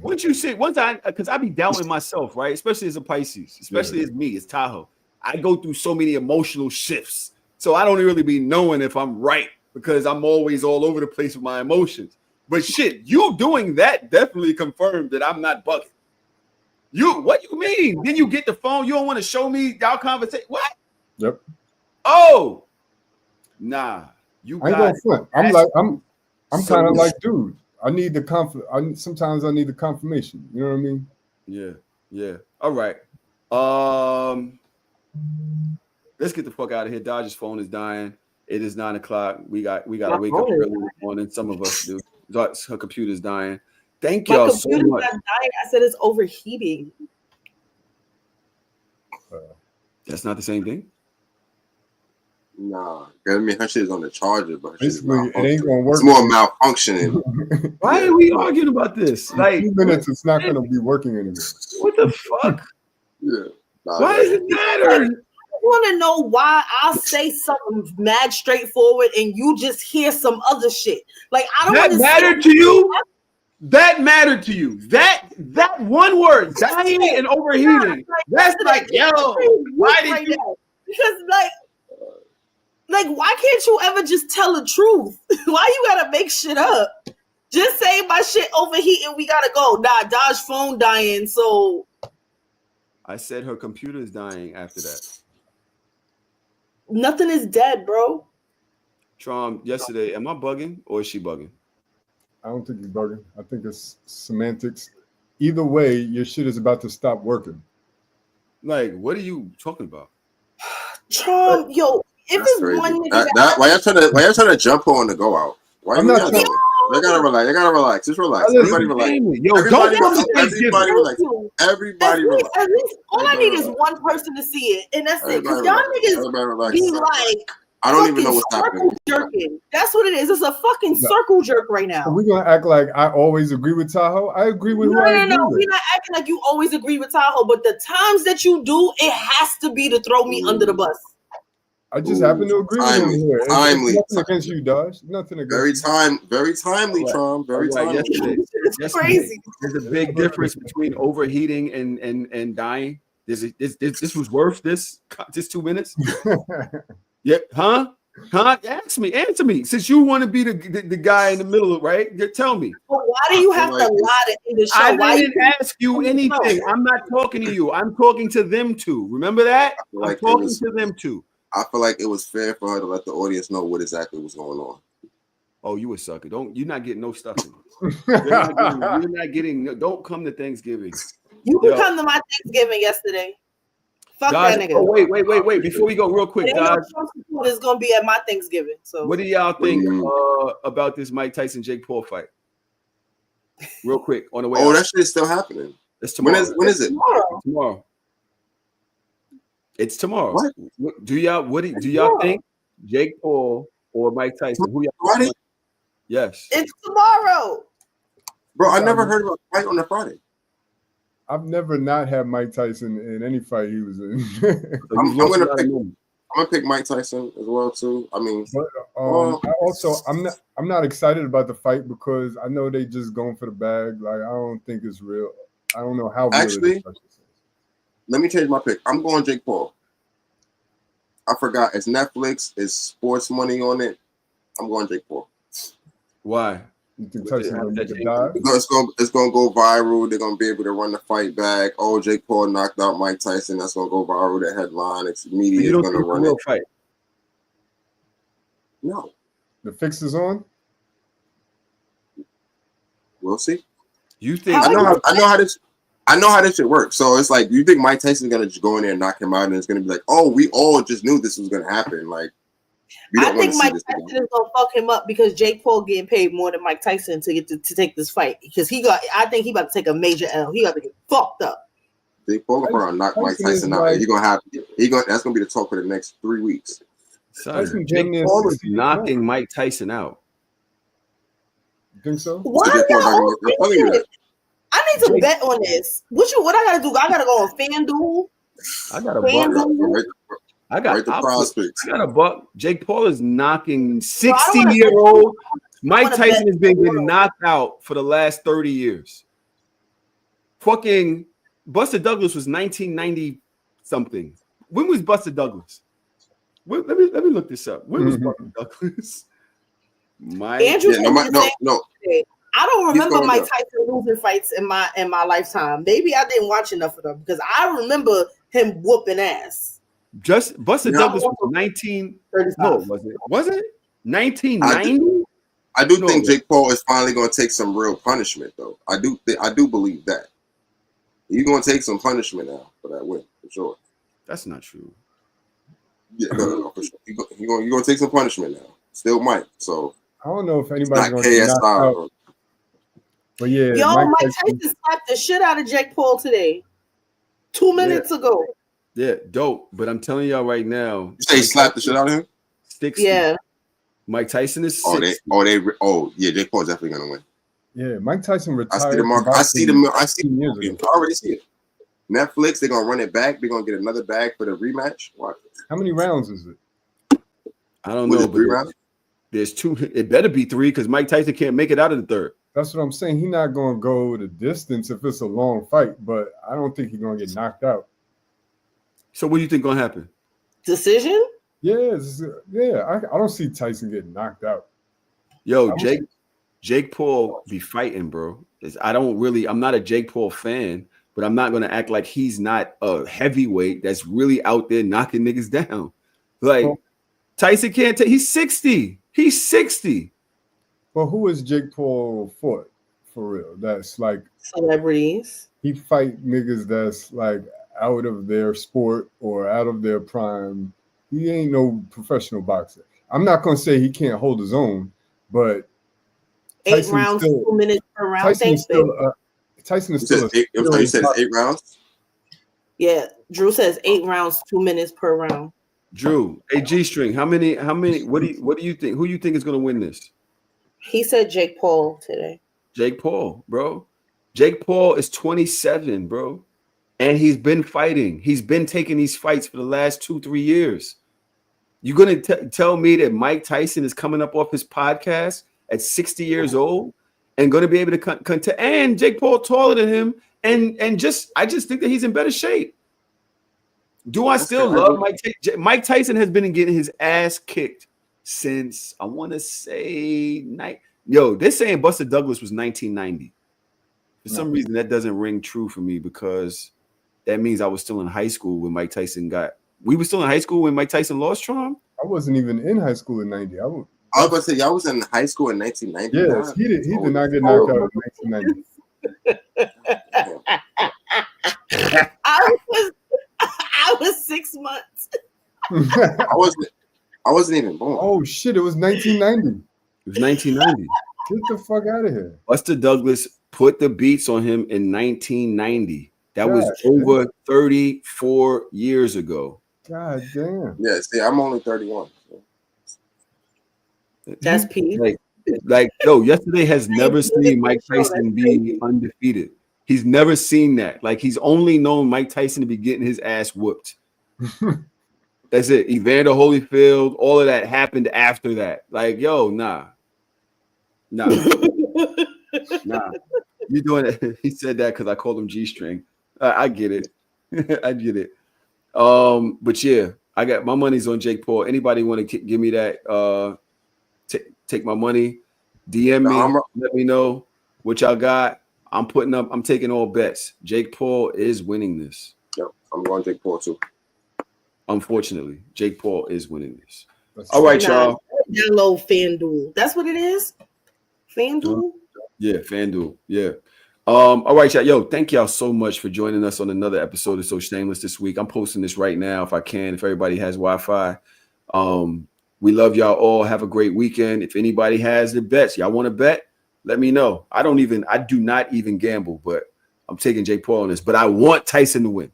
Because I be doubting myself, right? Especially as a Pisces, especially as me, as Tahoe. I go through so many emotional shifts. So I don't really be knowing if I'm right because I'm always all over the place with my emotions. But shit, you doing that definitely confirmed that I'm not bugging. What you mean? Then you get the phone. You don't want to show me y'all conversation. What? Yep. Oh, nah. You got it. I'm kind of like, dude. I need the sometimes I need the confirmation. You know what I mean? Yeah. Yeah. All right. Let's get the fuck out of here. Dodge's phone is dying. It is 9 o'clock. We got to wake up early in the morning. Some of us do. Her computer's dying. Thank y'all so much. Not dying. I said it's overheating. That's not the same thing. Nah, I mean her shit is on the charger, but basically it ain't gonna work. It's more malfunctioning. Why are we arguing about this? Like, in 2 minutes, it's not gonna be working anymore. What the fuck? Yeah. Why does it matter? I want to know why I'll say something mad straightforward and you just hear some other shit. Like I don't. That mattered to you. That mattered to you. That one word, dying and overheating. That's like, yo, why did you? Because like, why can't you ever just tell the truth? Why you gotta make shit up? Just say my shit overheating. We gotta go. Nah, Dodge phone dying. So I said her computer is dying after that. Nothing is dead, bro. Trom, yesterday, am I bugging or is she bugging? I don't think you're bugging. I think it's semantics. Either way, your shit is about to stop working. Like, what are you talking about? Trom, yo, if it's crazy. one nigga Why y'all trying to jump on to go out? Why I'm not trying. They gotta relax. They gotta relax. Just relax. Everybody relax. Yo, Everybody don't relax. Everybody relax. Everybody relax. At least all I need is one person to see it, and that's it. Because y'all niggas be like, I don't even know what's happening. Jerking. That's what it is. It's a fucking circle jerk right now. Are we gonna act like I always agree with Tahoe? I agree with who I agree with. We're not acting like you always agree with Tahoe, but the times that you do, it has to be to throw me under the bus. I just happen to agree with him here. Timely. Nothing against you, Dodge. Nothing against very timely, Trom. Very timely. It's crazy. There's a big difference between overheating and dying. This was worth this 2 minutes. Yeah, huh? Answer me. Since you want to be the guy in the middle, right? Tell me. But why do you have to lie to end the show? I didn't ask you anything. I'm not talking to you. I'm talking to them two. Remember that? I'm talking to them two. I feel like it was fair for her to let the audience know what exactly was going on. Oh, you a sucker. You're not getting no stuffing. You're not getting don't come to Thanksgiving. You can come to my Thanksgiving yesterday. Fuck Dodge, that nigga. Oh, wait. Before we go real quick, Dodge. It's gonna be at my Thanksgiving. So what do y'all think about this Mike Tyson Jake Paul fight? Real quick on the way. Oh, that shit is still happening. It's tomorrow. When is it? Tomorrow. It's tomorrow. What? Do y'all think Jake Paul or Mike Tyson? Who y'all Friday? Yes. It's tomorrow. Bro, I never heard of a fight on a Friday. I've never not had Mike Tyson in any fight he was in. I'm gonna pick Mike Tyson as well too. I mean, but, I'm not excited about the fight because I know they just going for the bag. Like I don't think it's real. I don't know how real actually. it is. Let me change my pick. I'm going Jake Paul. I forgot. It's Netflix. It's sports money on it. I'm going Jake Paul. Why? You think Tyson gonna make a dive? It's gonna go viral. They're gonna be able to run the fight back. Oh, Jake Paul knocked out Mike Tyson. That's gonna go viral. The headline. It's media is gonna run it. Fight. No. The fix is on. We'll see. You think? I know how this shit works. So it's like, you think Mike Tyson's gonna just go in there and knock him out, and it's gonna be like, oh, we all just knew this was gonna happen. Like, I think Mike Tyson is gonna fuck him up because Jake Paul getting paid more than Mike Tyson to get to take this fight because I think he about to take a major L. He got to get fucked up. Jake Paul gonna knock Mike Tyson out. That's gonna be the talk for the next 3 weeks. Son, Jake Paul is knocking Mike Tyson out. You think so? Why y'all? I need to bet on this. What I gotta do? I gotta go on FanDuel. I got a buck. I got a buck. Jake Paul is knocking 60-year-old. Mike Tyson has been getting knocked out for the last 30 years. Fucking Buster Douglas was 1990 something. When was Buster Douglas? Let me look this up. When was Buster Douglas? No. I don't remember Mike Tyson losing fights in my lifetime. Maybe I didn't watch enough of them because I remember him whooping ass. Just Buster Douglas was 1935. No, was it 1990? I do think Jake Paul is finally going to take some real punishment, though. I do believe that. You're gonna take some punishment now for that win, for sure. That's not true. Yeah, no, for sure. You're gonna take some punishment now. Still Mike. So I don't know if anybody's not going to get knocked out. KSI. But yeah, Yo, Mike Tyson slapped the shit out of Jake Paul today. 2 minutes ago. Yeah, dope. But I'm telling y'all right now. You say he slapped the shit out of him? 60. Yeah. Mike Tyson is 60. Jake Paul's definitely gonna win. Yeah, Mike Tyson retired. I see the I already see it. Netflix, they're gonna run it back. They're gonna get another bag for the rematch. Watch it. How many rounds is it? I don't know. 3 rounds? There's 2. It better be 3 because Mike Tyson can't make it out of the 3rd. That's what I'm saying. He's not going to go the distance if it's a long fight, but I don't think he's going to get knocked out. So what do you think going to happen? Decision? Yeah. I don't see Tyson getting knocked out. Yo, Jake Paul be fighting, bro. I'm not a Jake Paul fan, but I'm not going to act like he's not a heavyweight that's really out there knocking niggas down. Like, Tyson can't take. He's 60. He's 60. Well, who is Jake Paul for real? That's like celebrities. He fight niggas that's like out of their sport or out of their prime. He ain't no professional boxer. I'm not gonna say he can't hold his own, but 8 rounds, 2 minutes per round. Tyson is still. You said 8 rounds. Yeah, Drew says 8 rounds, 2 minutes per round. Drew, hey G-String, how many? What do you think? Who you think is gonna win this? He said Jake Paul today. Jake Paul, bro. Jake Paul is 27, bro. And he's been fighting. He's been taking these fights for the last 2-3 years. You're going to tell me that Mike Tyson is coming up off his podcast at 60 years old and going to be able to contest? And Jake Paul taller than him. And I just think that he's in better shape. Do I still love Mike Tyson? Mike Tyson has been getting his ass kicked since, I want to say, they're saying Buster Douglas was 1990. For some reason, that doesn't ring true for me because that means I was still in high school when Mike Tyson we were still in high school when Mike Tyson lost Trump? I wasn't even in high school in 90. I was about to say, y'all was in high school in 1990. Yes, he did not get knocked out in 1990. I was 6 months. I wasn't even born. Oh shit! It was 1990. It was 1990. Get the fuck out of here. Buster Douglas put the beats on him in 1990. That was over 34 years ago. God damn. Yeah, see, I'm only 31. So. That's peak. Yesterday has never seen Mike Tyson be undefeated. He's never seen that. Like, he's only known Mike Tyson to be getting his ass whooped. That's it. Evander Holyfield, all of that happened after that. Like, yo, nah. Nah. You doing it? He said that because I called him G-string. I get it. I get it. But yeah, I got my money's on Jake Paul. Anybody want to give me that? Take my money. DM me. Let me know what y'all got. I'm taking all bets. Jake Paul is winning this. Yep, I'm going Jake Paul too. Unfortunately, Jake Paul is winning this. All right, y'all. Download FanDuel. That's what it is. FanDuel. Yeah, FanDuel. Yeah. All right, y'all. Yo, thank y'all so much for joining us on another episode of So Shameless this week. I'm posting this right now if I can, if everybody has Wi-Fi. We love y'all all. Have a great weekend. If anybody has the bets, y'all want to bet, let me know. I do not even gamble, but I'm taking Jake Paul on this. But I want Tyson to win.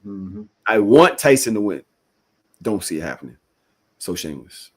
Mm-hmm. I want Tyson to win. Don't see it happening. So Shameless.